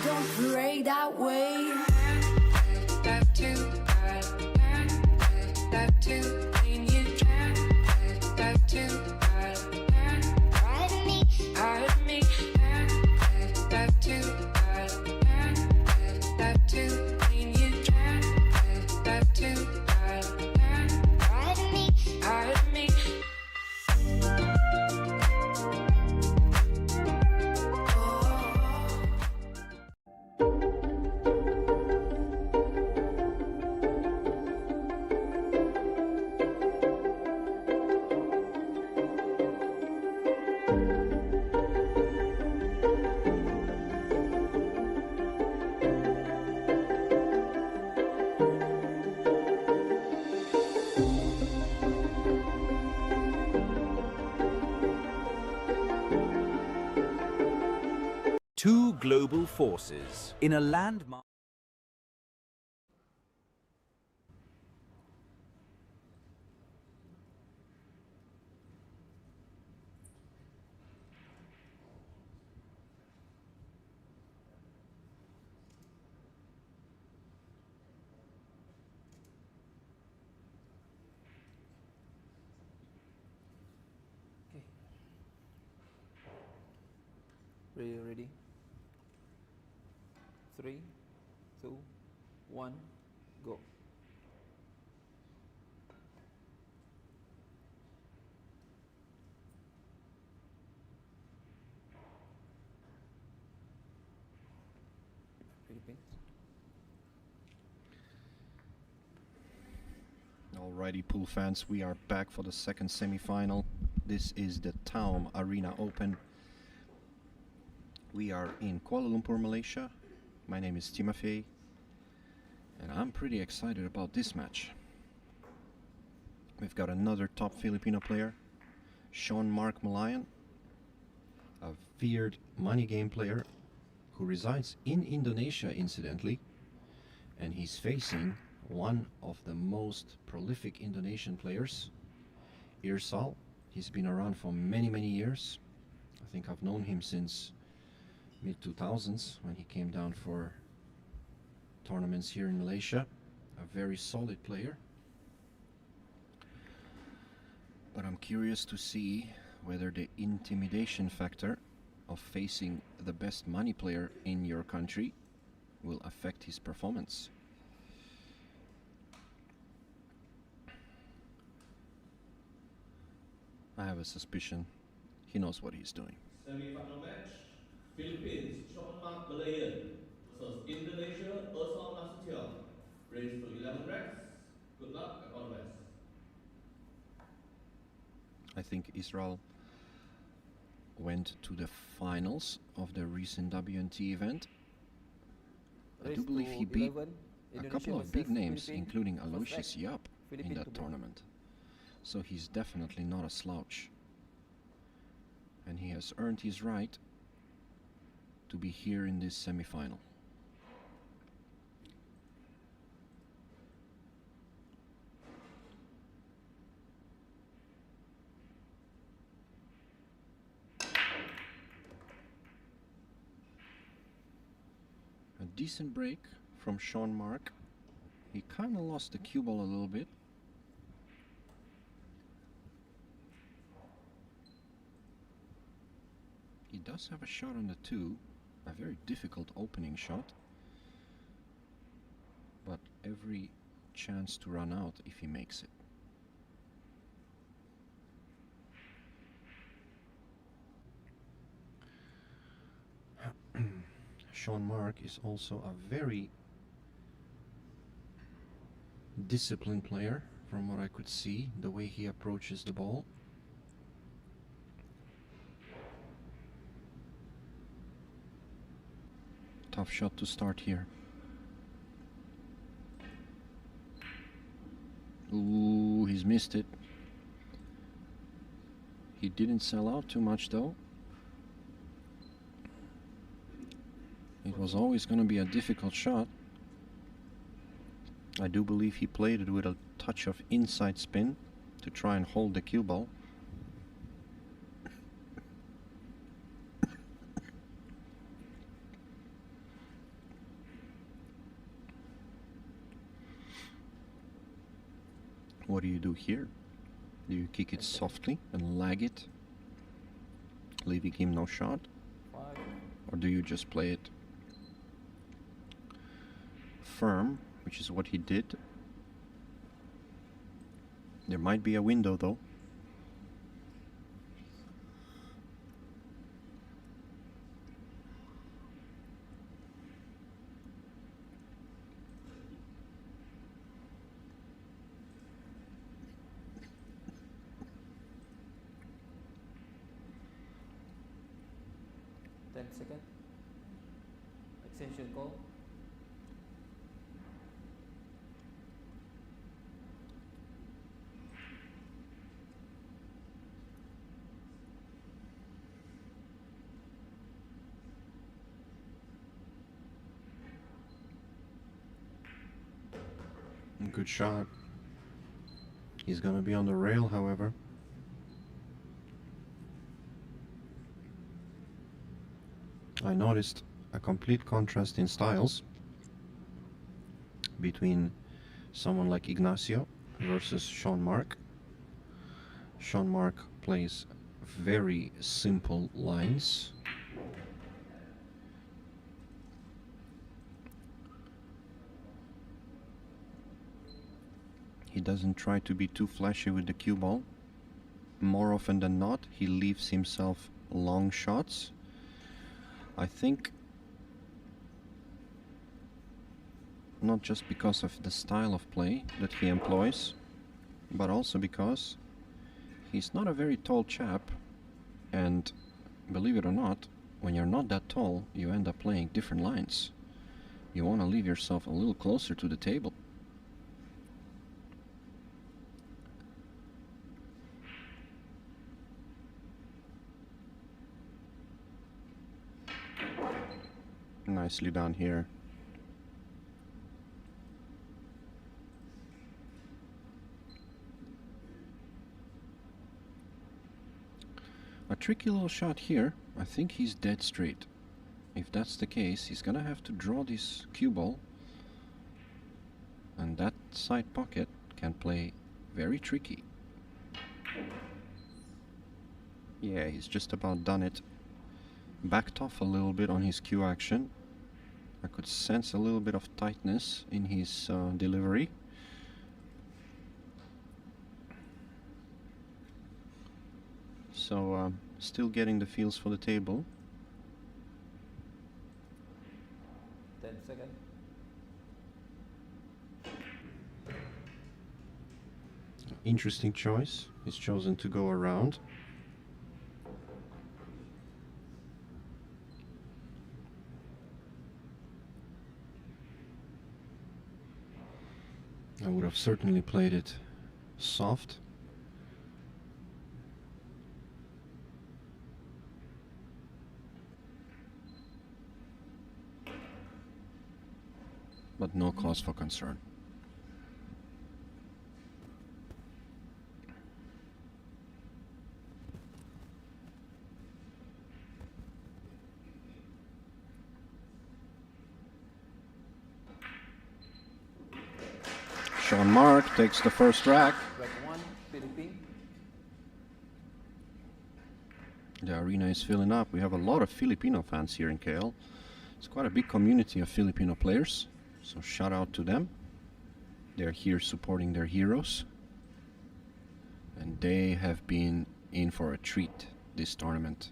Don't pray that way. That too, that too, when you try, that too, pardon me, that too, when you try, that too, pardon me. Two global forces in a landmark. Ready? 3, 2, 1, go. Philippines. Alrighty, pool fans, we are back for the second semi-final. This is the TAOM Arena Open. We are in Kuala Lumpur, Malaysia. My name is Timofey, and I'm pretty excited about this match. We've got another top Filipino player, Sean Mark Malayan, a feared money game player who resides in Indonesia, incidentally, and he's facing one of the most prolific Indonesian players, Irsal. He's been around for many years. I think I've known him since mid-2000s when he came down for tournaments here in Malaysia. A very solid player. But I'm curious to see whether the intimidation factor of facing the best money player in your country will affect his performance. I have a suspicion he knows what he's doing. Semi-final match, Philippines, Sean Mark Malayan versus Indonesia, Irsal Nasution. Race to 11 racks. Good luck and all the best. I think Israel went to the finals of the recent WNT event. I do believe he beat a couple of big names, including Aloysius Yap, in that tournament. So he's definitely not a slouch. And he has earned his right to be here in this semi-final. A decent break from Sean Mark. He kind of lost the cue ball a little bit. He does have a shot on the 2, a very difficult opening shot, but every chance to run out if he makes it. Sean Mark is also a very disciplined player from what I could see, the way he approaches the ball. Tough shot to start here. Ooh, he's missed it. He didn't sell out too much though. It was always going to be a difficult shot. I do believe he played it with a touch of inside spin to try and hold the cue ball. What do you do here? Do you kick it softly and lag it, leaving him no shot? Or do you just play it firm, which is what he did? There might be a window though. Second. Extension call. Good shot. He's gonna be on the rail, however. I noticed a complete contrast in styles between someone like Ignacio versus Sean Mark. Sean Mark plays very simple lines, He doesn't try to be too flashy with the cue ball. More often than not, he leaves himself long shots. I think not just because of the style of play that he employs, but also because he's not a very tall chap, and believe it or not, when you're not that tall, you end up playing different lines. You want to leave yourself a little closer to the table. Nicely done here. A tricky little shot here. I think he's dead straight. If that's the case, he's gonna have to draw this cue ball, and that side pocket can play very tricky. Yeah, he's just about done it. Backed off a little bit on his cue action. I could sense a little bit of tightness in his delivery. So still getting the feels for the table. 10 seconds. Interesting choice. He's chosen to go around. I would have certainly played it soft. But no cause for concern. Sean Mark takes the first rack. Rack 1, Philippine. The arena is filling up. We have a lot of Filipino fans here in KL. It's quite a big community of Filipino players. So shout out to them. They're here supporting their heroes. And they have been in for a treat this tournament.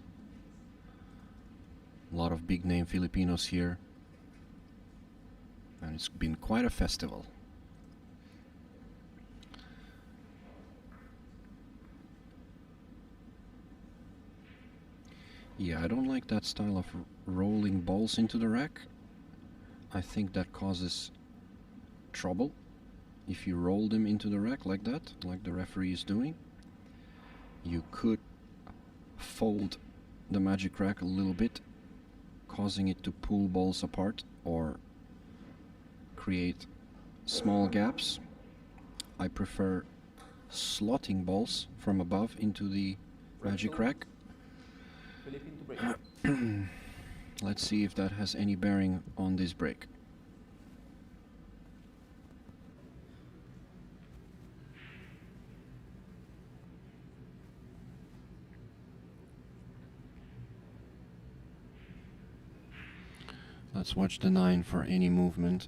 A lot of big name Filipinos here. And it's been quite a festival. Yeah, I don't like that style of rolling balls into the rack. I think that causes trouble if you roll them into the rack like that, like the referee is doing. You could fold the magic rack a little bit, causing it to pull balls apart or create small gaps. I prefer slotting balls from above into the magic rack. Philippine to break. Let's see if that has any bearing on this break. Let's watch the 9 for any movement.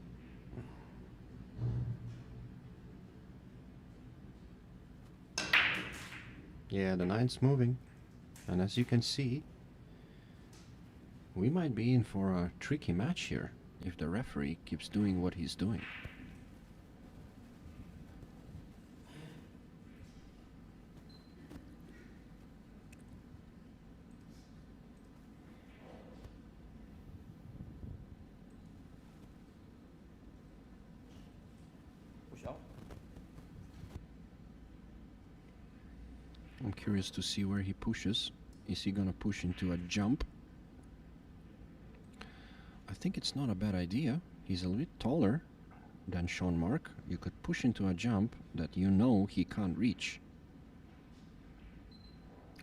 Yeah, the 9's moving. And as you can see, we might be in for a tricky match here if the referee keeps doing what he's doing. Push out. I'm curious to see where he pushes. Is he gonna push into a jump? I think it's not a bad idea. He's a little bit taller than Sean Mark. You could push into a jump that you know he can't reach.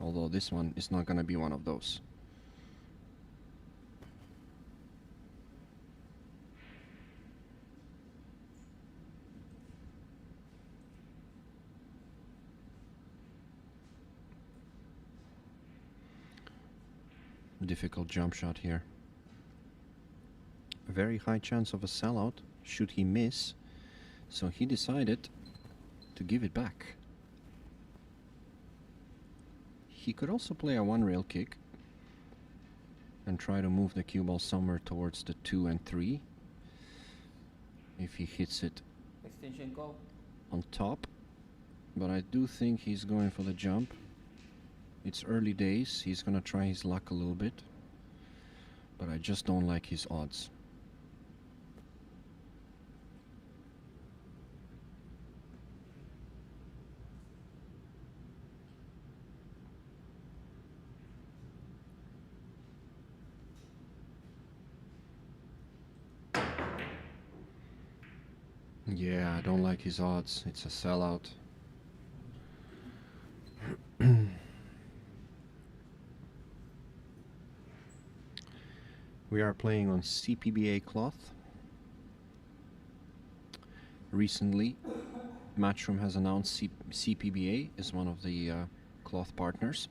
Although this one is not gonna be one of those. Difficult jump shot here. A very high chance of a sellout should he miss. So he decided to give it back. He could also play a one-rail kick and try to move the cue ball somewhere towards the 2 and 3. If he hits it Extension call. on top. But I do think he's going for the jump. It's early days. He's gonna try his luck a little bit. But I just don't like his odds. Yeah, I don't like his odds. It's a sellout. We are playing on CPBA cloth. Recently, Matchroom has announced CPBA is one of the cloth partners.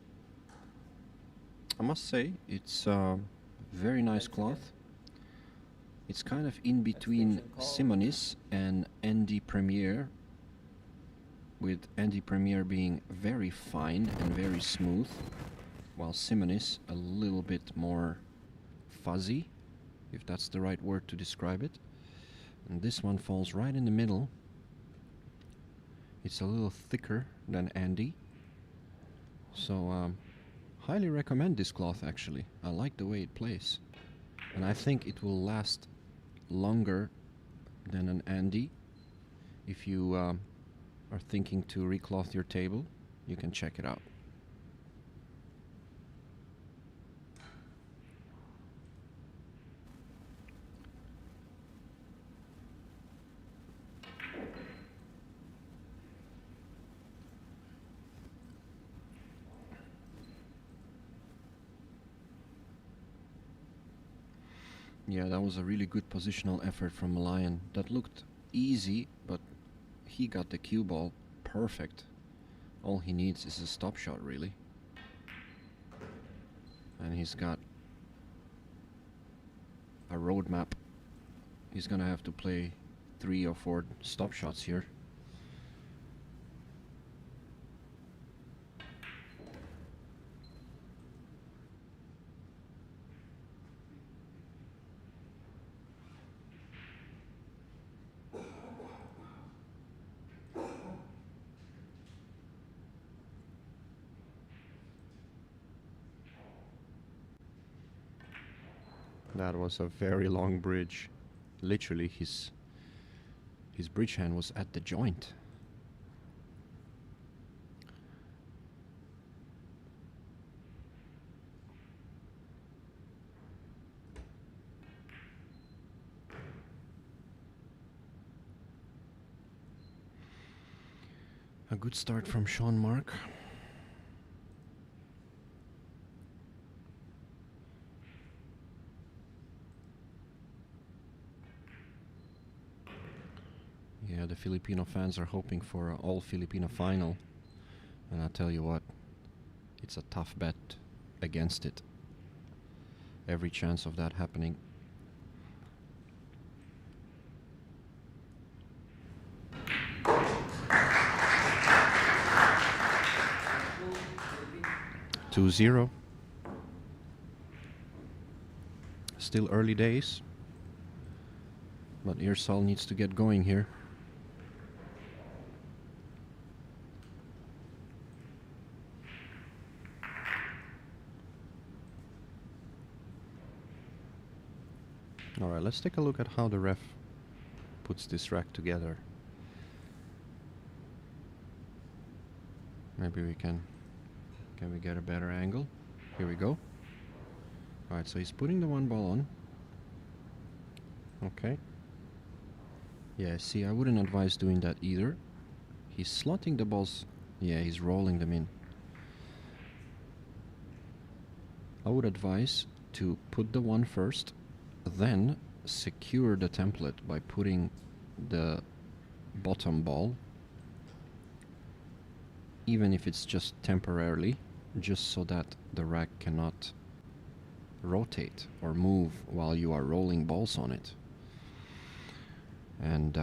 I must say, it's very nice cloth. It's kind of in between Simonis and ND Premier, with ND Premier being very fine and very smooth, while Simonis a little bit more fuzzy, if that's the right word to describe it. And this one falls right in the middle. It's a little thicker than Andy. So highly recommend this cloth actually. I like the way it plays. And I think it will last longer than an Andy. If you are thinking to recloth your table, you can check it out. Yeah, that was a really good positional effort from Lion. That looked easy, but he got the cue ball perfect. All he needs is a stop shot, really. And he's got a roadmap. He's gonna have to play 3 or 4 stop shots here. That was a very long bridge. Literally, his bridge hand was at the joint. A good start from Sean Mark. Yeah, the Filipino fans are hoping for an all-Filipino final. And I'll tell you what, it's a tough bet against it. Every chance of that happening. Philippines. 2-0. Still early days. But Irsal needs to get going here. Alright, let's take a look at how the ref puts this rack together. Maybe we can we get a better angle? Here we go. Alright, so he's putting the one ball on. Okay. Yeah, see, I wouldn't advise doing that either. He's slotting the balls. Yeah, he's rolling them in. I would advise to put the one first, then secure the template by putting the bottom ball, even if it's just temporarily, just so that the rack cannot rotate or move while you are rolling balls on it. And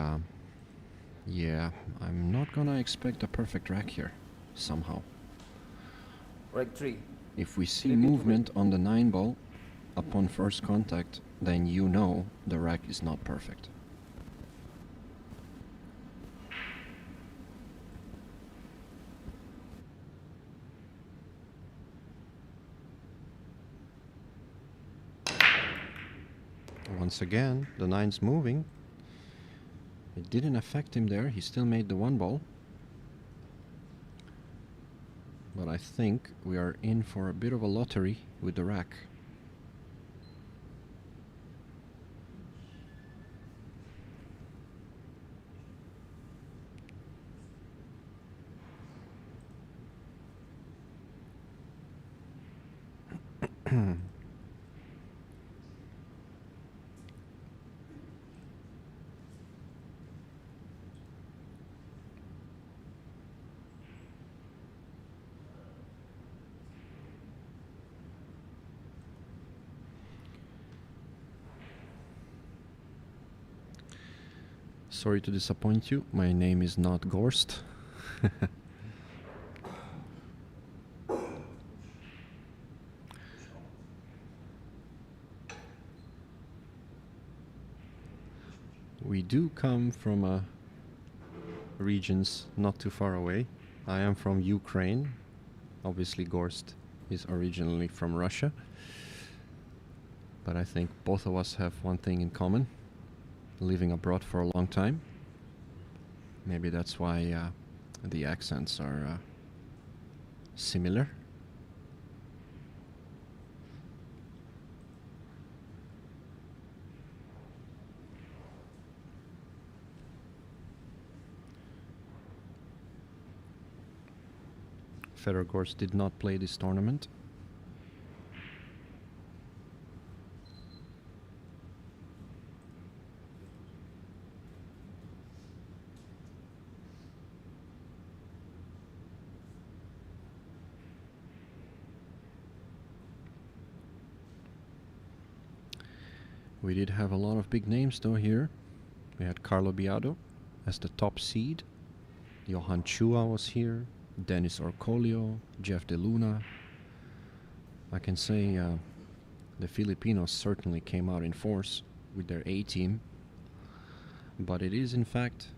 Yeah, I'm not gonna expect a perfect rack here, somehow. Break 3. If we see Flip into movement on the 9 ball upon first contact, then you know the rack is not perfect. Once again, the 9's moving. It didn't affect him there, he still made the 1 ball. But I think we are in for a bit of a lottery with the rack. Sorry to disappoint you, my name is not Gorst. We do come from regions not too far away. I am from Ukraine. Obviously Gorst is originally from Russia. But I think both of us have one thing in common. Living abroad for a long time. Maybe that's why the accents are similar. Gorst did not play this tournament. We did have a lot of big names though here. We had Carlo Biado as the top seed. Johan Chua was here. Dennis Orcolio, Jeff De Luna. I can say the Filipinos certainly came out in force with their A team. But it is in fact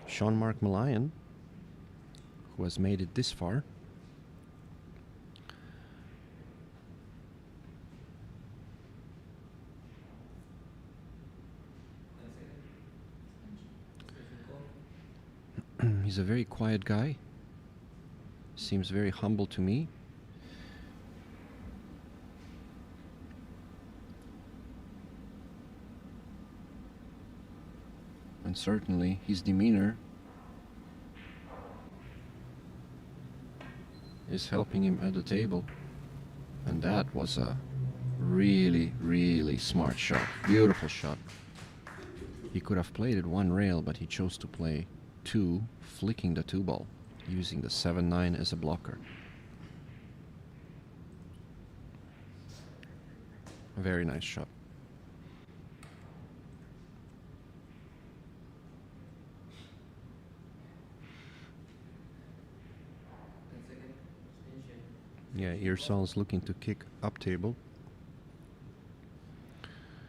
Sean Mark Malayan who has made it this far. He's a very quiet guy. Seems very humble to me. And certainly his demeanor is helping him at the table. And that was a really, really smart shot. Beautiful shot. He could have played it 1 rail, but he chose to play 2, flicking the 2 ball, using the 7-9 as a blocker. A very nice shot. Yeah, Earsal's looking to kick up table.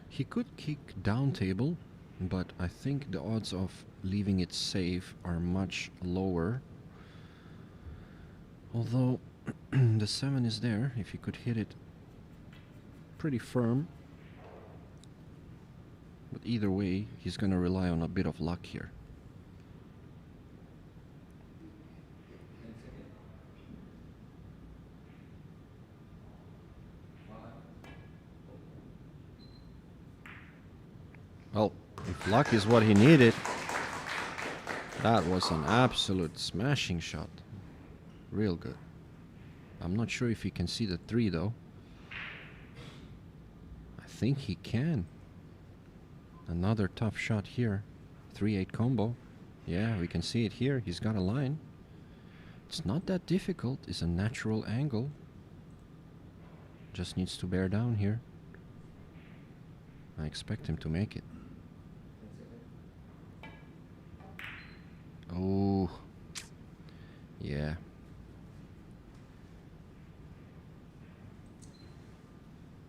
He could kick down table, but I think the odds of leaving it safe are much lower. Although the 7 is there, if he could hit it pretty firm. But either way, he's gonna rely on a bit of luck here. Well, if luck is what he needed, that was an absolute smashing shot. Real good. I'm not sure if he can see the 3 though. I think he can. Another tough shot here. 3-8 combo. Yeah, we can see it here. He's got a line. It's not that difficult. It's a natural angle. Just needs to bear down here. I expect him to make it. Oh, yeah.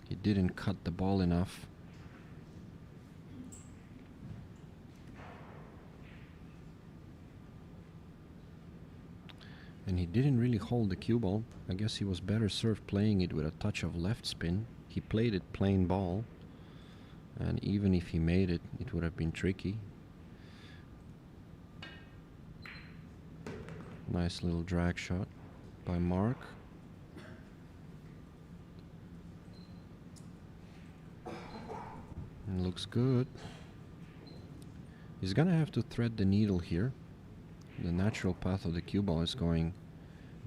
He didn't cut the ball enough. And he didn't really hold the cue ball. I guess he was better served playing it with a touch of left spin. He played it plain ball. And even if he made it, it would have been tricky. Nice little drag shot by Mark. And looks good. He's gonna have to thread the needle here. The natural path of the cue ball is going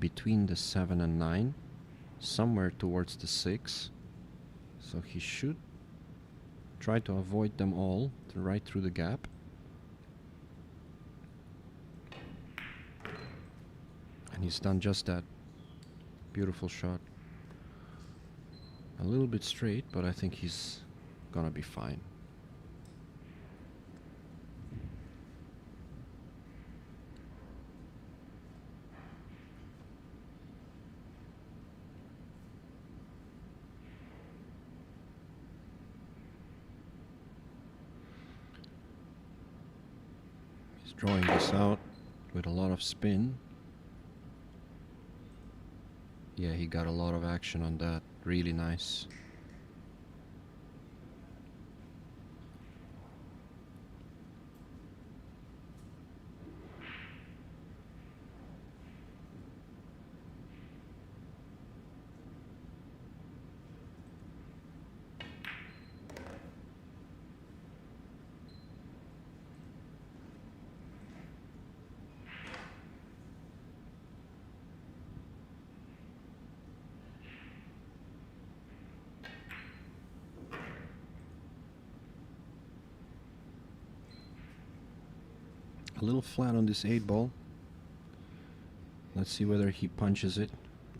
between the 7 and 9, somewhere towards the 6. So he should try to avoid them all right through the gap. And he's done just that. Beautiful shot. A little bit straight, but I think he's gonna be fine. He's drawing this out with a lot of spin. Yeah, he got a lot of action on that. Really nice. A little flat on this 8 ball. Let's see whether he punches it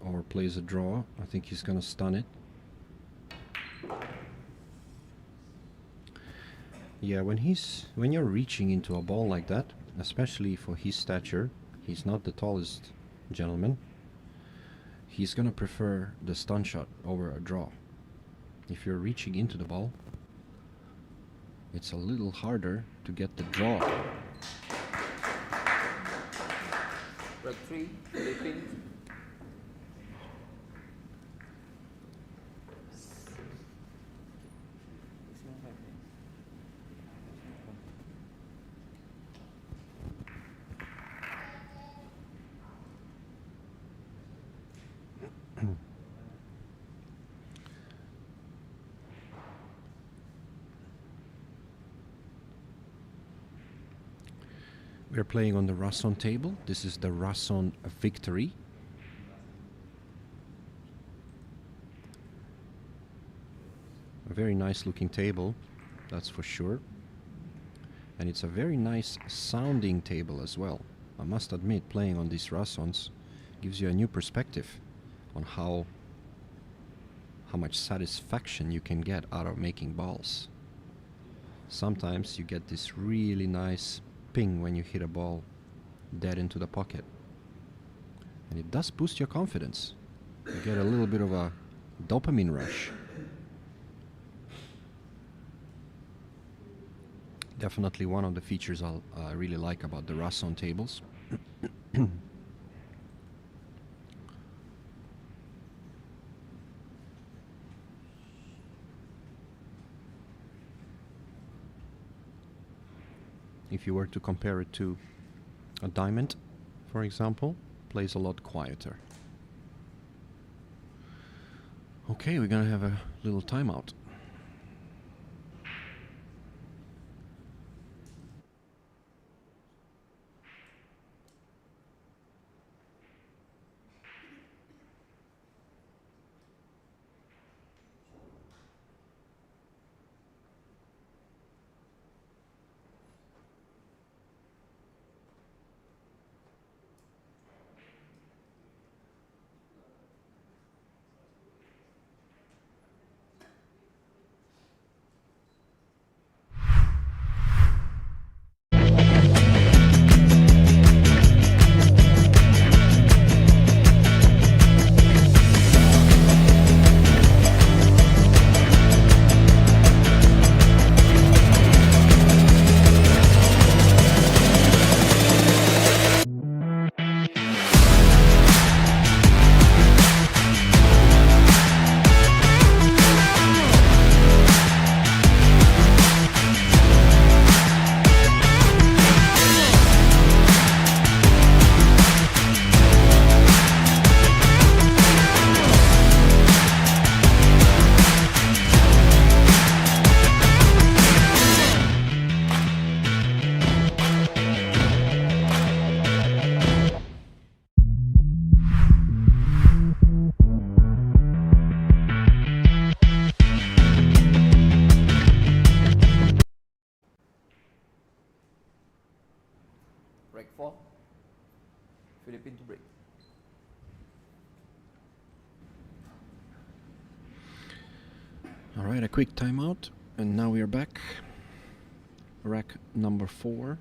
or plays a draw. I think he's gonna stun it. Yeah, when you're reaching into a ball like that, especially for his stature, he's not the tallest gentleman. He's gonna prefer the stun shot over a draw. If you're reaching into the ball, it's a little harder to get the draw. Break 3, Philippines. We're playing on the Rasson table. This is the Rasson Victory. A very nice looking table, that's for sure. And it's a very nice sounding table as well. I must admit, playing on these Rassons gives you a new perspective on how much satisfaction you can get out of making balls. Sometimes you get this really nice ping when you hit a ball dead into the pocket. And it does boost your confidence. You get a little bit of a dopamine rush. Definitely one of the features I really like about the Rasson tables. If you were to compare it to a diamond, for example, plays a lot quieter. Okay, we're gonna have a little timeout. Alright, a quick timeout, and now we are back. Rack number 4.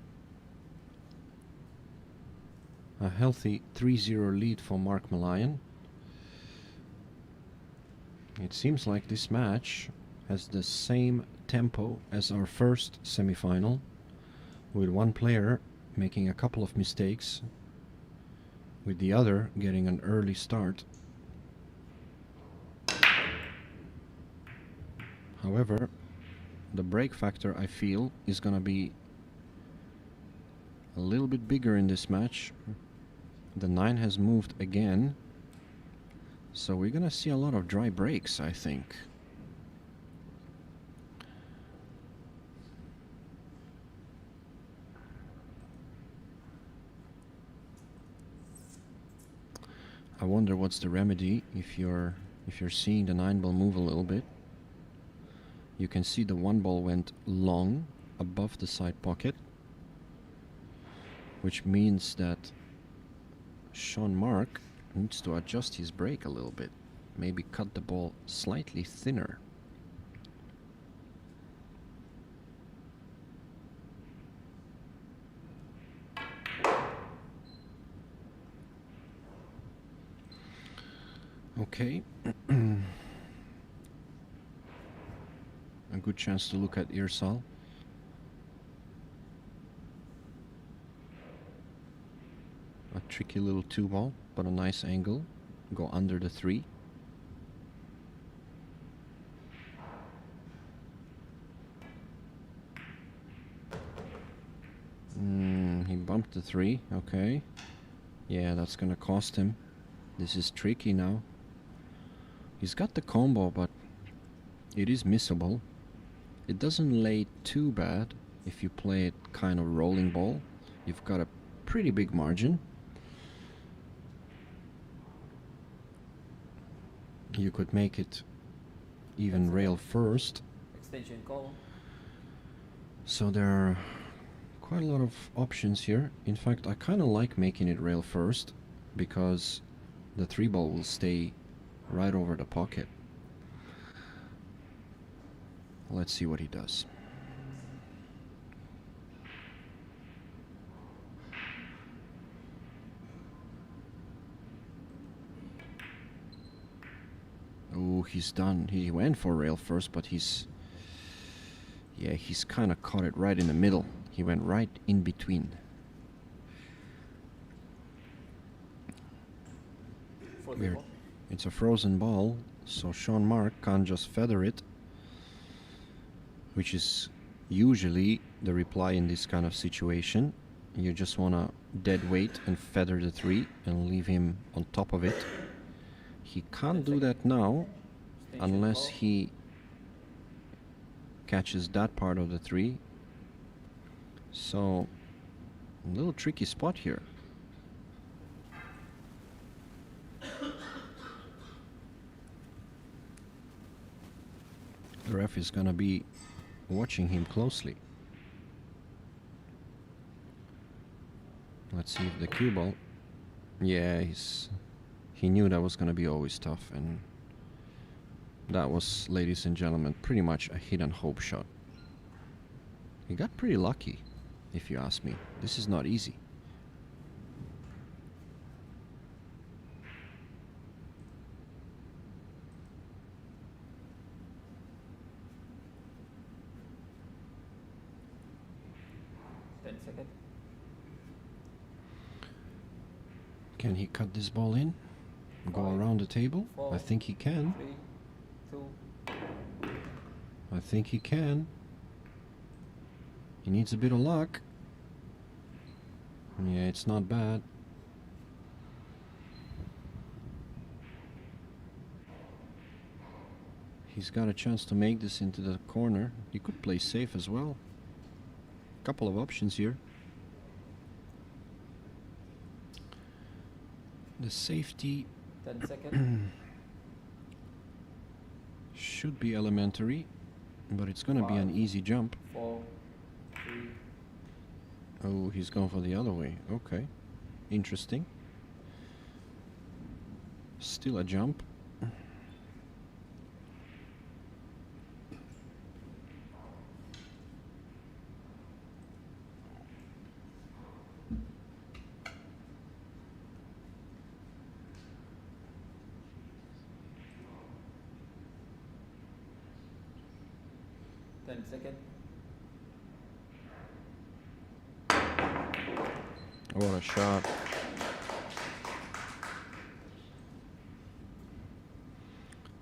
A healthy 3-0 lead for Mark Malayan. It seems like this match has the same tempo as our first semi-final, with one player making a couple of mistakes, with the other getting an early start. However, the break factor, I feel, is gonna be a little bit bigger in this match. The 9 has moved again, so we're gonna see a lot of dry breaks, I think. I wonder what's the remedy if you're seeing the 9 ball move a little bit. You can see the 1 ball went long above the side pocket, which means that Sean Mark needs to adjust his break a little bit. Maybe cut the ball slightly thinner. Okay. A good chance to look at Irsal. A tricky little 2 ball, but a nice angle. Go under the 3. He bumped the 3, okay. Yeah, that's gonna cost him. This is tricky now. He's got the combo, but it is missable. It doesn't lay too bad if you play it kind of rolling ball. You've got a pretty big margin. You could make it even rail first. Extension call. So there are quite a lot of options here. In fact, I kind of like making it rail first because the 3 ball will stay right over the pocket. Let's see what he does. Oh, he's done. He went for rail first, but he's kind of caught it right in the middle. He went right in between. Weird. It's a frozen ball, so Sean Mark can't just feather it, which is usually the reply in this kind of situation. You just want to dead weight and feather the 3 and leave him on top of it. He can't do that now unless he catches that part of the 3. So, a little tricky spot here. The ref is gonna be watching him closely. Let's see if the cue ball. Yeah, he knew that was gonna be always tough, and that was, ladies and gentlemen, pretty much a hit and hope shot. He got pretty lucky, if you ask me. This is not easy. Can he cut this ball in? Go around the table? I think he can. 3, 2. I think he can. He needs a bit of luck. Yeah, it's not bad. He's got a chance to make this into the corner. He could play safe as well. Couple of options here. The safety 10 seconds. should be elementary, but it's gonna be an easy jump. 4, 3. Oh, he's gone for the other way. Okay, interesting. Still a jump. 10 seconds. What a shot.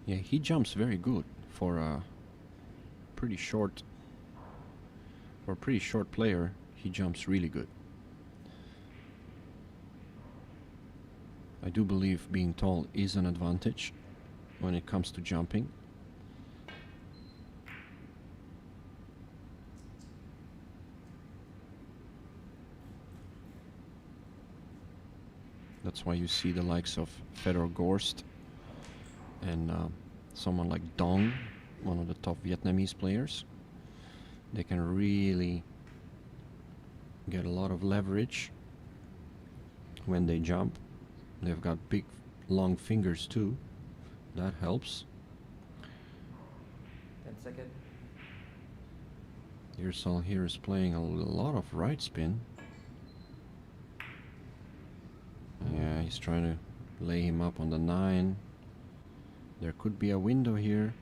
Yeah, he jumps very good for a pretty short player. He jumps really good. I do believe being tall is an advantage when it comes to jumping. That's why you see the likes of Fedor Gorst and someone like Dong, one of the top Vietnamese players. They can really get a lot of leverage when they jump. They've got big, long fingers too. That helps. 10 seconds. Irsal here is playing a lot of right spin. Yeah, he's trying to lay him up on the 9. There could be a window here.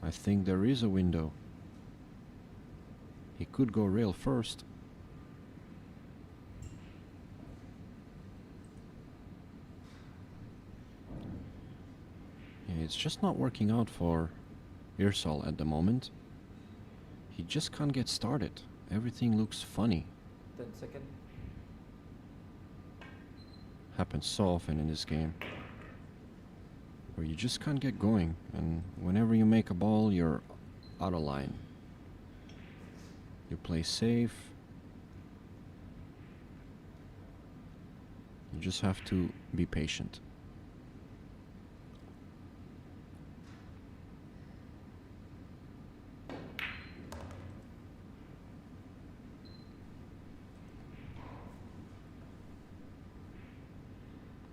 I think there is a window. He could go rail first. Yeah, it's just not working out for Irsal at the moment. He just can't get started. Everything looks funny. 10 seconds. Happens so often in this game, where you just can't get going, and whenever you make a ball, you're out of line. You play safe. You just have to be patient.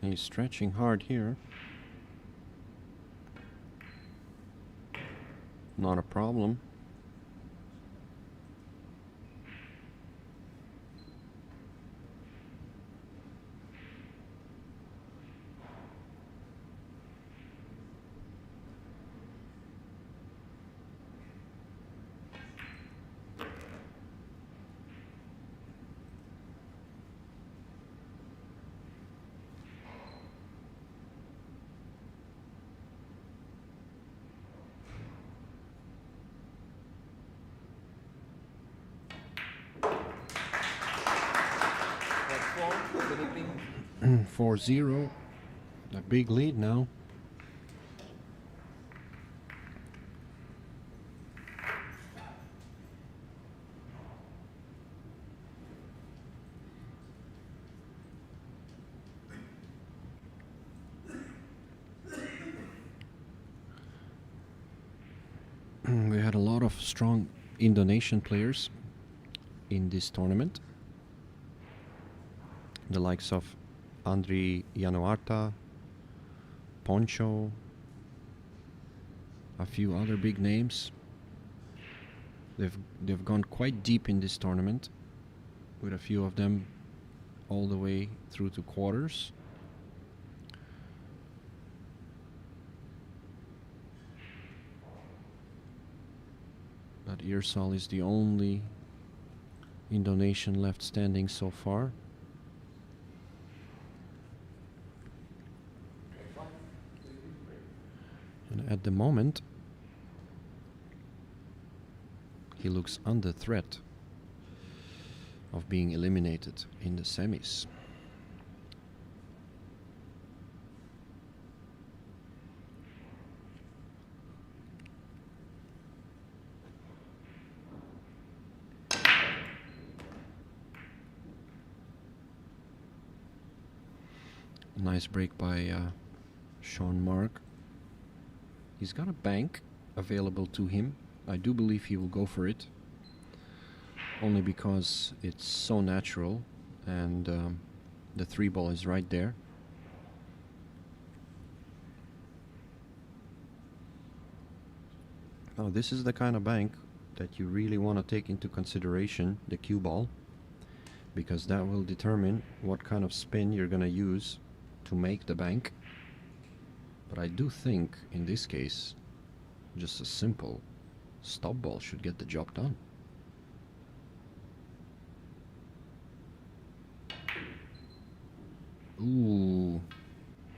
He's stretching hard here. Not a problem. That's 4. Philippines. 4-0. A big lead now. We had a lot of strong Indonesian players in this tournament. The likes of Andri Januarta, Poncho, a few other big names. They've gone quite deep in this tournament, with a few of them all the way through to quarters. But Irsal is the only Indonesian left standing so far. And at the moment, he looks under threat of being eliminated in the semis. Nice break by Sean Mark. He's got a bank available to him. I do believe he will go for it, only because it's so natural and the 3 ball is right there. Now this is the kind of bank that you really want to take into consideration, the cue ball, because that will determine what kind of spin you're going to use to make the bank. But I do think in this case just a simple Stop ball should get the job done. Ooh.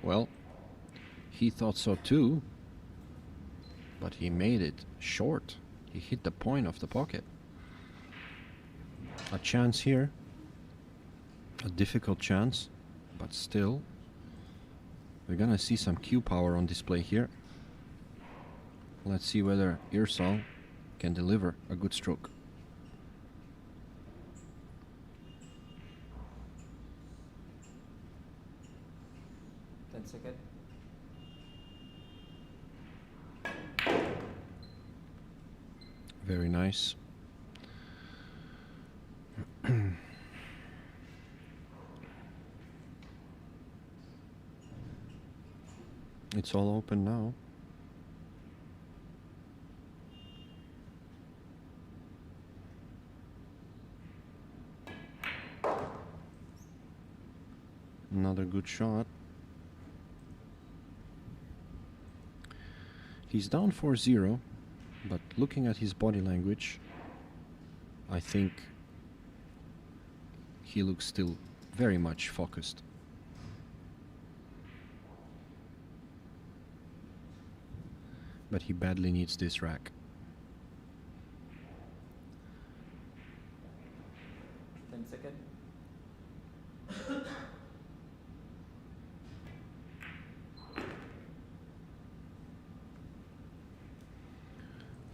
Well, he thought so too, but he made it short. He hit the point of the pocket. A chance here. A difficult chance, but still. We're gonna see some cue power on display here. Let's see whether Irsal can deliver a good stroke. Second. Very nice. It's all open now. Another good shot. He's down 4-0, but looking at his body language, I think he looks still very much focused. But he badly needs this rack. 10 seconds.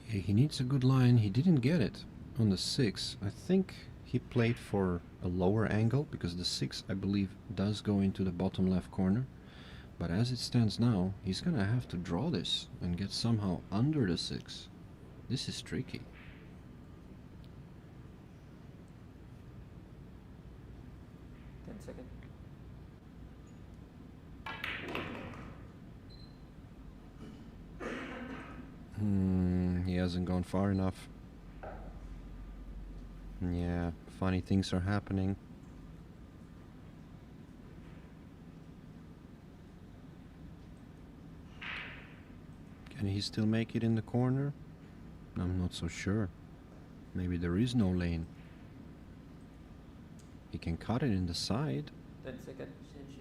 Yeah, he needs a good line. He didn't get it on the 6. I think he played for a lower angle because the 6, I believe, does go into the bottom left corner. But as it stands now, he's gonna have to draw this and get somehow under the 6. This is tricky. Second. He hasn't gone far enough. Yeah, funny things are happening. Can he still make it in the corner? I'm not so sure. Maybe there is no lane. He can cut it in the side. 10 seconds.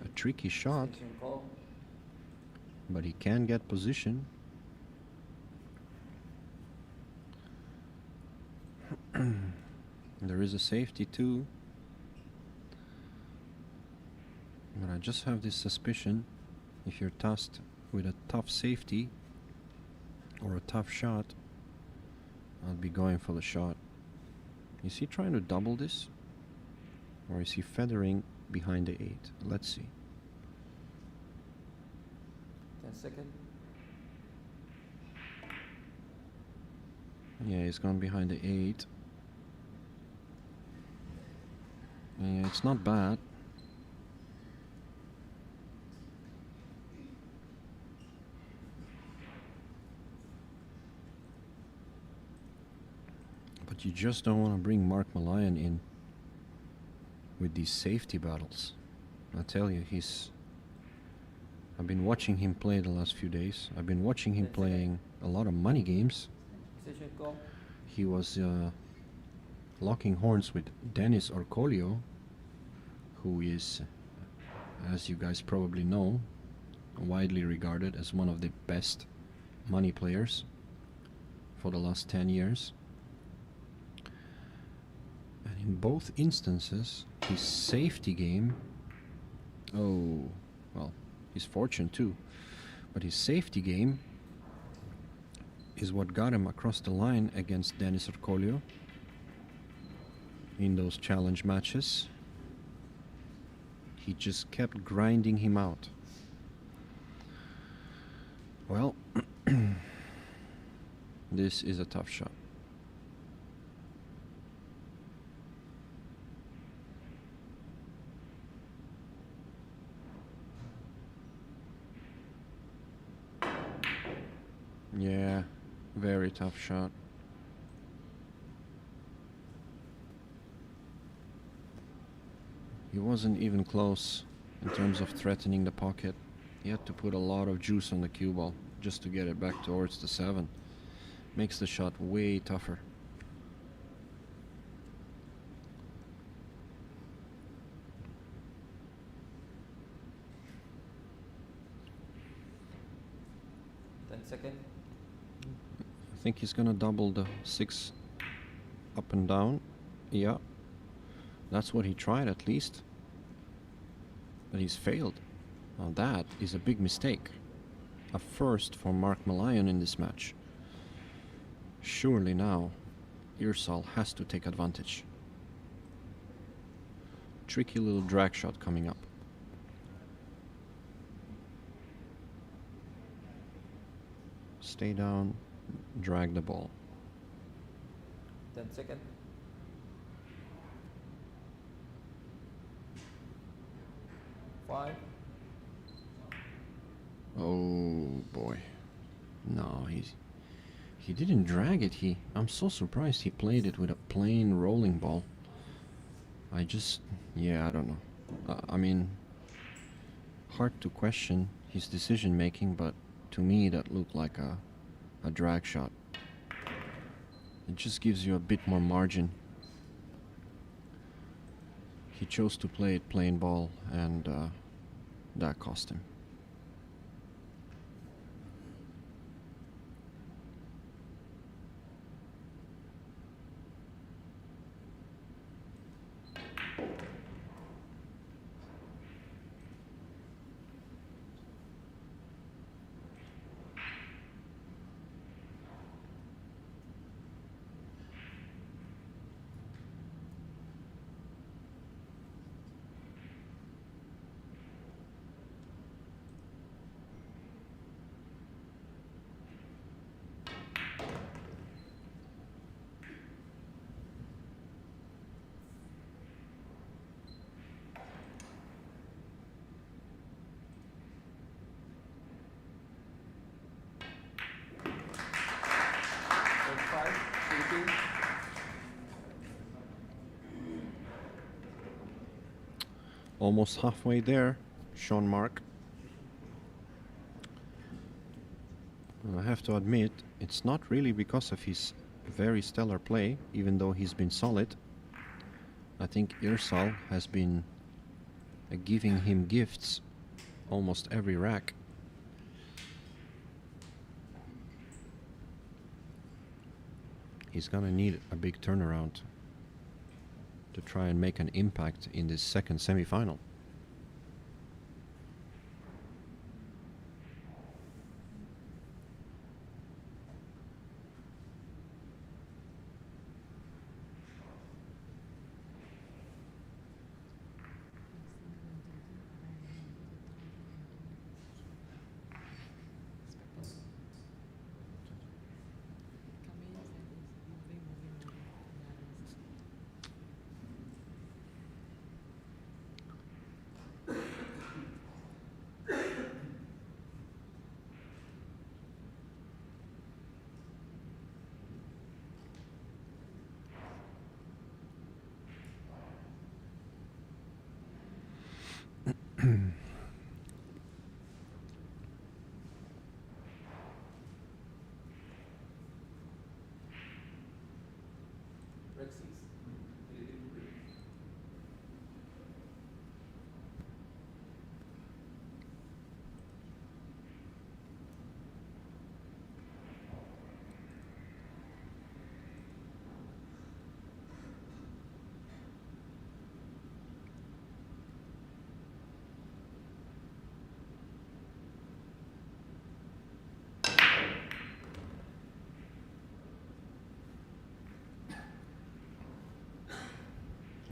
A tricky shot, Call. but he can get position. There is a safety too. But I just have this suspicion, if you're tasked with a tough safety or a tough shot, I'll be going for the shot. Is he trying to double this? Or is he feathering behind the 8? Let's see. 10 seconds. Yeah, he's gone behind the 8. Yeah, it's not bad. But you just don't want to bring Mark Malayan in with these safety battles. I tell you, I've been watching him play the last few days. I've been watching him playing a lot of money games. Decision call. He was locking horns with Dennis Orcolio, who is, as you guys probably know, widely regarded as one of the best money players for the last 10 years. And in both instances, his safety game, his fortune too, but his safety game is what got him across the line against Dennis Orcolio in those challenge matches. He just kept grinding him out. Well, this is a tough shot. Yeah, very tough shot. He wasn't even close in terms of threatening the pocket. He had to put a lot of juice on the cue ball just to get it back towards the 7. Makes the shot way tougher. Second. I think he's gonna double the 6 up and down. Yeah, that's what he tried at least. But he's failed. Now that is a big mistake. A first for Mark Malayan in this match. Surely now, Irsal has to take advantage. Tricky little drag shot coming up. Stay down, drag the ball. 10 seconds. Five. Oh boy. No, he didn't drag it. I'm so surprised he played it with a plain rolling ball. I don't know. I mean, hard to question his decision making, but to me that looked like a drag shot. It just gives you a bit more margin. He chose to play it plain ball, and that cost him. Almost halfway there, Sean Mark. I have to admit, it's not really because of his very stellar play, even though he's been solid. I think Irsal has been giving him gifts almost every rack. He's gonna need a big turnaround to try and make an impact in this second semi-final.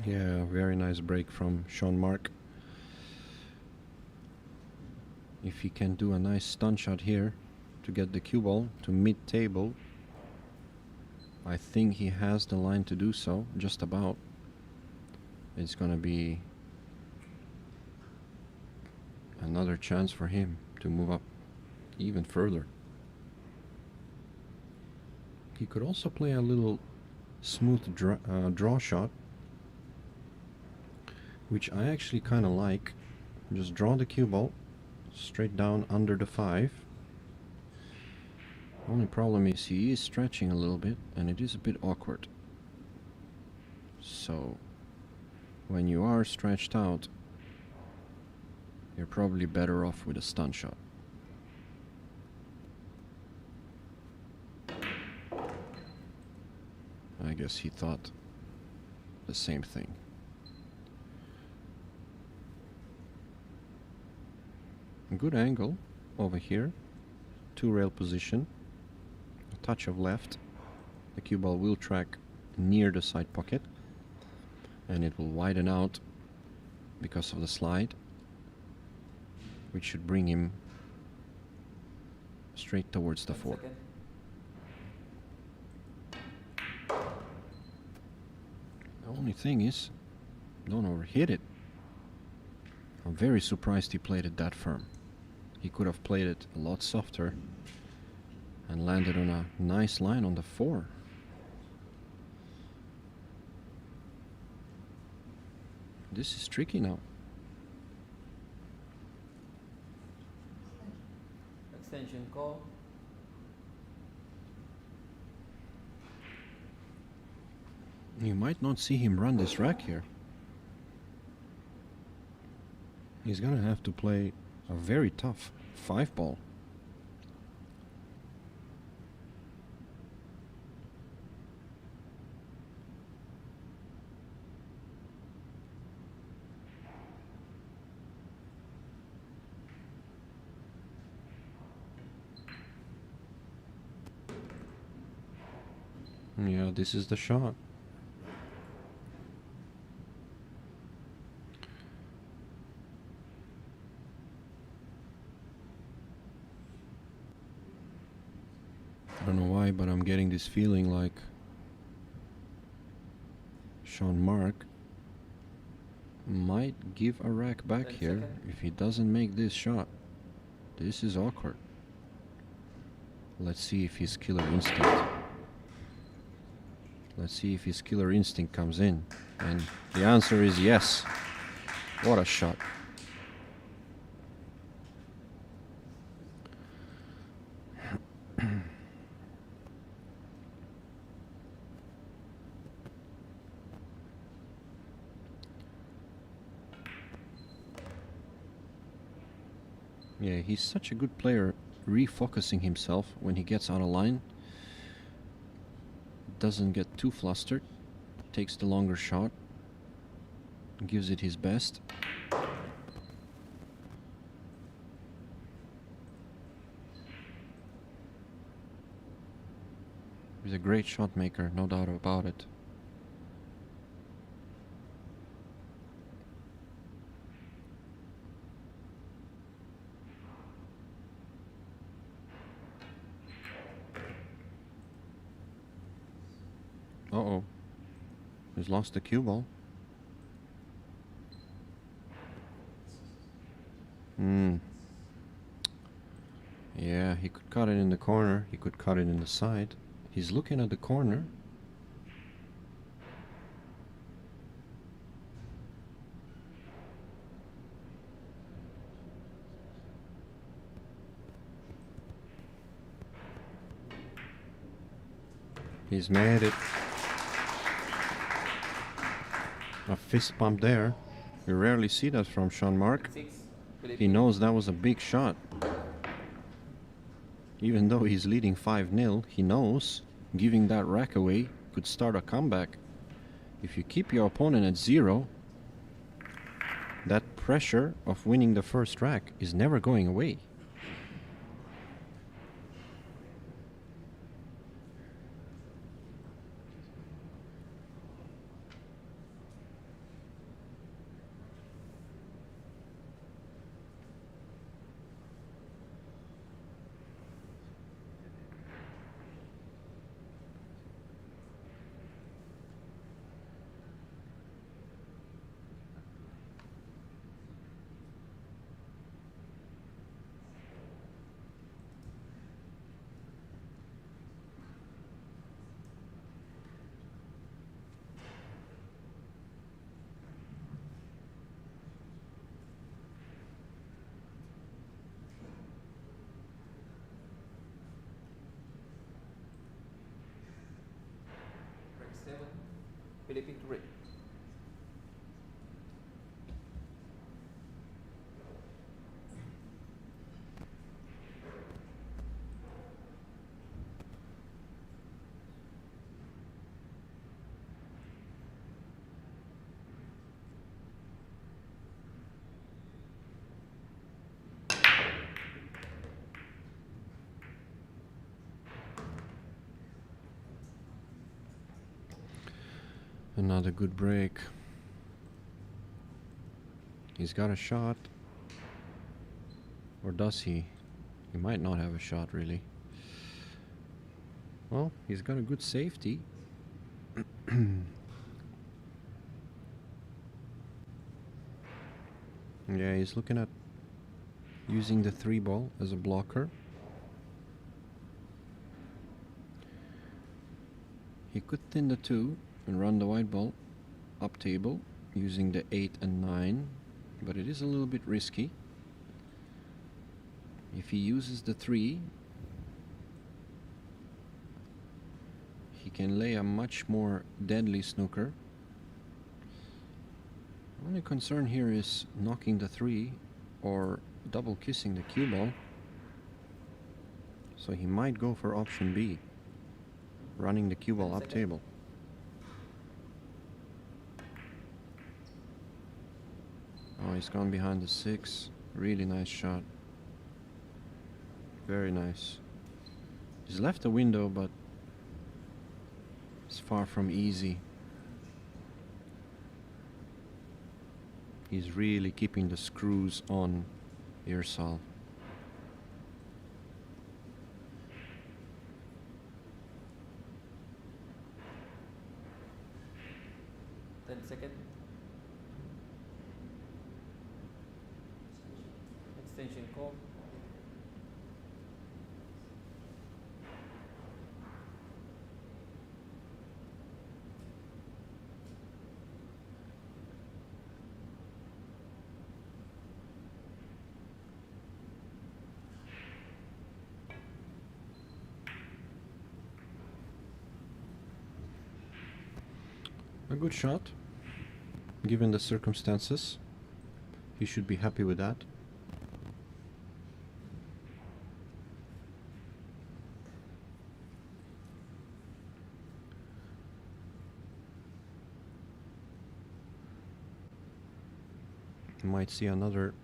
Yeah, very nice break from Sean Mark. If he can do a nice stun shot here to get the cue ball to mid-table, I think he has the line to do so, just about. It's gonna be another chance for him to move up even further. He could also play a little smooth draw shot, which I actually kind of like. Just draw the cue ball straight down under the 5, Only problem is he is stretching a little bit and it is a bit awkward. So when you are stretched out, you're probably better off with a stun shot. I guess he thought the same thing. A good angle over here, 2-rail position, a touch of left. The cue ball will track near the side pocket and it will widen out because of the slide, which should bring him straight towards the 10 4. second. The only thing is, don't overhit it. I'm very surprised he played it that firm. He could have played it a lot softer and landed on a nice line on the 4. This is tricky now. Extension call. You might not see him run this rack here. He's gonna have to play a very tough 5-ball. Yeah, this is the shot. I don't know why, but I'm getting this feeling like Sean Mark might give a rack back 10 here second. if he doesn't make this shot. This is awkward. Let's see if his killer instinct. Let's see if his killer instinct comes in. And the answer is yes. What a shot. Yeah, he's such a good player, refocusing himself when he gets out of line. Doesn't get too flustered, takes the longer shot, gives it his best. He's a great shot maker, no doubt about it. Uh-oh. He's lost the cue ball. Yeah, he could cut it in the corner. He could cut it in the side. He's looking at the corner. He's made it. A fist pump there. You rarely see that from Sean Mark. 6. He Philippines. knows that was a big shot. Even though he's leading 5-0, he knows giving that rack away could start a comeback. If you keep your opponent at 0, that pressure of winning the first rack is never going away. Philippine to read. Another good break. He's got a shot. Or does he? He might not have a shot, really. Well, he's got a good safety. Yeah, he's looking at using the 3 ball as a blocker. He could thin the 2 and run the white ball up table using the 8 and 9, but it is a little bit risky. If he uses the 3, he can lay a much more deadly snooker. Only concern here is knocking the 3 or double kissing the cue ball. So he might go for option B, running the cue ball up table. Oh, he's gone behind the 6. Really nice shot. Very nice. He's left a window, but it's far from easy. He's really keeping the screws on Irsal. Second. Extension call. A good shot, given the circumstances. He should be happy with that. Might see another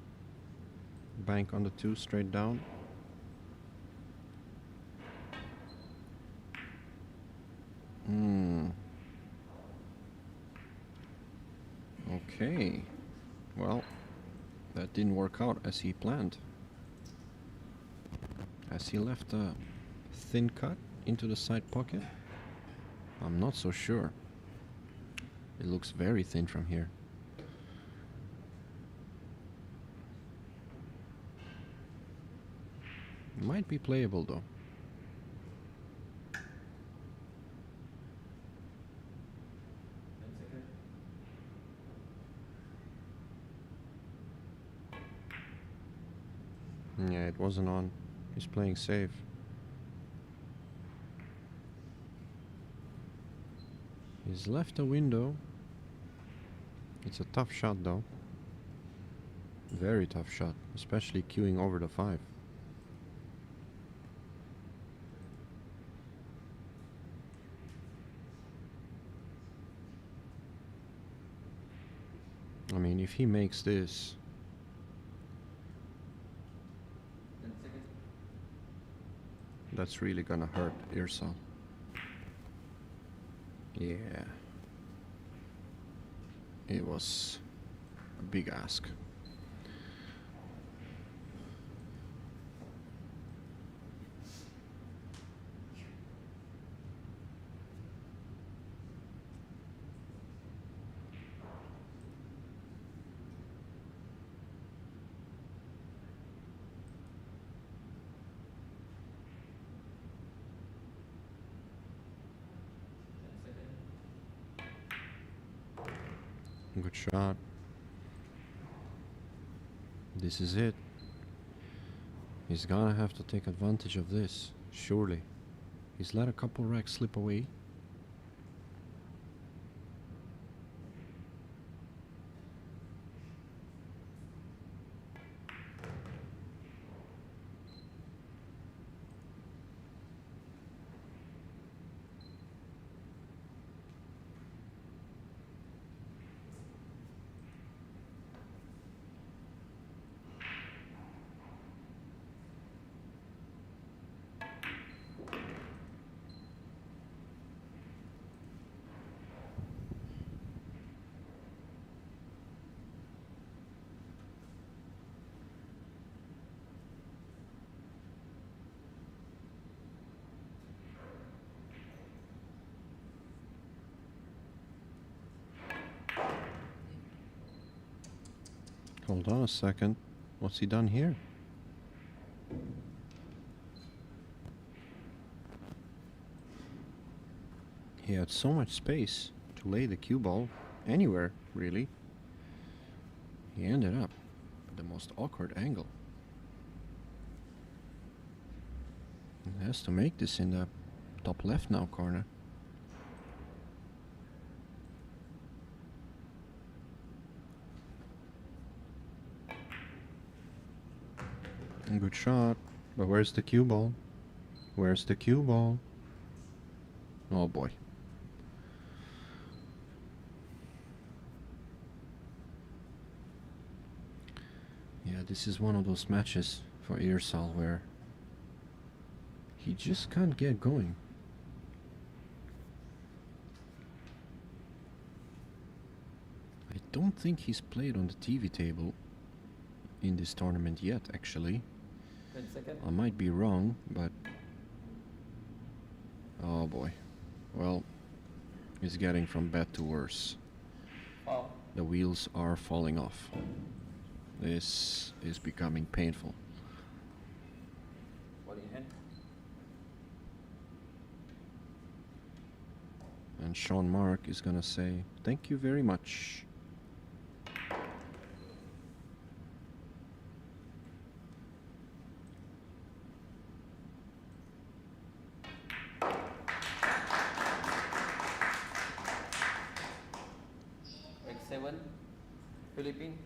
bank on the 2 straight down. Okay, well, that didn't work out as he planned. Has he left a thin cut into the side pocket? I'm not so sure. It looks very thin from here. Might be playable though. Yeah, it wasn't on. He's playing safe. He's left a window. It's a tough shot though. Very tough shot, especially queuing over the 5. I mean, if he makes this, that's really gonna hurt Irsal. Yeah. It was a big ask. Good shot. This is it. He's gonna have to take advantage of this, surely. He's let a couple racks slip away. Hold on a second. What's he done here? He had so much space to lay the cue ball anywhere, really. He ended up at the most awkward angle. He has to make this in the top left now corner. Good shot, but where's the cue ball? Where's the cue ball? Oh boy. Yeah, this is one of those matches for Earsal where he just can't get going. I don't think he's played on the TV table in this tournament yet, actually. 10 seconds. I might be wrong, but... oh boy. Well, it's getting from bad to worse. Foul. The wheels are falling off. This is becoming painful. Ball in hand. And Sean Mark is gonna say, thank you very much. X7. Philippines.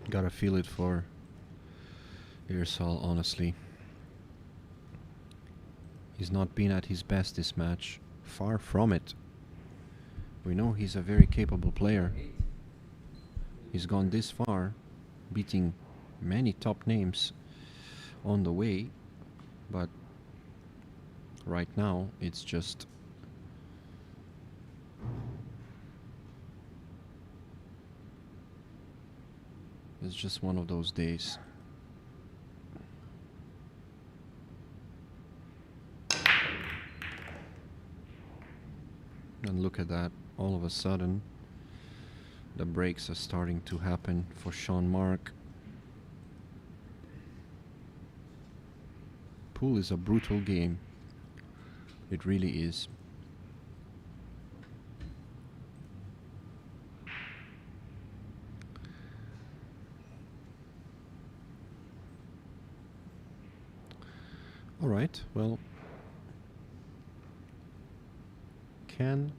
Gotta feel it for Earsal, honestly. He's not been at his best this match. Far from it. We know he's a very capable player. He's gone this far, beating many top names on the way, but right now it's just one of those days. And look at that, all of a sudden the breaks are starting to happen for Sean Mark. Pool is a brutal game. It really is. All right, well, can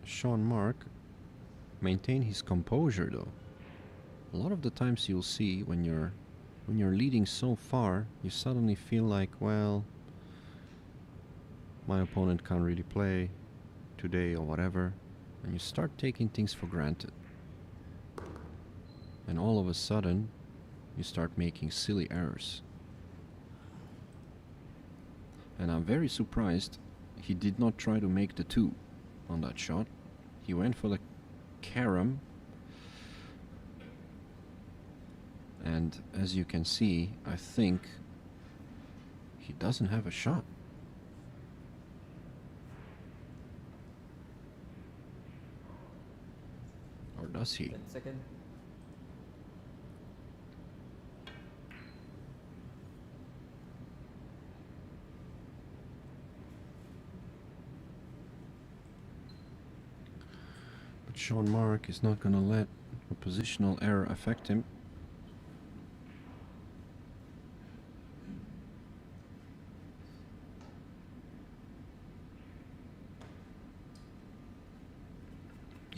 Sean Mark maintain his composure though? A lot of the times you'll see when you're leading so far, you suddenly feel like, well, my opponent can't really play today or whatever, and you start taking things for granted. And all of a sudden, you start making silly errors. And I'm very surprised he did not try to make the 2 on that shot. He went for the carom. And as you can see, I think he doesn't have a shot. Or does he? 10 seconds. But Sean Mark is not going to let a positional error affect him.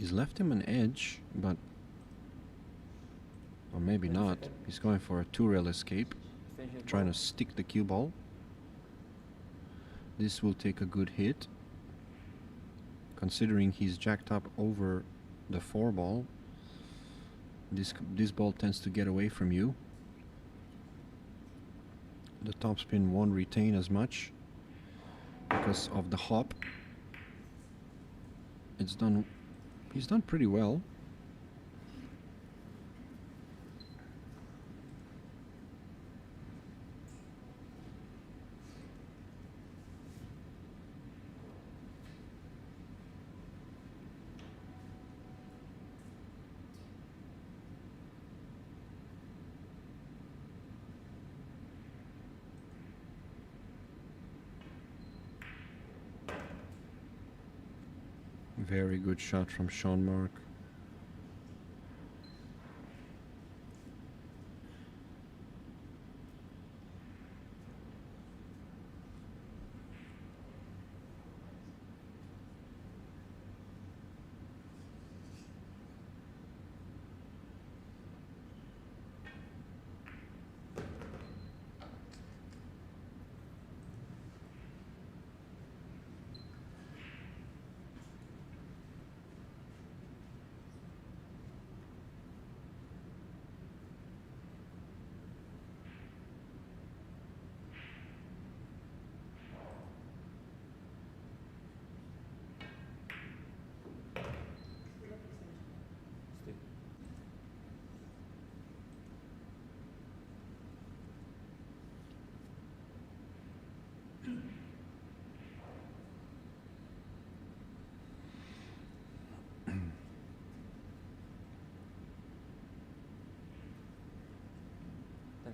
He's left him an edge, but... or maybe not. He's going for a two-rail escape, trying to stick the cue ball. This will take a good hit, considering he's jacked up over the 4 ball. This ball tends to get away from you. The topspin won't retain as much because of the hop. He's done pretty well. Very good shot from Sean Mark.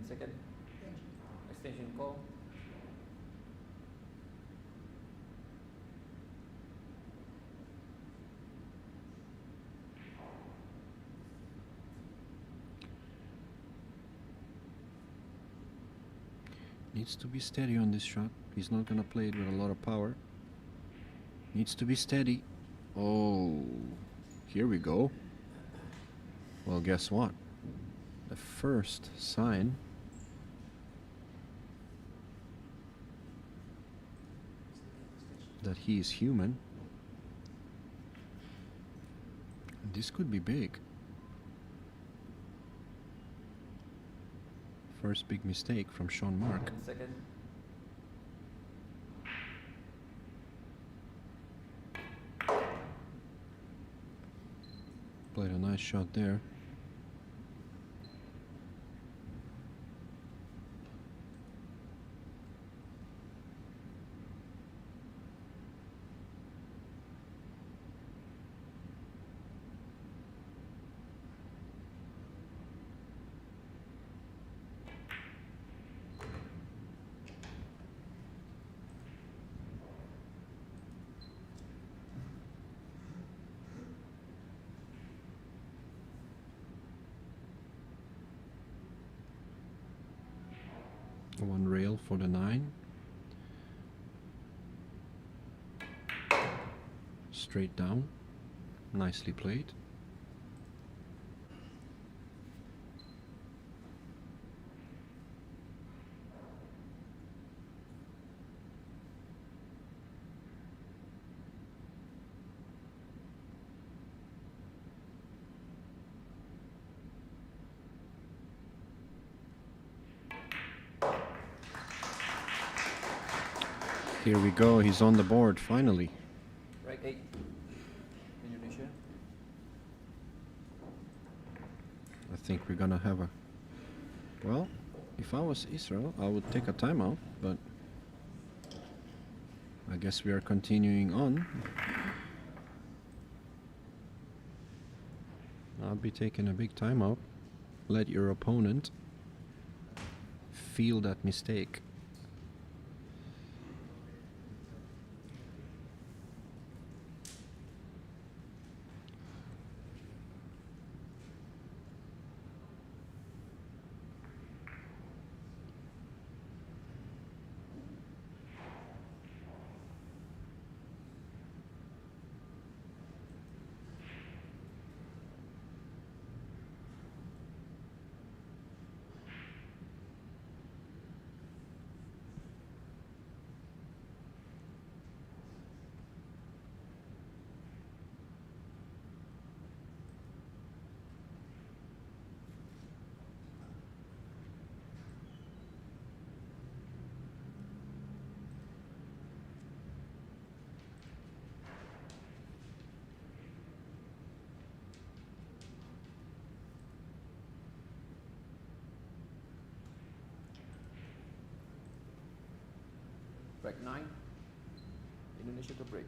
Second. Extension call. Needs to be steady on this shot. He's not gonna play it with a lot of power. Needs to be steady. Oh, here we go. Well, guess what? The first sign that he is human. This could be big. First big mistake from Sean Mark. Second. Played a nice shot there. One rail for the 9. Straight down. Nicely played. Here we go, he's on the board finally. Right 8. Indonesia. I think we're gonna have a... Well, if I was Israel, I would take a timeout, but I guess we are continuing on. I'll be taking a big timeout. Let your opponent feel that mistake. Break 9. Indonesia to break.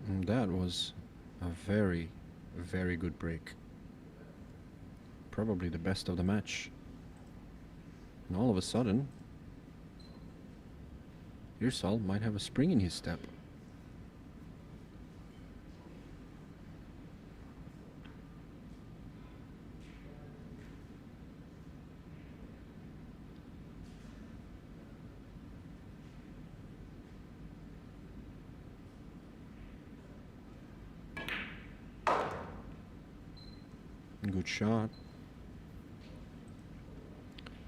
And that was a very, very good break. Probably the best of the match. And all of a sudden, Hirsal might have a spring in his step. Good shot.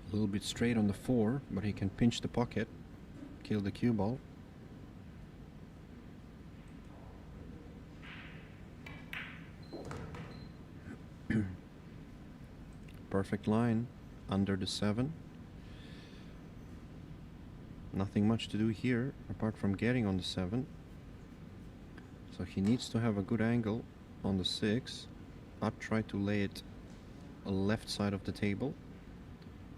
A little bit straight on the 4, but he can pinch the pocket, kill the cue ball. Perfect line under the 7. Nothing much to do here apart from getting on the 7. So he needs to have a good angle on the 6. I'd try to lay it left side of the table,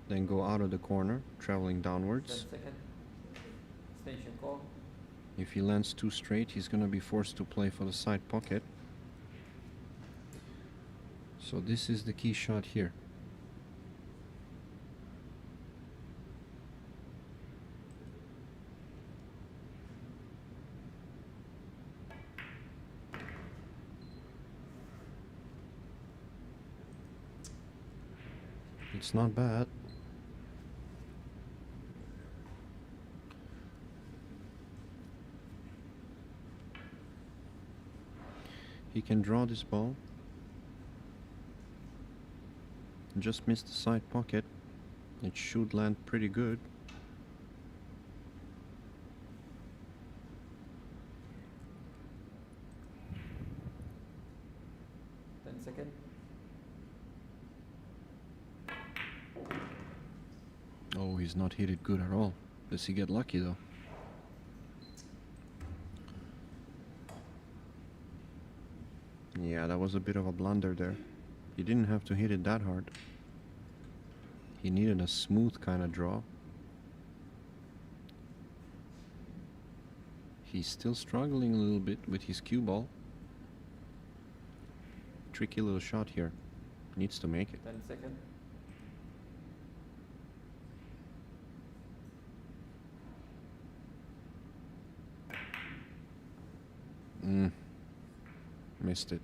then go out of the corner, traveling 10 downwards. seconds. Extension call. If he lands too straight, he's gonna be forced to play for the side pocket. So this is the key shot here. It's not bad. He can draw this ball. Just missed the side pocket. It should land pretty good. Second. Oh, he's not hit it good at all. Does he get lucky though? Yeah, that was a bit of a blunder there. He didn't have to hit it that hard. He needed a smooth kind of draw. He's still struggling a little bit with his cue ball. Tricky little shot here. Needs to make it. 10 seconds. Missed it.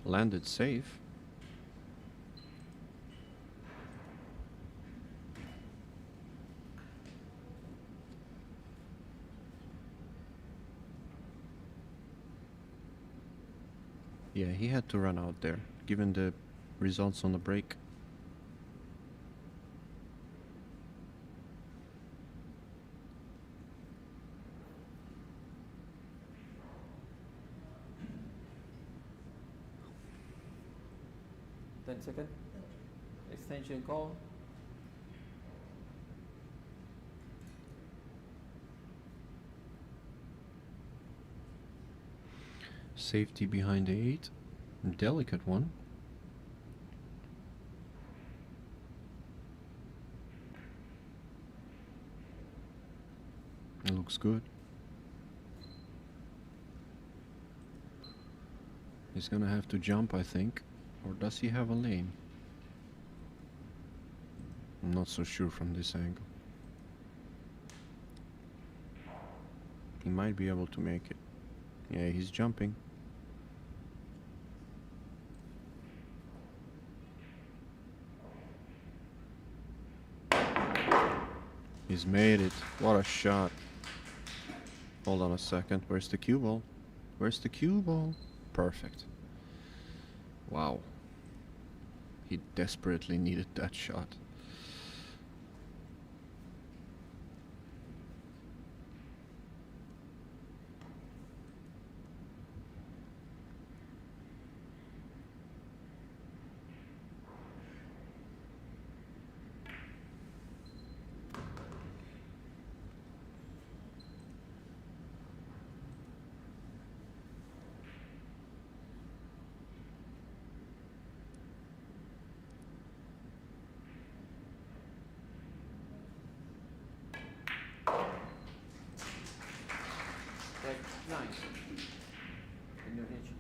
Landed safe. Yeah, he had to run out there, given the results on the break. Second. Extension call. Safety behind the 8. Delicate one. It looks good. He's gonna have to jump, I think. Or does he have a lane? I'm not so sure from this angle. He might be able to make it. Yeah, he's jumping. He's made it. What a shot. Hold on a second. Where's the cue ball? Where's the cue ball? Perfect. Wow. He desperately needed that shot. 9. Indonesia.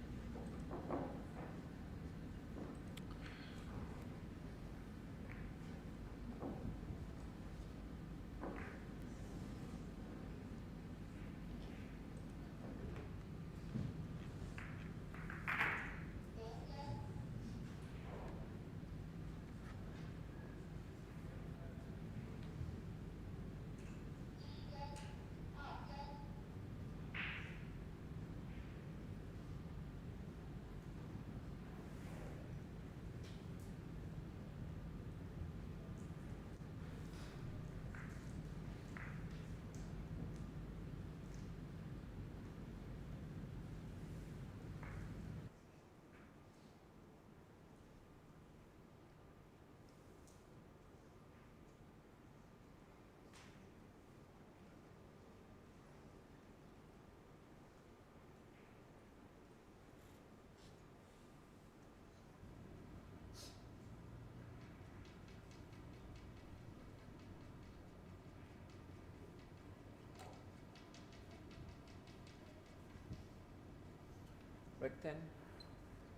Break 10.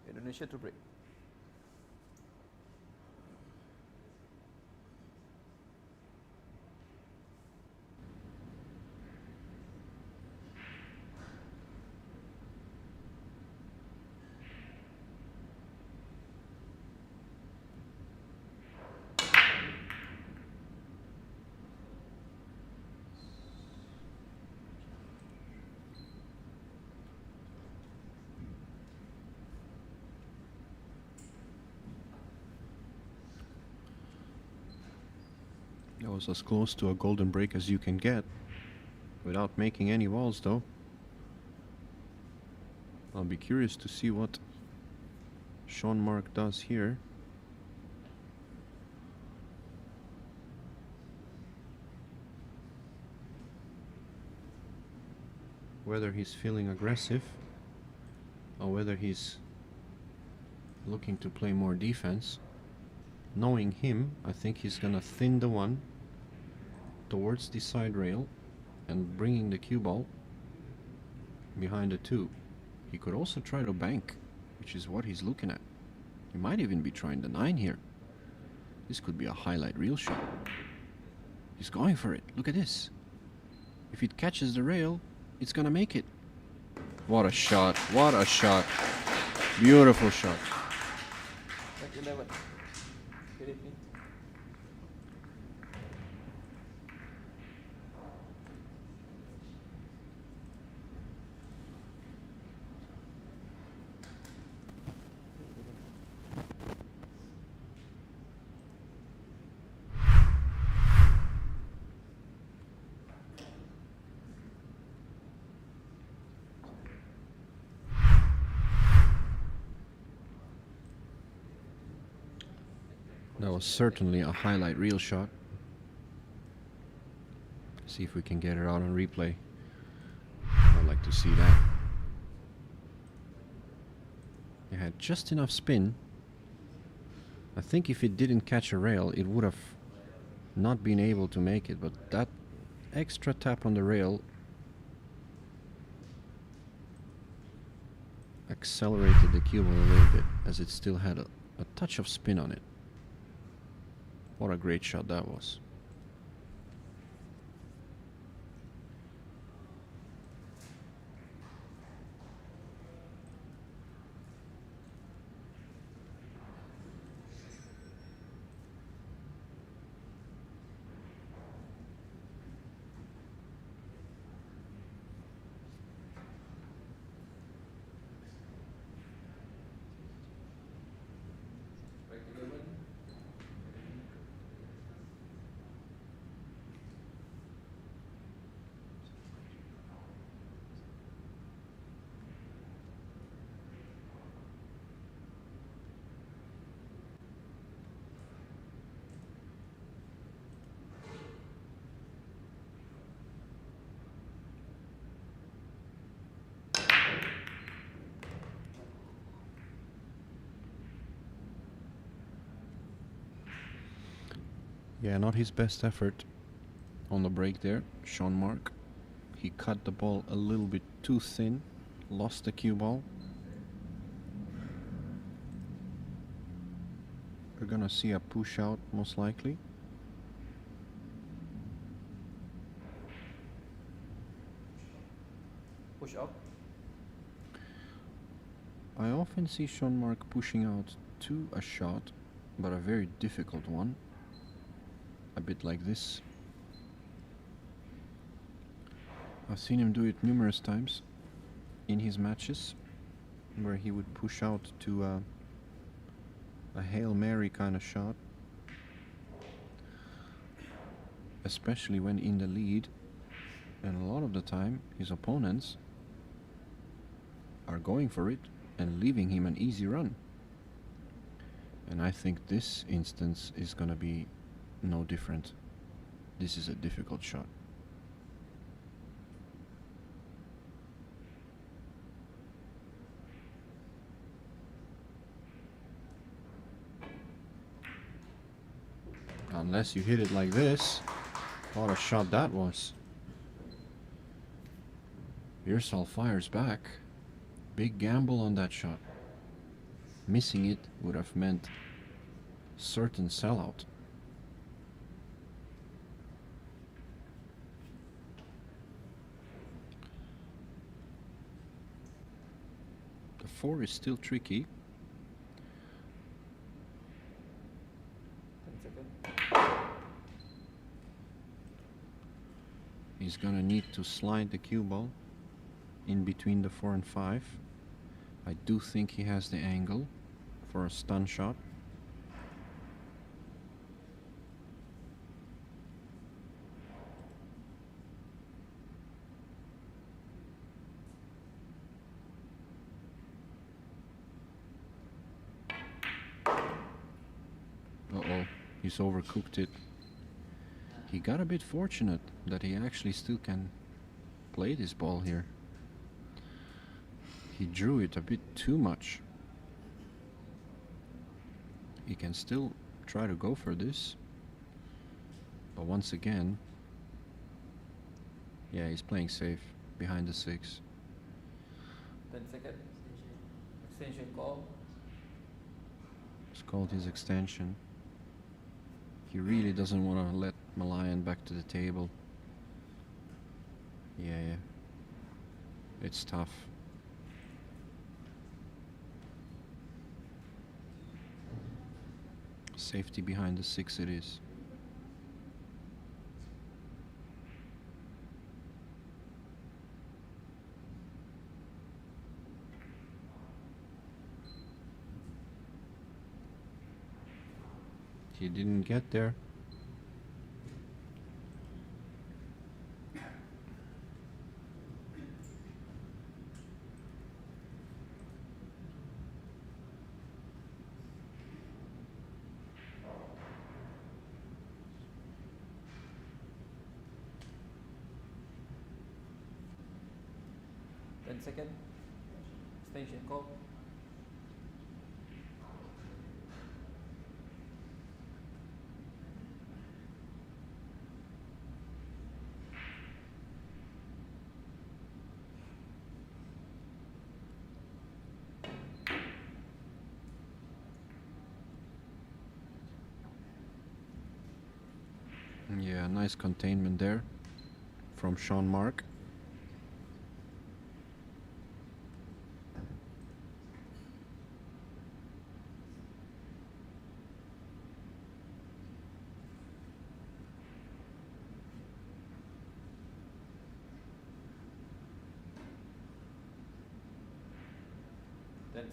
Indonesia to break. That was as close to a golden break as you can get without making any walls, though. I'll be curious to see what Sean Mark does here. Whether he's feeling aggressive or whether he's looking to play more defense. Knowing him, I think he's gonna thin the one towards the side rail and bringing the cue ball behind the 2. He could also try to bank, which is what he's looking at. He might even be trying the 9 here. This could be a highlight reel shot. He's going for it. Look at this. If it catches the rail, it's gonna make it. What a shot. What a shot. Beautiful shot. Break 11. Philippines. That was certainly a highlight reel shot. See if we can get it out on replay. I'd like to see that. It had just enough spin. I think if it didn't catch a rail, it would have not been able to make it, but that extra tap on the rail accelerated the cue ball a little bit, as it still had a touch of spin on it. What a great shot that was. Break 11. Yeah, not his best effort on the break there, Sean Mark. He cut the ball a little bit too thin, lost the cue ball. We're gonna see a push out most likely. Push up. I often see Sean Mark pushing out to a shot, but a very difficult one. A bit like this. I've seen him do it numerous times in his matches, where he would push out to a Hail Mary kind of shot, especially when in the lead, and a lot of the time his opponents are going for it and leaving him an easy run. And I think this instance is gonna be no different. This is a difficult shot. Unless you hit it like this. What a shot that was. Hirsal fires back. Big gamble on that shot. Missing it would have meant certain sellout. The 4 is still tricky. 10 seconds. He's gonna need to slide the cue ball in between the 4 and 5. I do think he has the angle for a stun shot. Uh-oh, he's overcooked it. He got a bit fortunate that he actually still can play this ball here. He drew it a bit too much. He can still try to go for this. But once again, yeah, he's playing safe behind the 6. 10 seconds. Extension call. It's called his extension. He really doesn't want to let Malayan back to the table. Yeah. It's tough. Safety behind the 6 it is. He didn't get there. Second. Extension call. Yeah, nice containment there from Sean Mark.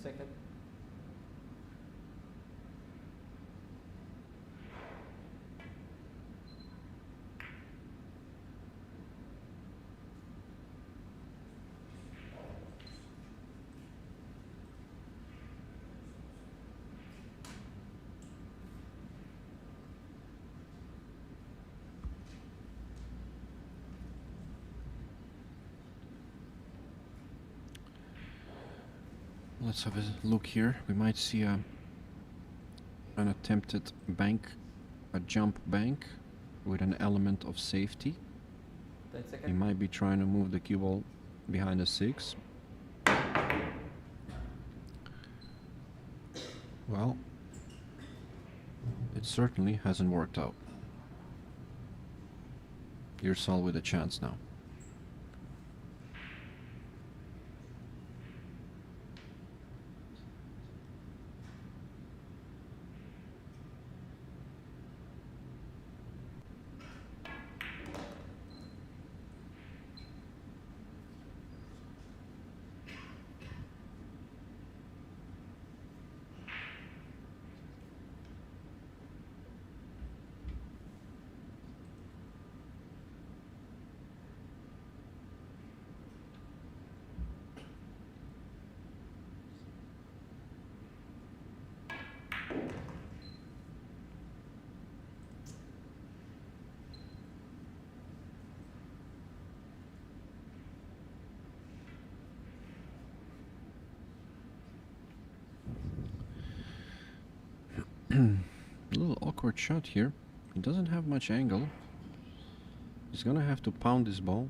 Second. Let's have a look here. We might see an attempted bank, a jump bank with an element of safety. 10 He seconds. might be trying to move the cue ball behind the 6. Well, it certainly hasn't worked out. Irsal with a chance now. A little awkward shot here. He doesn't have much angle. He's gonna have to pound this ball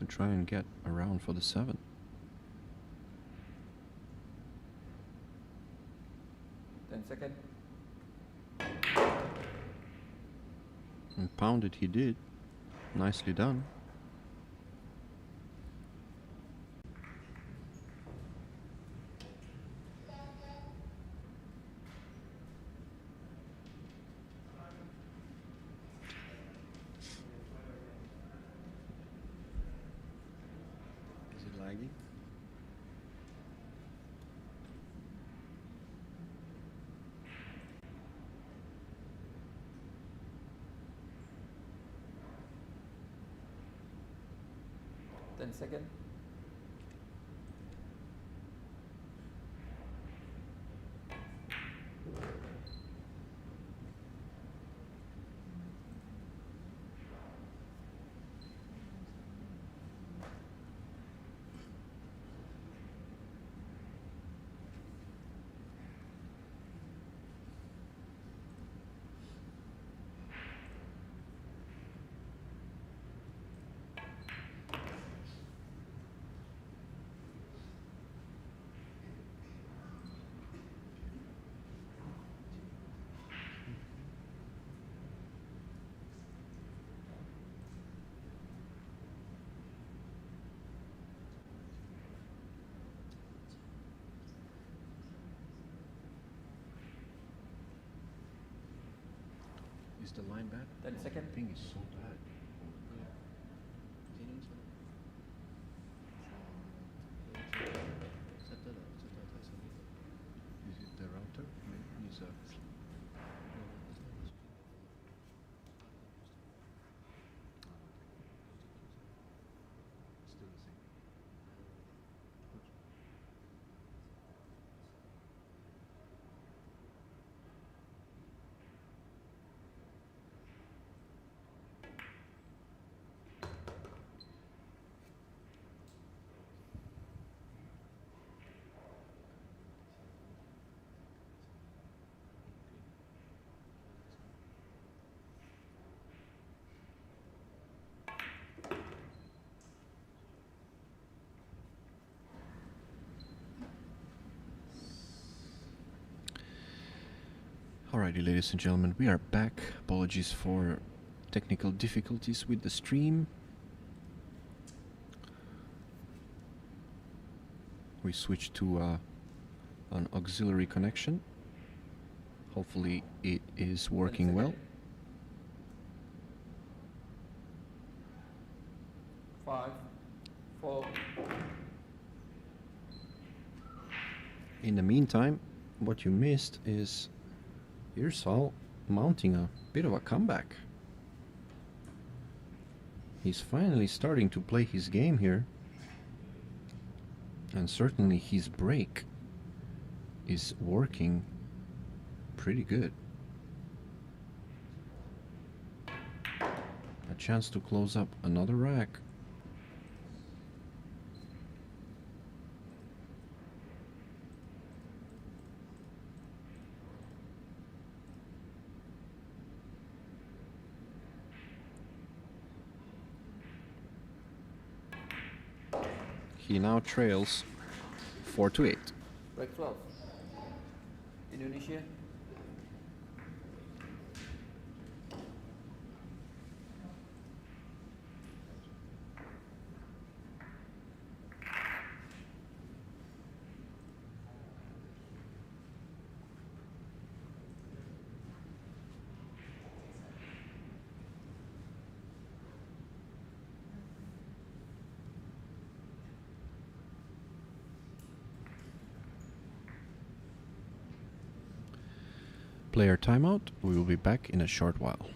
to try and get around for the 7. 10 seconds. And pound it he did. Nicely done. Is it lagging? Ten seconds. Is the line bad? 10 seconds. Ping is so bad. Is it the router? Maybe it's a... Still the same. Alrighty, ladies and gentlemen, we are back. Apologies for technical difficulties with the stream. We switched to an auxiliary connection. Hopefully it is working well. 5, 4. In the meantime, what you missed is Irsal mounting a bit of a comeback. He's finally starting to play his game here. And certainly his break is working pretty good. A chance to close up another rack. He now trails 4-8. Break 12. Indonesia. Player timeout. We will be back in a short while.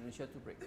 Indonesia to break.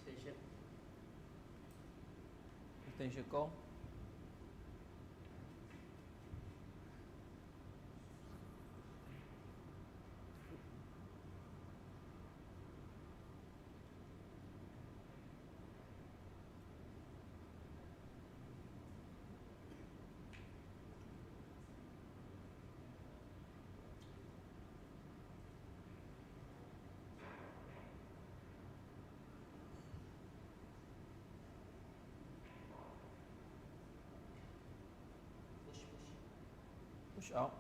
Station. Attention call. Push out.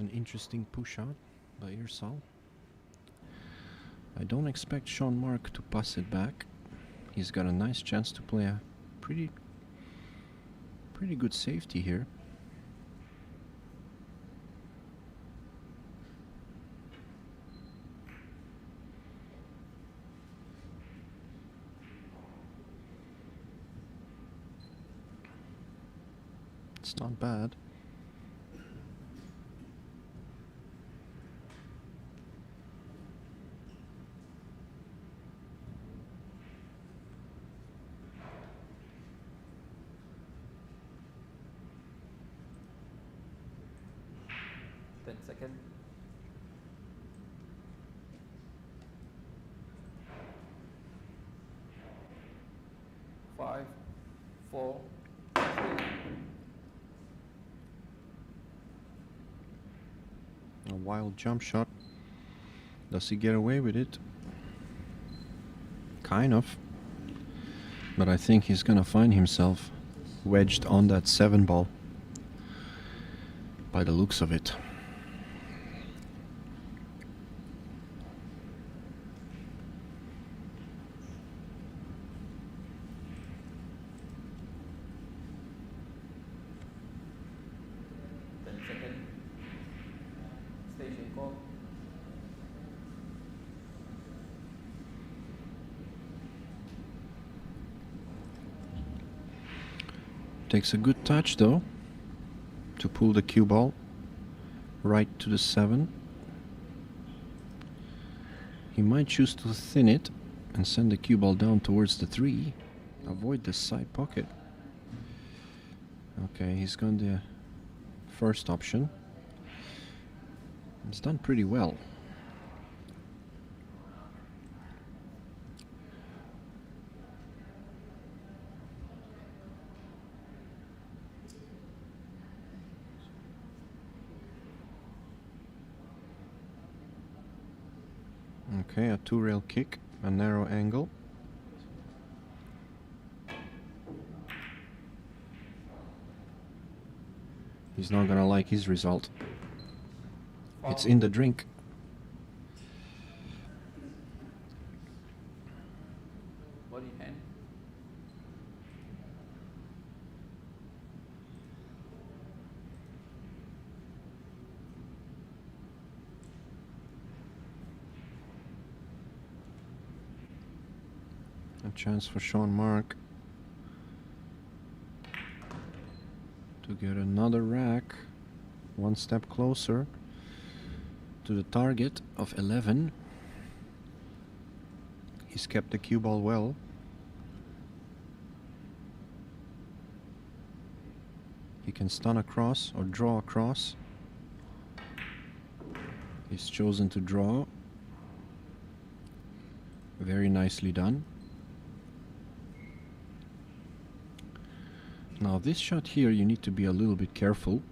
An interesting push out by Irsal. I don't expect Sean Mark to pass it back. He's got a nice chance to play a pretty good safety here. It's not bad. Second. 5, 4, 3. A wild jump shot. Does he get away with it? Kind of. But I think he's gonna find himself wedged on that 7 ball by the looks of it. Station call. Takes a good touch though to pull the cue ball right to the 7. He might choose to thin it and send the cue ball down towards the 3. Avoid the side pocket. Okay, he's gone the first option. It's done pretty well. Okay, a 2-rail kick, a narrow angle. He's not gonna like his result. It's in the drink. Body hand. A chance for Sean Mark to get another rack, one step closer to the target of 11. He's kept the cue ball well. He can stun across or draw across. He's chosen to draw. Very nicely done. Now this shot here, you need to be a little bit careful.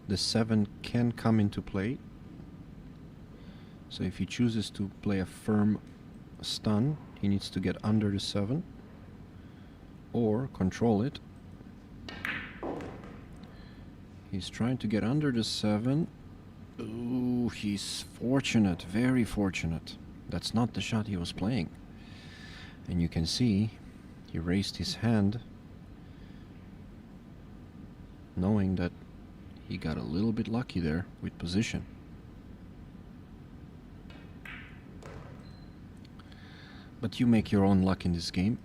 The 7 can come into play. So if he chooses to play a firm stun, he needs to get under the 7 or control it. He's trying to get under the 7. Ooh, he's fortunate, very fortunate. That's not the shot he was playing. And you can see he raised his hand knowing that he got a little bit lucky there with position. But you make your own luck in this game.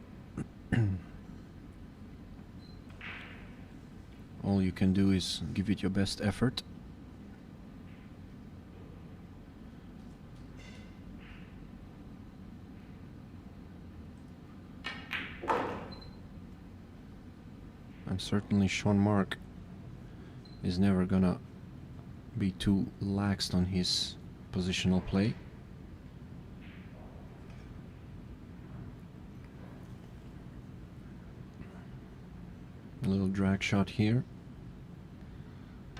All you can do is give it your best effort. And certainly Sean Mark is never gonna be too laxed on his positional play. A little drag shot here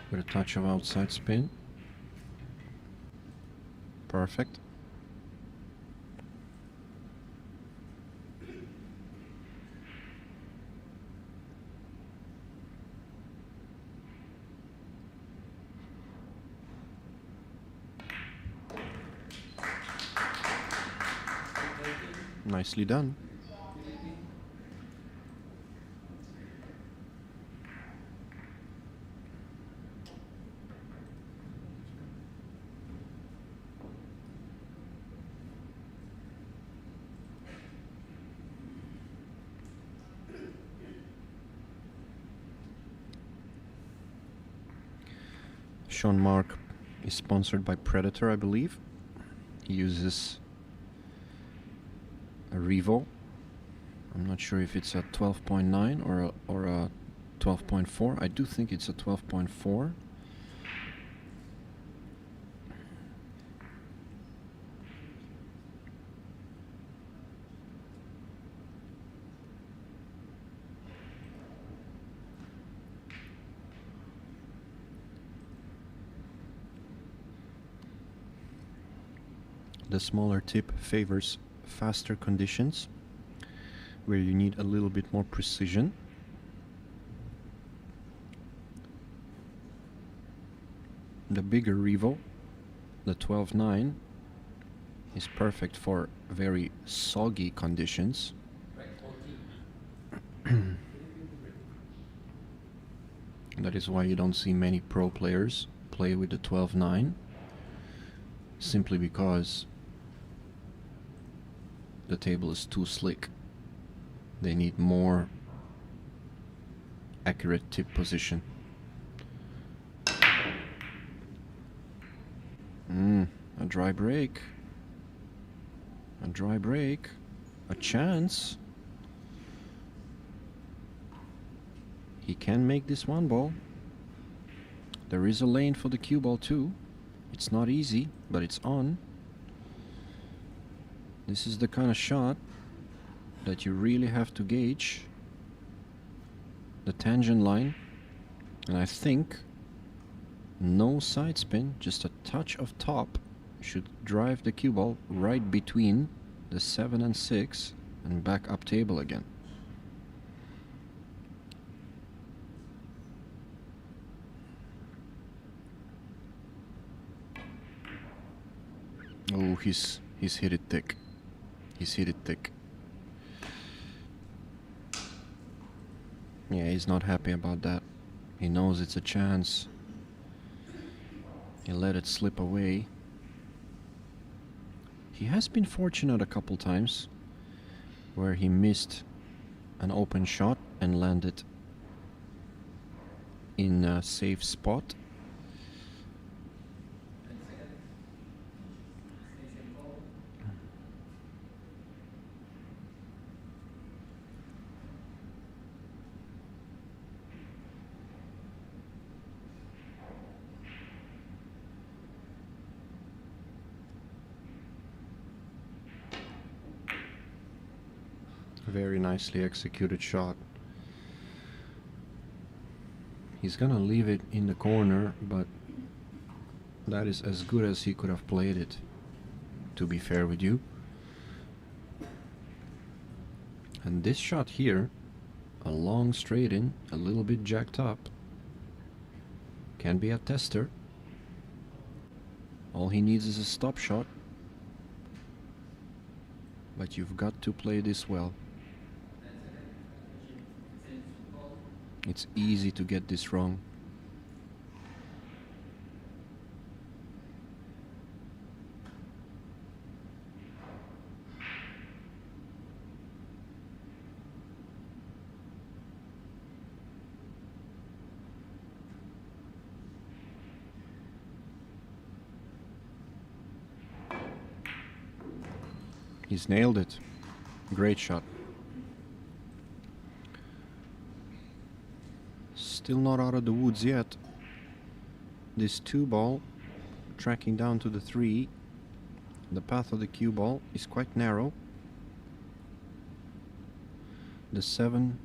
with a touch of outside spin. Perfect. Nicely done. Sean Mark is sponsored by Predator, I believe. He uses a Revo. I'm not sure if it's a 12.9 or a 12.4. I do think it's a 12.4. The smaller tip favors faster conditions where you need a little bit more precision. The bigger Revo, the 12.9, is perfect for very soggy conditions. That is why you don't see many pro players play with the 12.9, simply because the table is too slick. They need more accurate tip position. A dry break. A dry break. A chance. He can make this one ball. There is a lane for the cue ball too. It's not easy, but it's on. This is the kind of shot that you really have to gauge the tangent line, and I think no side spin, just a touch of top should drive the cue ball right between the 7 and 6 and back up table again. Oh, he's hit it thick. He's hit it thick. Yeah, he's not happy about that. He knows it's a chance. He let it slip away. He has been fortunate a couple times where he missed an open shot and landed in a safe spot. Very nicely executed shot. He's gonna leave it in the corner, but that is as good as he could have played it, to be fair with you. And this shot here, a long straight in, a little bit jacked up, can be a tester. All he needs is a stop shot, but you've got to play this well. It's easy to get this wrong. He's nailed it. Great shot. Still not out of the woods yet. This 2 ball tracking down to the 3. The path of the cue ball is quite narrow. The 7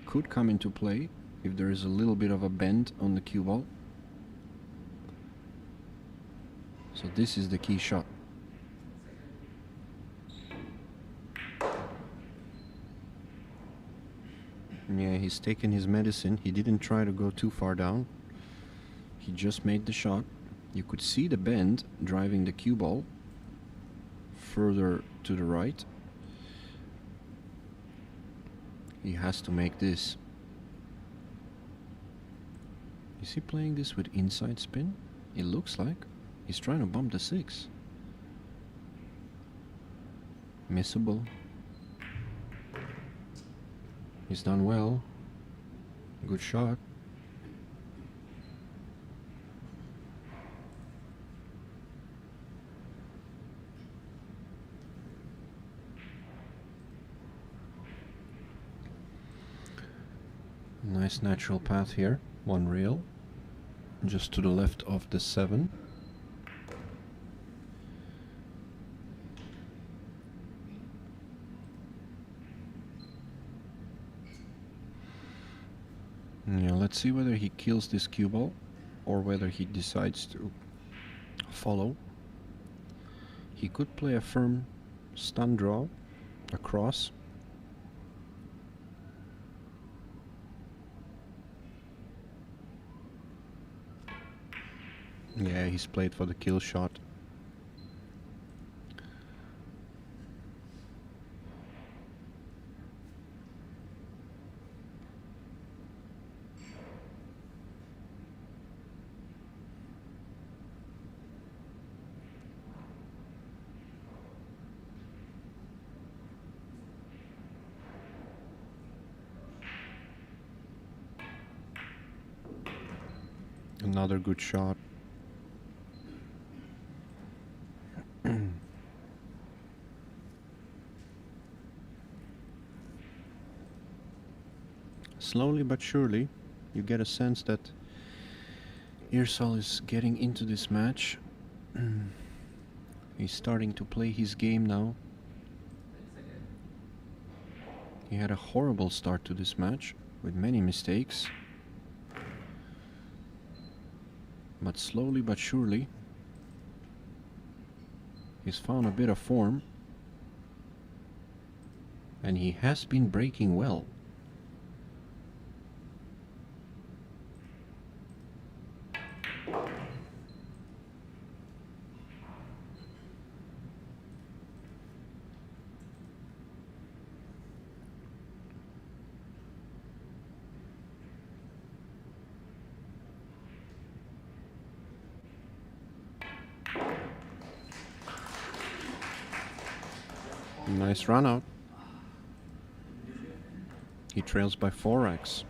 could come into play if there is a little bit of a bend on the cue ball. So this is the key shot. Yeah, he's taken his medicine. He didn't try to go too far down. He just made the shot. You could see the bend driving the cue ball further to the right. He has to make this. Is he playing this with inside spin? It looks like. He's trying to bump the 6. Missable. He's done well. Good shot. Nice natural path here. 1 rail. Just to the left of the 7. Yeah, let's see whether he kills this cue ball or whether he decides to follow. He could play a firm stun draw across. Yeah, he's played for the kill shot. Another good shot. Slowly but surely, you get a sense that Irsal is getting into this match. He's starting to play his game now. He had a horrible start to this match with many mistakes. But slowly but surely, he's found a bit of form. And he has been breaking well. Nice run out. He trails by 4x.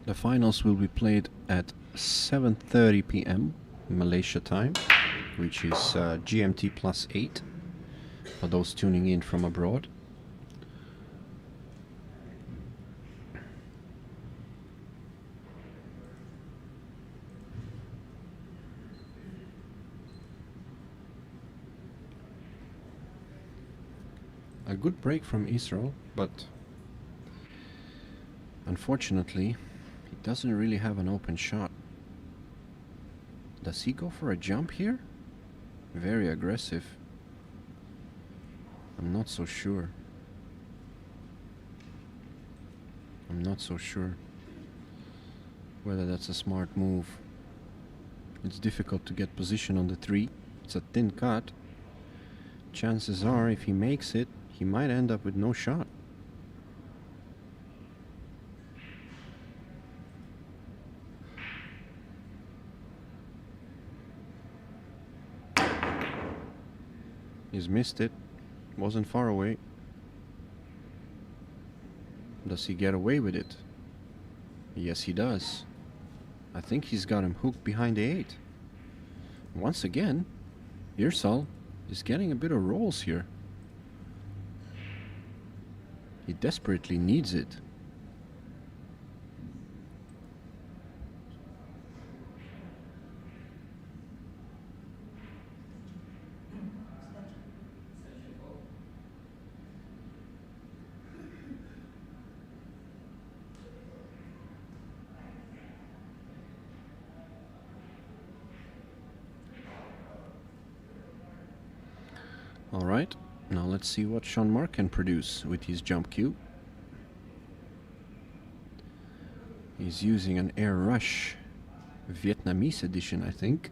The finals will be played at 7:30 p.m. Malaysia time, which is GMT +8 for those tuning in from abroad. A good break from Israel, but unfortunately he doesn't really have an open shot. Does he go for a jump here? Very aggressive. I'm not so sure. I'm not so sure whether that's a smart move. It's difficult to get position on the 3. It's a thin cut. Chances are, if he makes it, he might end up with no shot. He's missed it. Wasn't far away. Does he get away with it? Yes, he does. I think he's got him hooked behind the 8. Once again, Irsal is getting a bit of rolls here. He desperately needs it. Alright, now let's see what Sean Mark can produce with his jump cue. He's using an Air Rush Vietnamese edition, I think.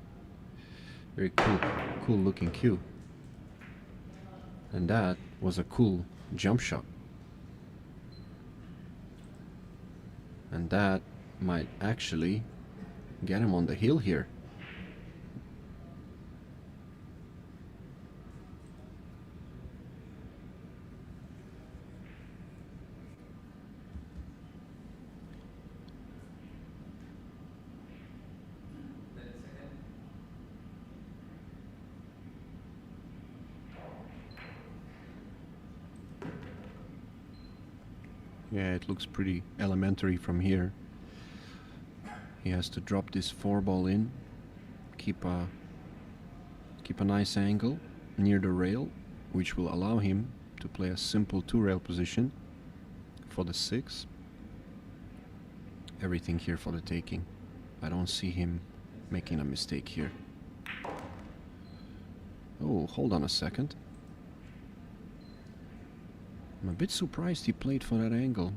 Very cool looking cue. And that was a cool jump shot. And that might actually get him on the hill here. Yeah, it looks pretty elementary from here. He has to drop this 4-ball in, keep a nice angle near the rail, which will allow him to play a simple 2-rail position for the 6. Everything here for the taking. I don't see him making a mistake here. Oh, hold on a second. I'm a bit surprised he played for that angle.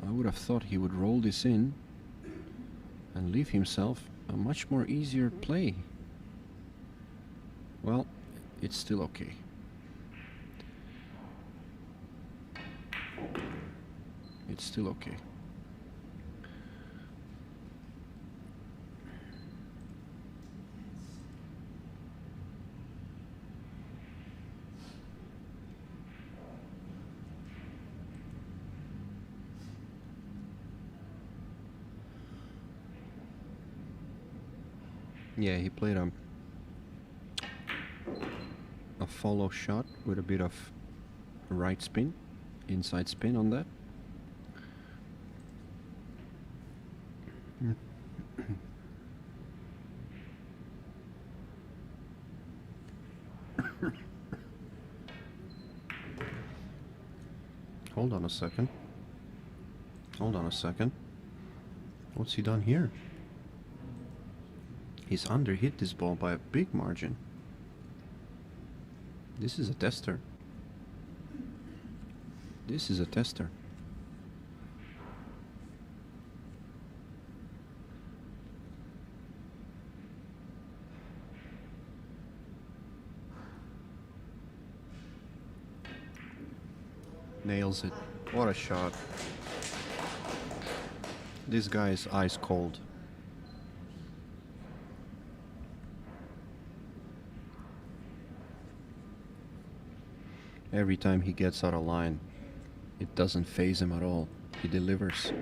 I would have thought he would roll this in and leave himself a much more easier play. Well, it's still okay. It's still okay. Yeah, he played a follow shot with a bit of right spin, inside spin on that. Hold on a second. Hold on a second. What's he done here? He's underhit this ball by a big margin. This is a tester. This is a tester. Nails it. What a shot. This guy is ice cold. Every time he gets out of line, it doesn't faze him at all. He delivers.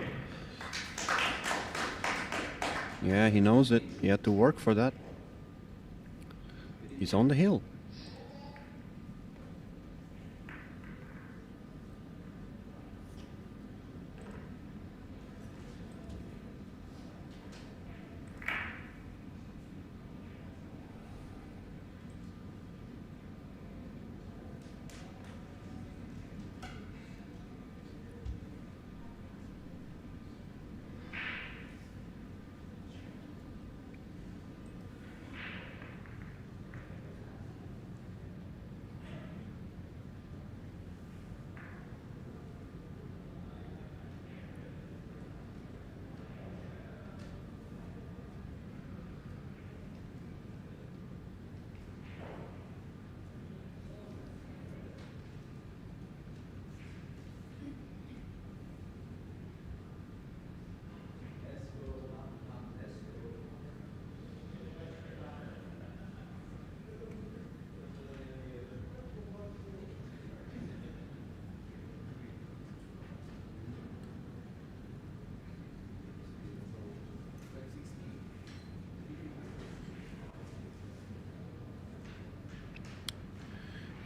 Yeah, he knows it. He had to work for that. He's on the hill.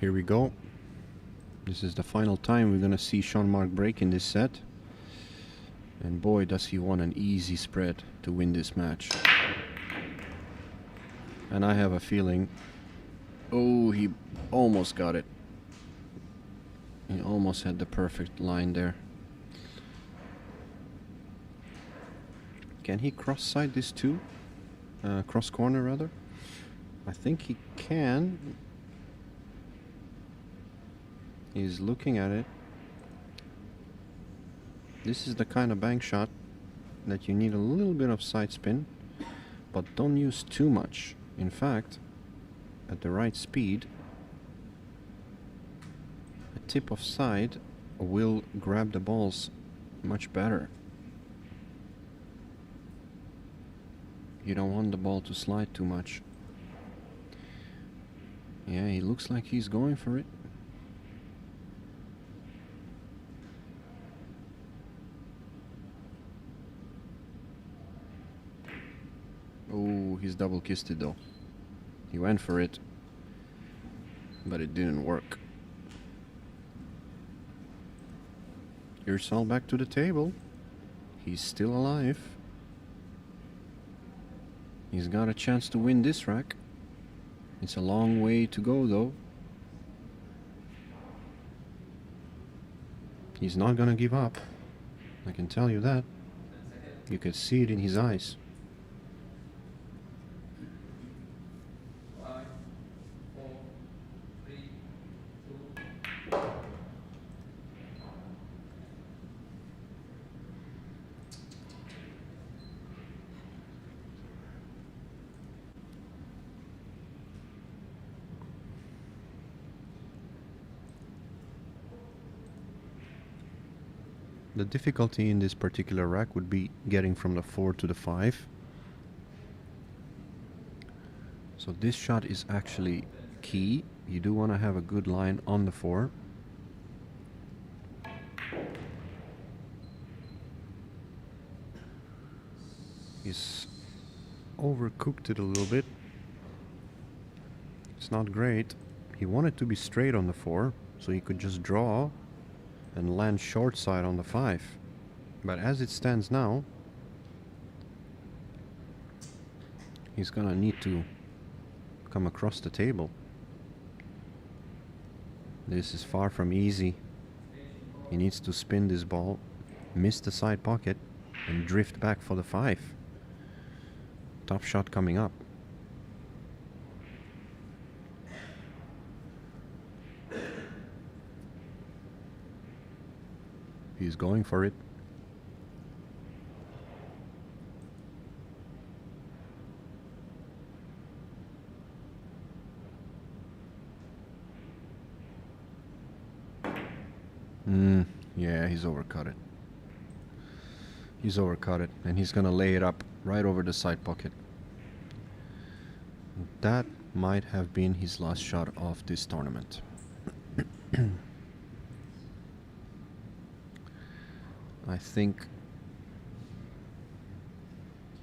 Here we go. This is the final time we're gonna see Jean-Marc break in this set. And boy, does he want an easy spread to win this match. And I have a feeling... Oh, he almost got it. He almost had the perfect line there. Can he cross-side this too? Cross-corner rather? I think he can. He's looking at it. This is the kind of bank shot that you need a little bit of side spin, but don't use too much. In fact, at the right speed, a tip of side will grab the balls much better. You don't want the ball to slide too much. Yeah, he looks like he's going for it. Oh, he's double kissed it though. He went for it, but it didn't work. Here's all back to the table. He's still alive. He's got a chance to win this rack. It's a long way to go though. He's not gonna give up. I can tell you that. You can see it in his eyes. The difficulty in this particular rack would be getting from the 4 to the 5. So this shot is actually key. You do want to have a good line on the 4. He's overcooked it a little bit. It's not great. He wanted to be straight on the 4, so he could just draw and land short side on the 5. But as it stands now, he's gonna need to come across the table. This is far from easy. He needs to spin this ball, miss the side pocket, and drift back for the 5. Tough shot coming up. He's going for it. Yeah, he's overcut it. He's overcut it, and he's gonna lay it up right over the side pocket. That might have been his last shot of this tournament. I think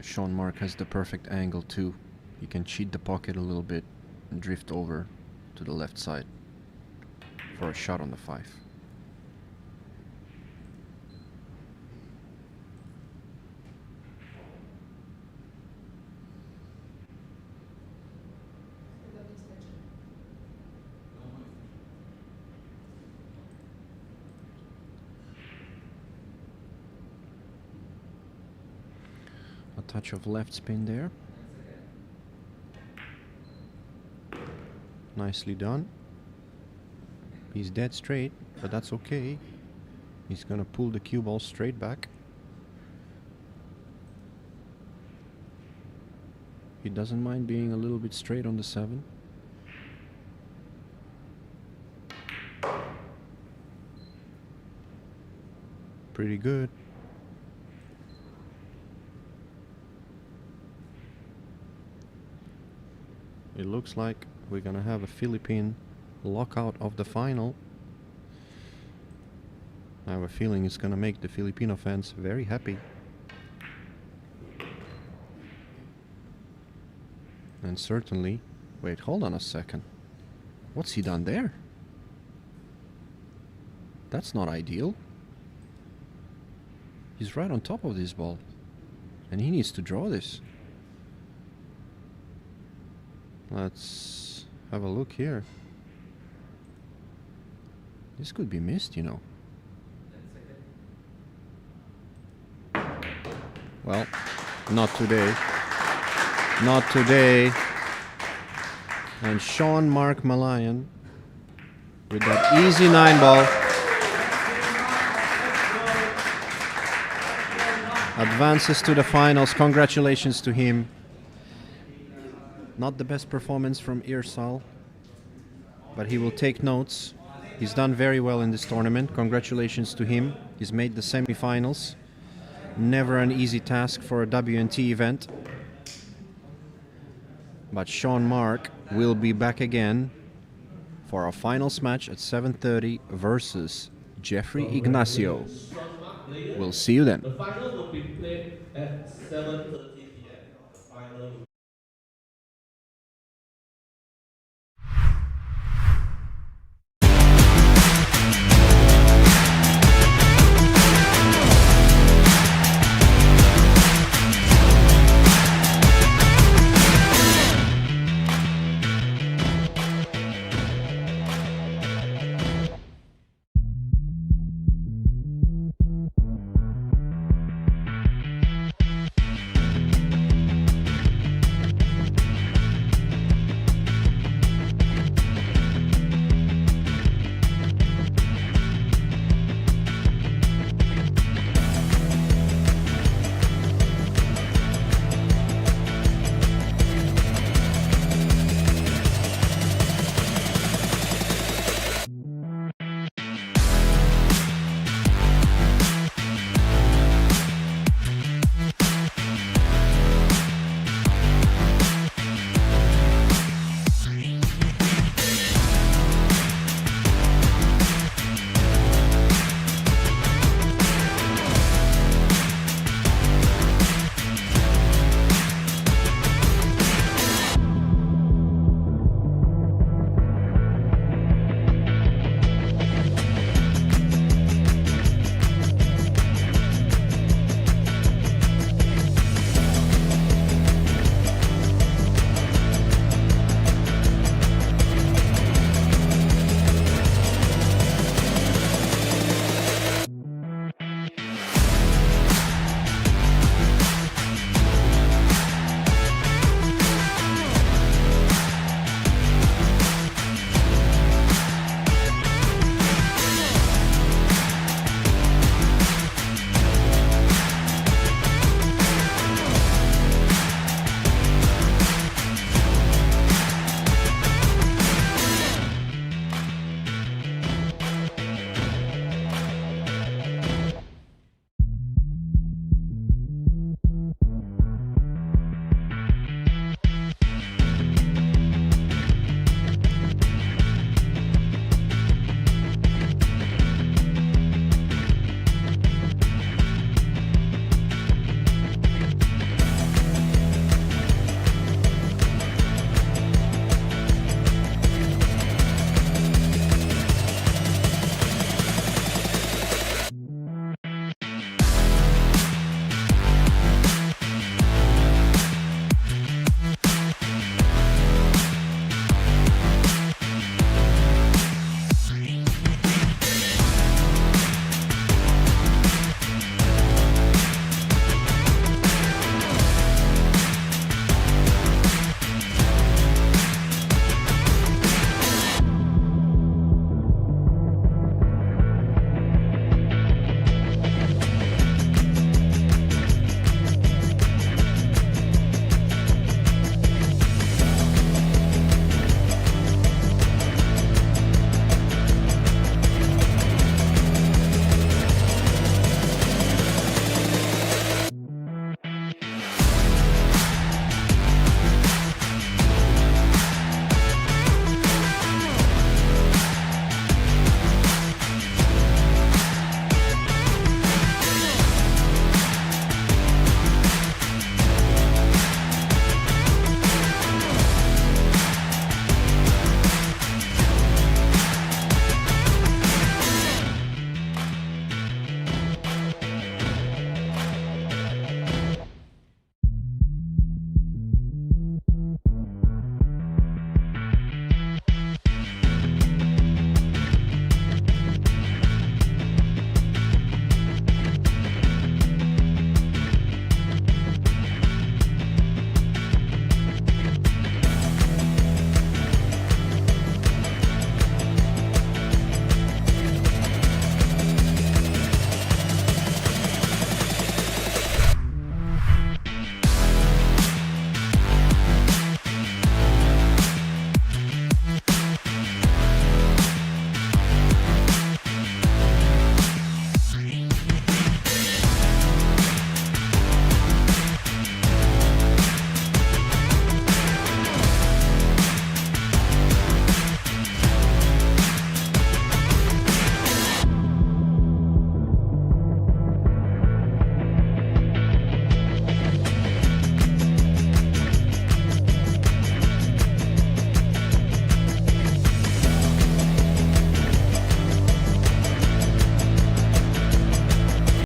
Sean Mark has the perfect angle too. He can cheat the pocket a little bit and drift over to the left side for a shot on the 5. A touch of left spin there. Nicely done. He's dead straight, but that's okay. He's gonna pull the cue ball straight back. He doesn't mind being a little bit straight on the 7. Pretty good. It looks like we're gonna have a Philippine lockout of the final. I have a feeling it's gonna make the Filipino fans very happy. And certainly... Wait, hold on a second. What's he done there? That's not ideal. He's right on top of this ball. And he needs to draw this. Let's have a look here. This could be missed, you know. Well, not today. Not today. And Sean Mark Malayan with that easy 9 ball advances to the finals. Congratulations to him. Not the best performance from Irsal, but he will take notes. He's done very well in this tournament. Congratulations to him. He's made the semifinals. Never an easy task for a WNT event. But Sean Mark will be back again for our finals match at 7:30 versus Jeffrey Ignacio. We'll see you then. The final will be played at 7:30 p.m. The final will